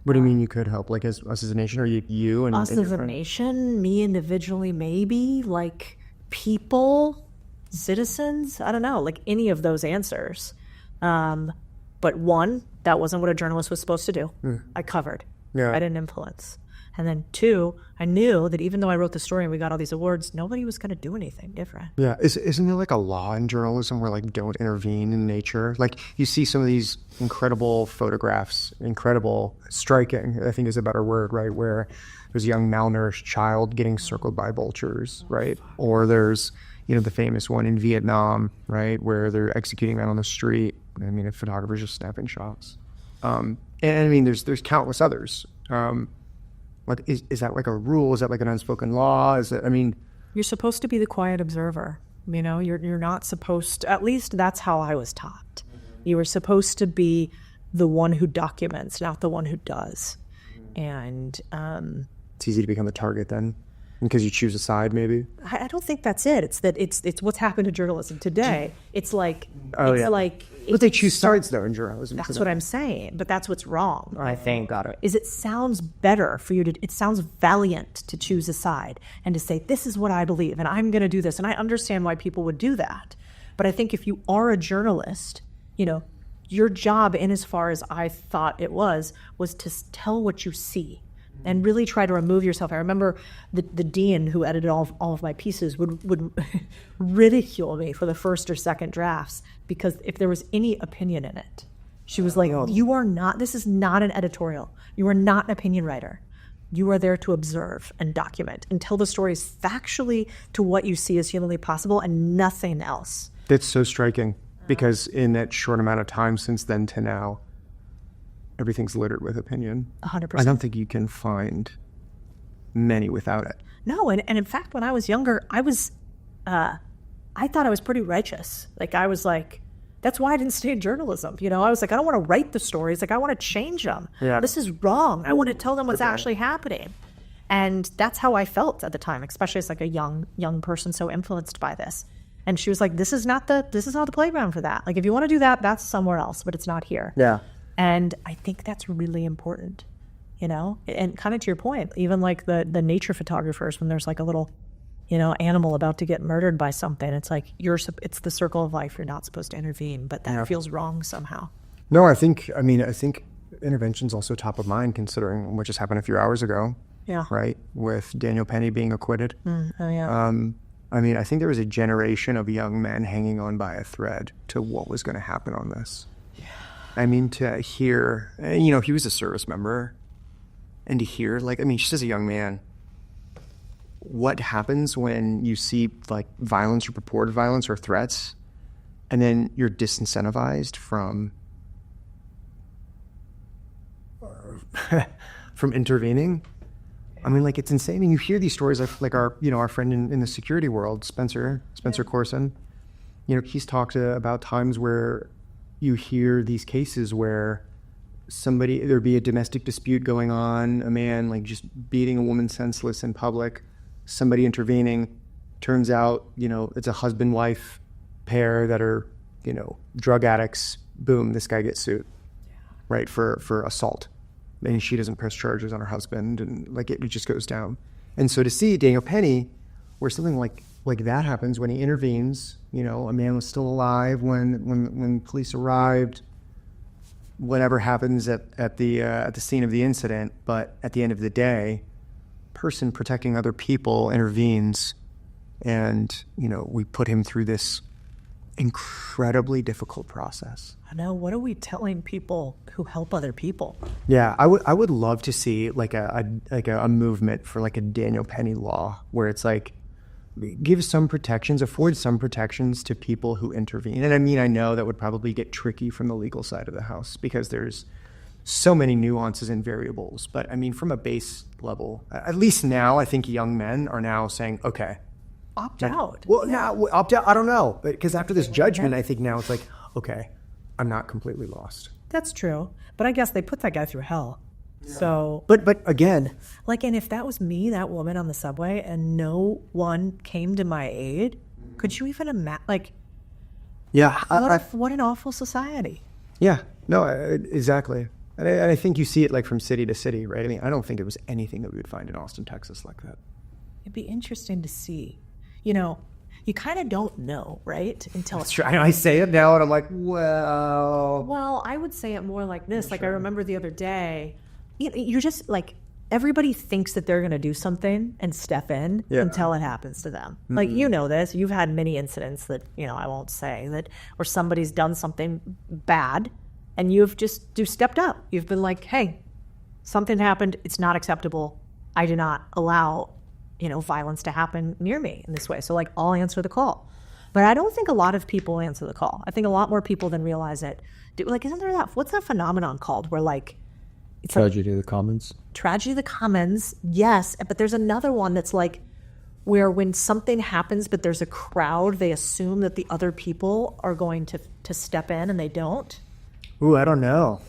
What do you mean you could help? Like us as a nation, or you and us as a nation, me individually, maybe, like people, citizens, I don't know, like any of those answers. But one, that wasn't what a journalist was supposed to do. I covered. Yeah. I didn't influence. And then two, I knew that even though I wrote the story and we got all these awards, nobody was going to do anything different. Yeah. Isn't there like a law in journalism where like don't intervene in nature? Like you see some of these incredible photographs, striking, I think is a better word, right? Where there's a young malnourished child getting circled by vultures, right? Or there's, the famous one in Vietnam, right? Where they're executing men on the street. I mean, a photographer's just snapping shots. And I mean, there's countless others. Like, is that like a rule? Is that like an unspoken law? Is it, I mean... You're supposed to be the quiet observer. You know, you're not supposed to, at least that's how I was taught. You were supposed to be the one who documents, not the one who does. And it's easy to become the target then, because you choose a side, maybe. I don't think that's it. It's that it's what's happened to journalism today. It's like But they choose sides though in journalism. That's what I'm saying. But that's what's wrong. I think. Got it. Is it sounds better for you to? It sounds valiant to choose a side and to say this is what I believe and I'm going to do this. And I understand why people would do that. But I think if you are a journalist, you know, your job, in as far as I thought it was to tell what you see and really try to remove yourself. I remember the dean who edited all of my pieces would ridicule me for the first or second drafts because if there was any opinion in it, she was like, you are not, this is not an editorial. You are not an opinion writer. You are there to observe and document and tell the stories factually to what you see as humanly possible and nothing else. That's so striking because in that short amount of time since then to now, everything's littered with opinion. 100%. I don't think you can find many without it. No, and in fact, when I was younger, I thought I was pretty righteous. Like, I was like, that's why I didn't stay in journalism. You know, I was like, I don't want to write the stories. Like, I want to change them. Yeah. This is wrong. I want to tell them what's actually happening. And that's how I felt at the time, especially as like a young person so influenced by this. And she was like, this is not the playground for that. Like, if you want to do that, that's somewhere else, but it's not here. Yeah. And I think that's really important, you know? And kind of to your point, even like the nature photographers, when there's like a little, you know, animal about to get murdered by something, it's like it's the circle of life. You're not supposed to intervene, but that feels wrong somehow. No, I think intervention's also top of mind considering what just happened a few hours ago. Yeah. Right? With Daniel Penny being acquitted. Oh, yeah. I mean, I think there was a generation of young men hanging on by a thread to what was going to happen on this. Yeah. I mean, to hear, you know, he was a service member, and to hear, like, I mean, just as a young man, what happens when you see, like, violence or purported violence or threats, and then you're disincentivized from intervening? I mean, like, it's insane. I mean, you hear these stories like our friend in the security world, Spencer Corson. You know, he's talked about times where you hear these cases where there'd be a domestic dispute going on, a man like just beating a woman senseless in public, somebody intervening. Turns out, you know, it's a husband-wife pair that are, you know, drug addicts. Boom, this guy gets sued, right, for assault. And she doesn't press charges on her husband, and like it just goes down. And so to see Daniel Penny, where something like that happens when he intervenes, you know, a man was still alive when police arrived. Whatever happens at the scene of the incident, but at the end of the day, person protecting other people intervenes, and you know we put him through this incredibly difficult process. I know. What are we telling people who help other people? Yeah, I would love to see like a movement for like a Daniel Penny law where it's like give some protections, afford some protections to people who intervene. And I mean, I know that would probably get tricky from the legal side of the house because there's so many nuances and variables. But I mean, from a base level, at least now, I think young men are now saying, okay, opt out. Well, now opt out. I don't know, but because after this judgment, I think now it's like, okay, I'm not completely lost. That's true, but I guess they put that guy through hell. Yeah. So, but again, like, and if that was me, that woman on the subway, and no one came to my aid, could you even imagine? Like, yeah, what an awful society. Yeah, no, exactly. And I think you see it like from city to city, right? I mean, I don't think there was anything that we would find in Austin, Texas like that. It'd be interesting to see. You know, you kind of don't know, right? Until That's true. I say it now, and I'm like, well. Well, I would say it more like this. Like, I remember the other day, you're just like, everybody thinks that they're going to do something and step in until it happens to them. Mm-hmm. Like, you know this. You've had many incidents that, you know, I won't say, that where somebody's done something bad, and you've stepped up. You've been like, hey, something happened. It's not acceptable. I do not allow, you know, violence to happen near me in this way. So like, I'll answer the call. But I don't think a lot of people answer the call. I think a lot more people than realize it. Like, isn't there what's that phenomenon called where like, it's Tragedy of the Commons. Tragedy of the Commons, yes. But there's another one that's like where when something happens but there's a crowd, they assume that the other people are going to step in and they don't. Ooh, I don't know.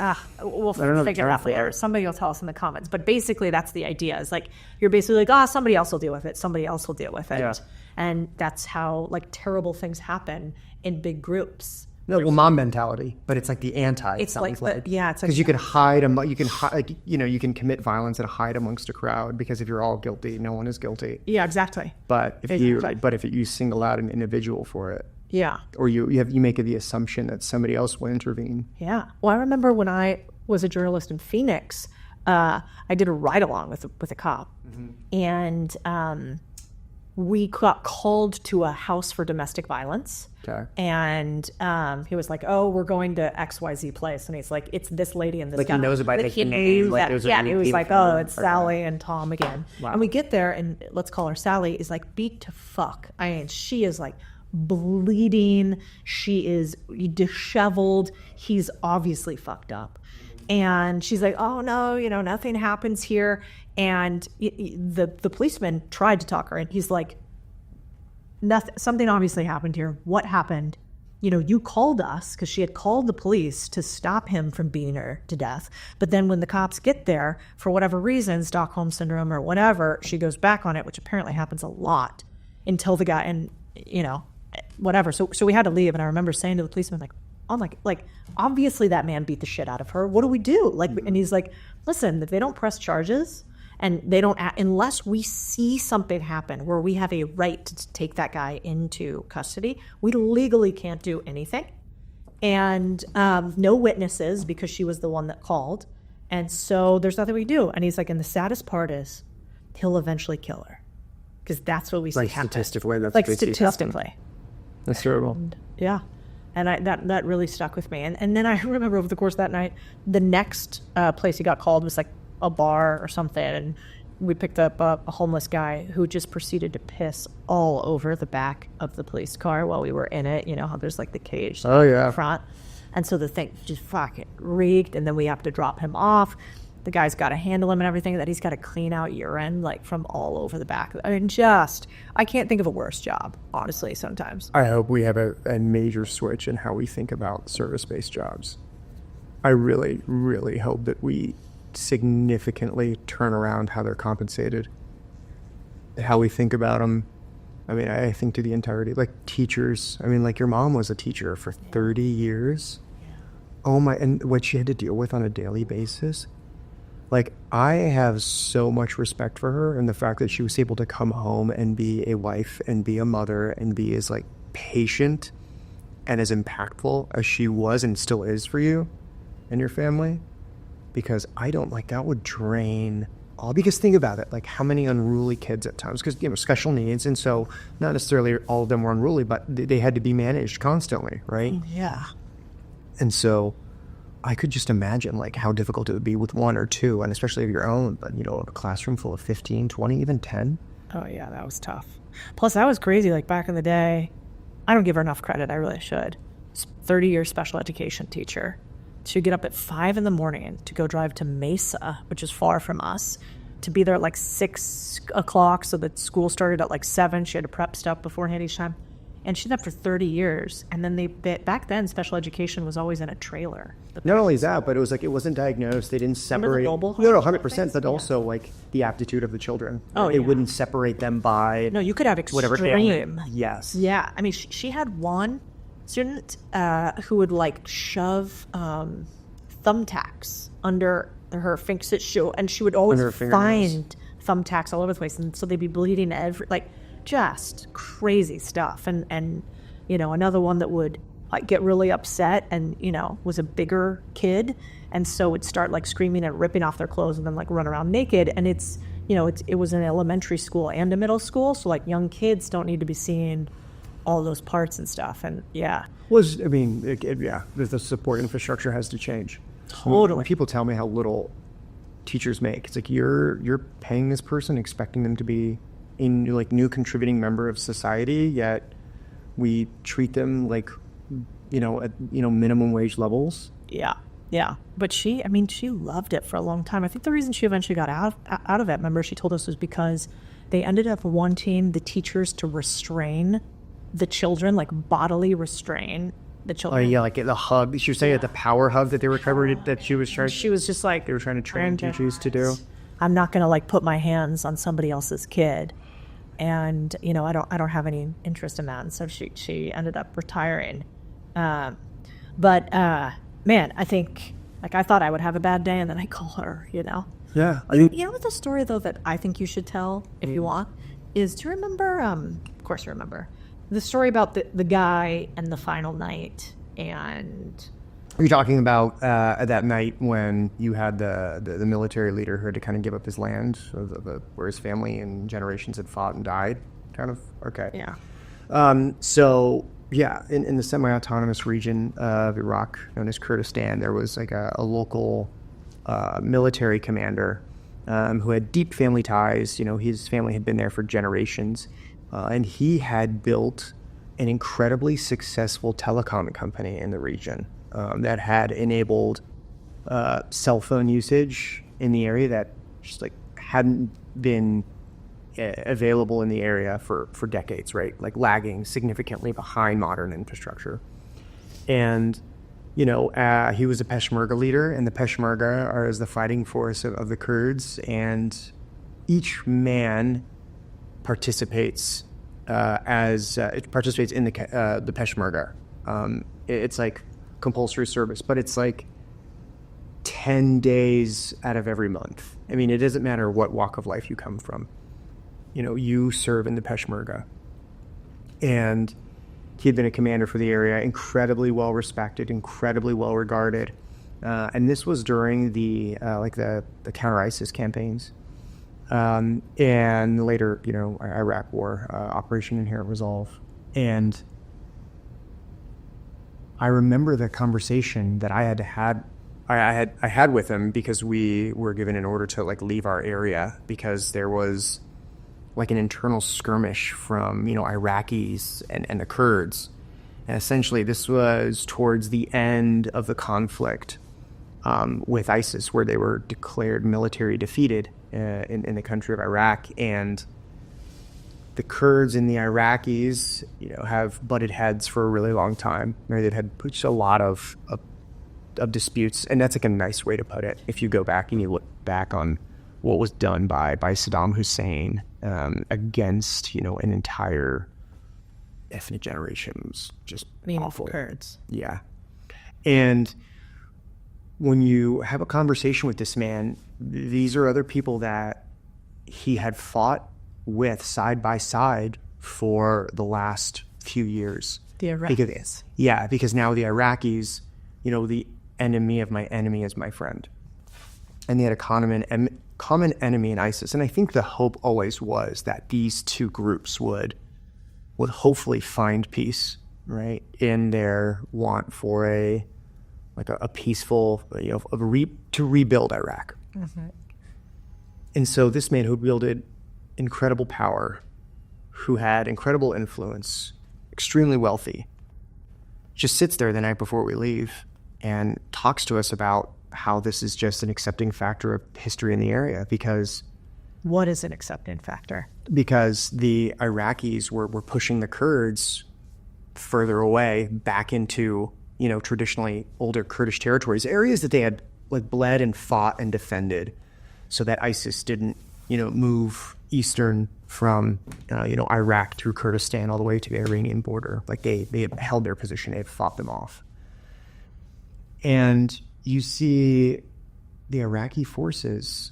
We'll figure it out later. Somebody will tell us in the comments. But basically, that's the idea. Is like you're basically like, somebody else will deal with it. Somebody else will deal with it. Yeah. And that's how like terrible things happen in big groups. No, well, mom mentality, but it's like the anti. It's like, it's like because you can hide, you can hide, like, you can commit violence and hide amongst a crowd because if you're all guilty, no one is guilty. Yeah, exactly. But if you single out an individual for it, yeah, or you make the assumption that somebody else will intervene. Yeah. Well, I remember when I was a journalist in Phoenix, I did a ride along with a cop, and we got called to a house for domestic violence. Okay. And he was like, "Oh, we're going to XYZ place," and he's like, "It's this lady and this Like guy." he knows about like like he the name. knew Like that. there's a Yeah, and he was name like, for "Oh, them. it's Sally and Tom again." Wow. And we get there, and let's call her Sally. Is like beat to fuck. I mean, she is like bleeding. She is disheveled. He's obviously fucked up. And she's like, "Oh no, nothing happens here." And the policeman tried to talk her, and he's like, "Nothing. Something obviously happened here. What happened? You called us," because she had called the police to stop him from beating her to death. But then when the cops get there, for whatever reason, Stockholm syndrome or whatever, she goes back on it, which apparently happens a lot until the guy and whatever. So we had to leave, and I remember saying to the policeman, like, "Oh my, like obviously that man beat the shit out of her. What do we do?" Like, and he's like, "Listen, if they don't press charges." And they don't, unless we see something happen where we have a right to take that guy into custody, we legally can't do anything. And no witnesses because she was the one that called. And so there's nothing we do. And he's like, and the saddest part is he'll eventually kill her. Because that's what we see Like happen. statistically, that's Like what we see statistically. happen. That's terrible. Yeah. And that really stuck with me. And then I remember over the course of that night, the next place he got called was like a bar or something, and we picked up a homeless guy who just proceeded to piss all over the back of the police car while we were in it. You know how there's like the cage in front, and so the thing just fucking reeked. And then we have to drop him off. The guy's got to handle him and everything. That he's got to clean out urine like from all over the back. I mean, I can't think of a worse job, honestly. Sometimes I hope we have a major switch in how we think about service-based jobs. I really, really hope that we significantly turn around how they're compensated, how we think about them. I mean, I think to the entirety, like teachers. I mean, like your mom was a teacher for 30 years. Yeah. Oh my, and what she had to deal with on a daily basis. Like, I have so much respect for her and the fact that she was able to come home and be a wife and be a mother and be as like patient and as impactful as she was and still is for you and your family. Because I don't like that would drain all. Because think about it, like how many unruly kids at times, because special needs, and so not necessarily all of them were unruly, but they had to be managed constantly, right? Yeah. And so I could just imagine like how difficult it would be with one or two, and especially of your own, but a classroom full of 15, 20, even 10. Oh yeah, that was tough. Plus that was crazy. Like back in the day, I don't give her enough credit. I really should. 30-year special education teacher. She'd get up at 5 a.m. to go drive to Mesa, which is far from us, to be there at like 6 o'clock. So that school started at like 7. She had to prep stuff beforehand each time. And she did that for 30 years. And then back then, special education was always in a trailer. Not only that, but it was like it wasn't diagnosed. They didn't separate. No, 100%. But also like the aptitude of the children. Oh, it wouldn't separate them by. No, you could have extreme. Whatever. Yes. Yeah. I mean, she had one student who would like shove thumbtacks under her fingers, and she would always find thumbtacks all over the place, and so they'd be bleeding just crazy stuff. And another one that would like get really upset and was a bigger kid, and so would start like screaming and ripping off their clothes and then like run around naked. And it was an elementary school and a middle school, so like young kids don't need to be seeing all those parts and stuff. And the support infrastructure has to change. Totally. When people tell me how little teachers make, it's like you're paying this person, expecting them to be a new contributing member of society, yet We treat them like, at minimum wage levels. Yeah. Yeah. But she loved it for a long time. I think the reason she eventually got out of it, remember, she told us, was because they ended up wanting the teachers to restrain the children, like bodily restrain the Oh children. yeah, like the hug. She was saying the power hug that they were covered, that she was trying. She was just like, They were trying to train teachers to do. I'm not going to like put my hands on somebody else's kid. And, I don't have any interest in that. And so she ended up retiring. Man, I think, like, I thought I would have a bad day, and then I call her, Yeah. what the story, though, that I think you should tell, if you want, is, do you remember, of course you remember, the story about the guy and the final night, and... Are you talking about that night when you had the military leader who had to kind of give up his land, where his family and generations had fought and died? Kind of? Okay. Yeah. In the semi-autonomous region of Iraq, known as Kurdistan, there was like a local military commander who had deep family ties. His family had been there for generations, and he had built an incredibly successful telecom company in the region that had enabled cell phone usage in the area that just like hadn't been available in the area for decades, right? Like lagging significantly behind modern infrastructure. And, he was a Peshmerga leader, and the Peshmerga is the fighting force of the Kurds, and each man participates in the Peshmerga. It's like compulsory service, but it's like 10 days out of every month. I mean, it doesn't matter what walk of life you come from. You serve in the Peshmerga. And he had been a commander for the area, incredibly well respected, incredibly well regarded. And this was during the counter-ISIS campaigns. And later, Iraq War, Operation Inherent Resolve. And I remember the conversation that I had with him, because we were given an order to like leave our area because there was like an internal skirmish from Iraqis and the Kurds, and essentially this was towards the end of the conflict with ISIS, where they were declared military defeated in the country of Iraq, and the Kurds and the Iraqis, have butted heads for a really long time. They've had a lot of disputes, and that's like a nice way to put it. If you go back and you look back on what was done by Saddam Hussein against, an entire ethnic generation, it was just awful. Kurds. Yeah. And when you have a conversation with this man, these are other people that he had fought with side by side for the last few years. The Iraqis. Because now the Iraqis, the enemy of my enemy is my friend. And they had a common enemy in ISIS. And I think the hope always was that these two groups would hopefully find peace, right, in their want for a peaceful, to rebuild Iraq. Mm-hmm. And so this man who wielded incredible power, who had incredible influence, extremely wealthy, just sits there the night before we leave and talks to us about how this is just an accepting factor of history in the area. Because what is an accepting factor? Because the Iraqis were pushing the Kurds further away back into, traditionally older Kurdish territories, areas that they had bled and fought and defended, so that ISIS didn't, move eastern from, Iraq through Kurdistan all the way to the Iranian border. Like they had held their position, they had fought them off. And you see the Iraqi forces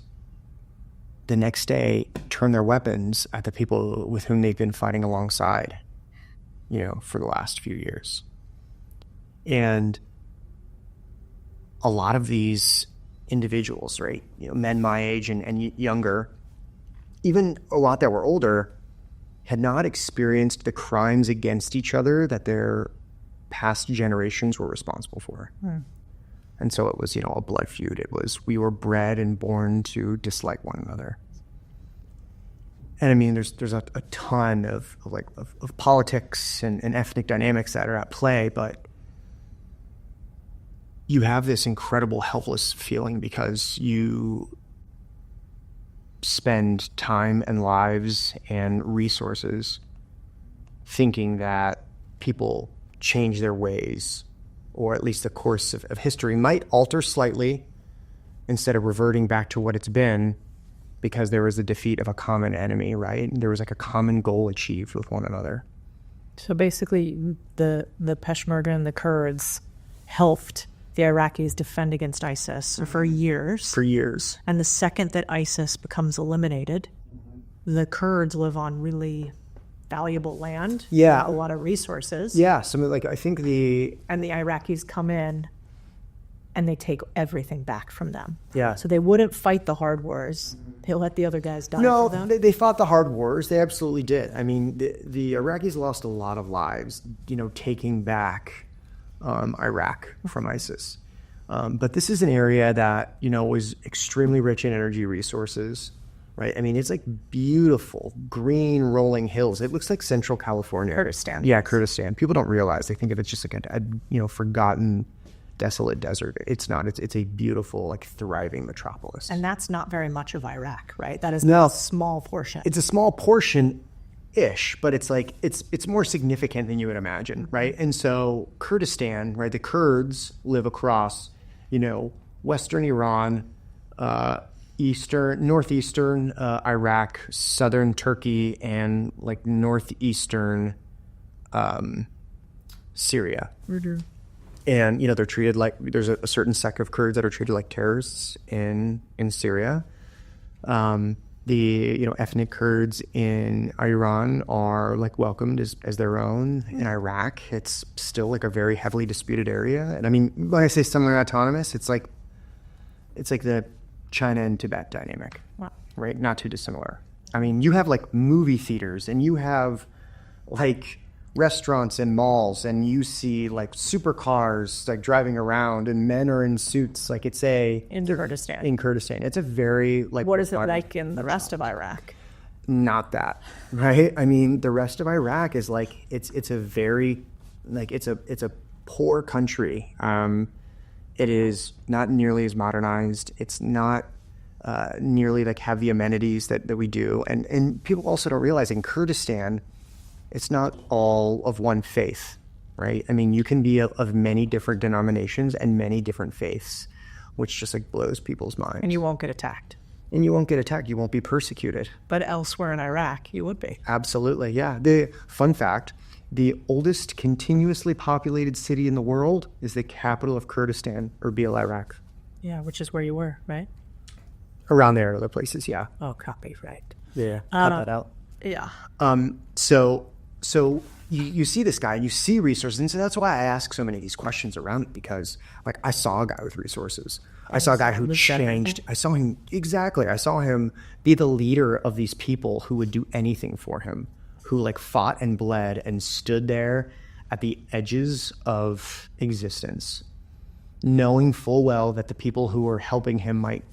the next day turn their weapons at the people with whom they've been fighting alongside, for the last few years. And a lot of these individuals, right, men my age and younger, even a lot that were older, had not experienced the crimes against each other that their past generations were responsible for. And so it was, a blood feud. It was, we were bred and born to dislike one another. And I mean, there's a ton of politics and ethnic dynamics that are at play, but you have this incredible helpless feeling because you spend time and lives and resources thinking that people change their ways, or at least the course of history might alter slightly instead of reverting back to what it's been, because there was the defeat of a common enemy, right? There was like a common goal achieved with one another. So basically, the Peshmerga and the Kurds helped the Iraqis defend against ISIS for years. For years. And the second that ISIS becomes eliminated, the Kurds live on really valuable land. Yeah. A lot of resources. Yeah, something like, I think And the Iraqis come in and they take everything back from them. Yeah. So they wouldn't fight the hard wars. They let the other guys die No, for them. they fought the hard wars. They absolutely did. I mean, the Iraqis lost a lot of lives, taking back Iraq from ISIS. But this is an area that, was extremely rich in energy resources, right? I mean, it's like beautiful green rolling hills. It looks like Central California. Kurdistan. Yeah, Kurdistan. People don't realize. They think of it just like a forgotten, desolate desert. It's not. It's a beautiful, thriving metropolis. And that's not very much of Iraq, right? That is No. a small portion. It's a small portion-ish, but it's more significant than you would imagine, right? And so Kurdistan, right? The Kurds live across, western Iran, northeastern Iraq, southern Turkey, and northeastern Syria. Mm-hmm. And they're treated like, there's a certain sect of Kurds that are treated like terrorists in Syria. The ethnic Kurds in Iran are welcomed as their own. In Iraq, it's still a very heavily disputed area. And I mean, when I say semi-autonomous, it's like the China and Tibet dynamic, Wow. right? Not too dissimilar. I mean, you have movie theaters, and you have restaurants and malls, and you see supercars driving around, and men are in suits. In Kurdistan. In Kurdistan, it's a very What is it like in the rest of Iraq? Not that, right? I mean, the rest of Iraq is it's a very it's a poor country. It is not nearly as modernized. It's not nearly have the amenities that we do, and people also don't realize in Kurdistan, it's not all of one faith, right? I mean, you can be of many different denominations and many different faiths, which just blows people's minds. And you won't get attacked. And you won't get attacked. You won't be persecuted. But elsewhere in Iraq, you would be. Absolutely, yeah. The fun fact, the oldest continuously populated city in the world is the capital of Kurdistan, Erbil, Iraq. Yeah, which is where you were, right? Around there and other places, yeah. Oh, copy, right. Yeah, cut that out. Yeah. So you see this guy and you see resources, and so that's why I ask so many of these questions around it, because I saw a guy with resources. I saw a guy who changed. I saw him be the leader of these people who would do anything for him, who fought and bled and stood there at the edges of existence, knowing full well that the people who were helping him might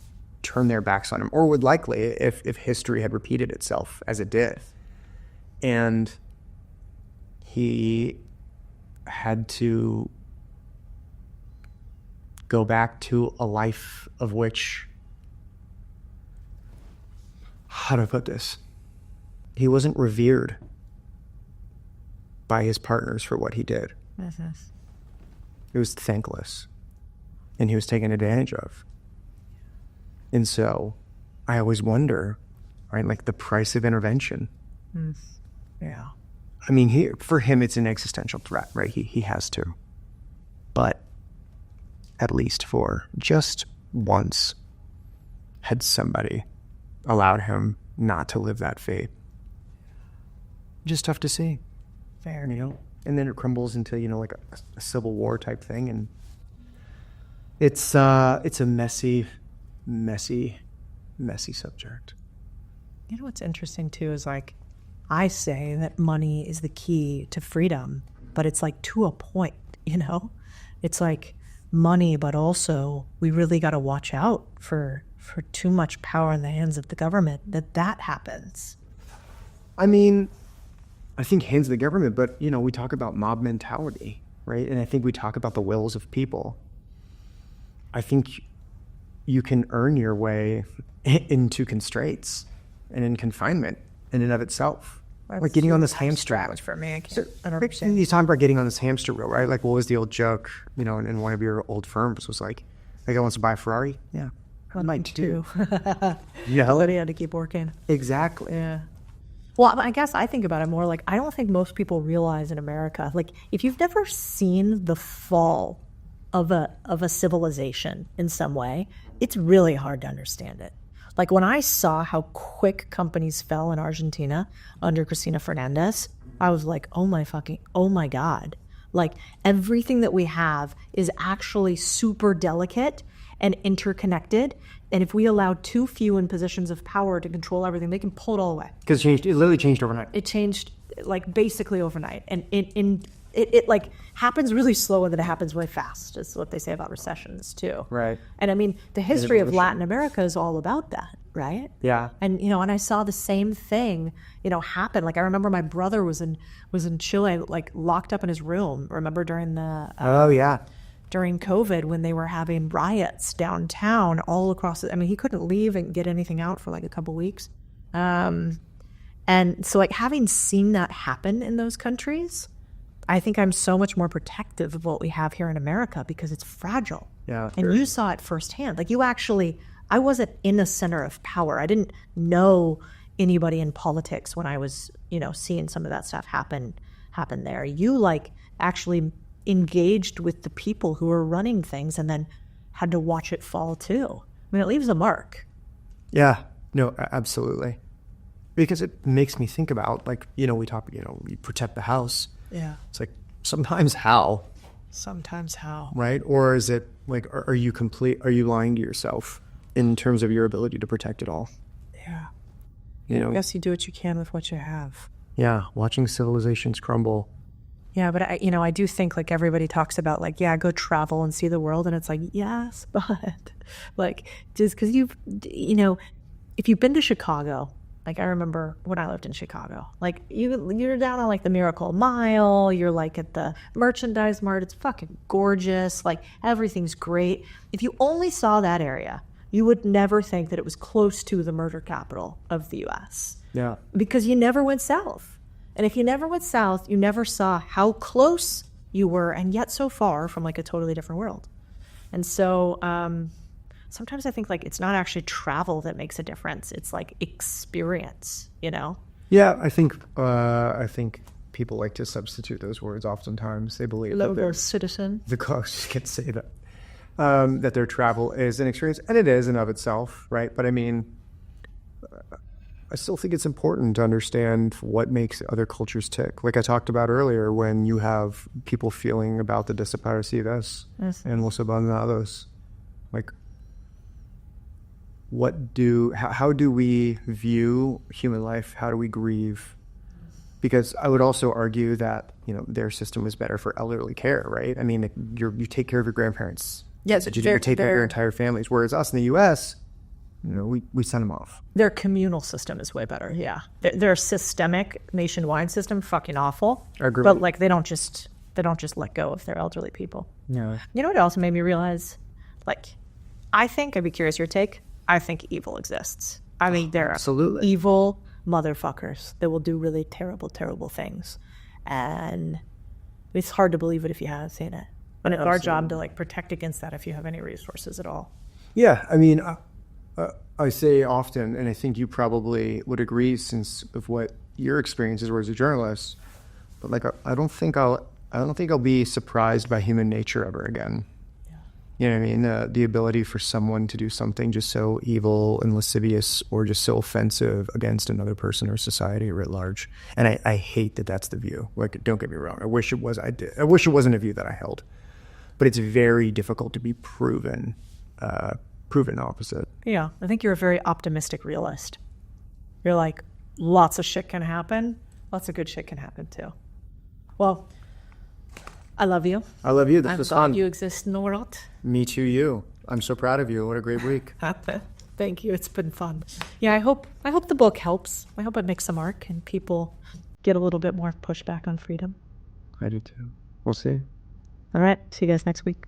turn their backs on him, or would likely if history had repeated itself as it did. And he had to go back to a life of which, how do I put this? He wasn't revered by his partners for what he did. Mm-hmm. He was thankless, and he was taken advantage of. And so I always wonder, right, the price of intervention. Yeah. I mean, for him, it's an existential threat, right? He has to. But at least for just once, had somebody allowed him not to live that fate. Just tough to see. Fair. And then it crumbles into, a civil war type thing. And it's a messy subject. What's interesting too is I say that money is the key to freedom, but it's to a point, It's money, but also we really got to watch out for too much power in the hands of the government, that happens. I mean, I think hands of the government, but, you know, we talk about mob mentality, right? And I think we talk about the wills of people. I think you can earn your way into constraints and in confinement in and of itself. Like getting on this hamster wheel. For me, I can't. So, I don't understand. you talk about getting on this hamster wheel, right? Like, what was the old joke, you know, in one of your old firms was like, a guy wants to buy a Ferrari? Yeah. I might too. Yeah. But he had to keep working. Exactly. Yeah. Well, I guess I think about it more like, I don't think most people realize in America, like, if you've never seen the fall of a civilization in some way, it's really hard to understand it. Like, when I saw how quick companies fell in Argentina under Cristina Fernandez, I was like, oh my God. Like, everything that we have is actually super delicate and interconnected. And if we allow too few in positions of power to control everything, they can pull it all away. Because it literally changed overnight. It changed, like, basically overnight. And it like happens really slow and then it happens really fast. Is what they say about recessions too. Right. And I mean, the history of Latin America is all about that, right? Yeah. And you know, and I saw the same thing, you know, happen. Like, I remember my brother was in Chile, like, locked up in his room. Remember during the during COVID, when they were having riots downtown all across. I mean, he couldn't leave and get anything out for like a couple weeks. And so, like, having seen that happen in those countries, I think I'm so much more protective of what we have here in America because it's fragile. Yeah. And you saw it firsthand. Like, I wasn't in a center of power. I didn't know anybody in politics when I was, you know, seeing some of that stuff happen there. You, like, actually engaged with the people who were running things and then had to watch it fall too. I mean, it leaves a mark. Yeah. No, absolutely. Because it makes me think about, like, you know, we talk, you know, we protect the house. Yeah. It's like, sometimes how, right? Or is it like, are you lying to yourself in terms of your ability to protect it all? Yeah. You know? I guess you do what you can with what you have. Yeah. Watching civilizations crumble. Yeah, but I do think, like, everybody talks about, like, yeah, go travel and see the world. And it's like, yes, but like, just because you know, if you've been to Chicago, like, I remember when I lived in Chicago, like, you're down on, like, the Miracle Mile, you're, like, at the Merchandise Mart, it's fucking gorgeous, like, everything's great. If you only saw that area, you would never think that it was close to the murder capital of the U.S. Yeah. Because you never went south. And if you never went south, you never saw how close you were and yet so far from, like, a totally different world. And so sometimes I think, like, it's not actually travel that makes a difference. It's, like, experience, you know? Yeah, I think people like to substitute those words oftentimes. They believe that they're citizen. The coach can say that. That their travel is an experience, and it is in of itself, right? But I mean, I still think it's important to understand what makes other cultures tick. Like I talked about earlier, when you have people feeling about the desaparecidas and los abandonados, like, how do we view human life? How do we grieve? Because I would also argue that, you know, their system is better for elderly care, right? I mean, you take care of your grandparents. Yes, you take care of your entire families. Whereas us in the U.S., you know, we send them off. Their communal system is way better, yeah. Their systemic nationwide system, fucking awful. I agree. But, like, they don't just let go of their elderly people. Yeah. You know what also made me realize? Like, I'd be curious your take. I think evil exists. I think there are evil motherfuckers that will do really terrible, terrible things. And it's hard to believe it if you haven't seen it. But it's our job to, like, protect against that if you have any resources at all. Yeah, I mean, I say often, and I think you probably would agree since of what your experiences were as a journalist, but, like, I don't think I'll be surprised by human nature ever again. Yeah. You know what I mean? The ability for someone to do something just so evil and lascivious or just so offensive against another person or society writ large. And I hate that that's the view. Like, don't get me wrong. I wish it wasn't a view that I held. But it's very difficult to be proven opposite. Yeah, I think you're a very optimistic realist. You're like, lots of shit can happen. Lots of good shit can happen too. Well, I love you. I love you. This was fun. You exist in the world. Me too, you. I'm so proud of you. What a great week. Thank you. It's been fun. Yeah, I hope the book helps. I hope it makes a mark and people get a little bit more pushback on freedom. I do too. We'll see. All right. See you guys next week.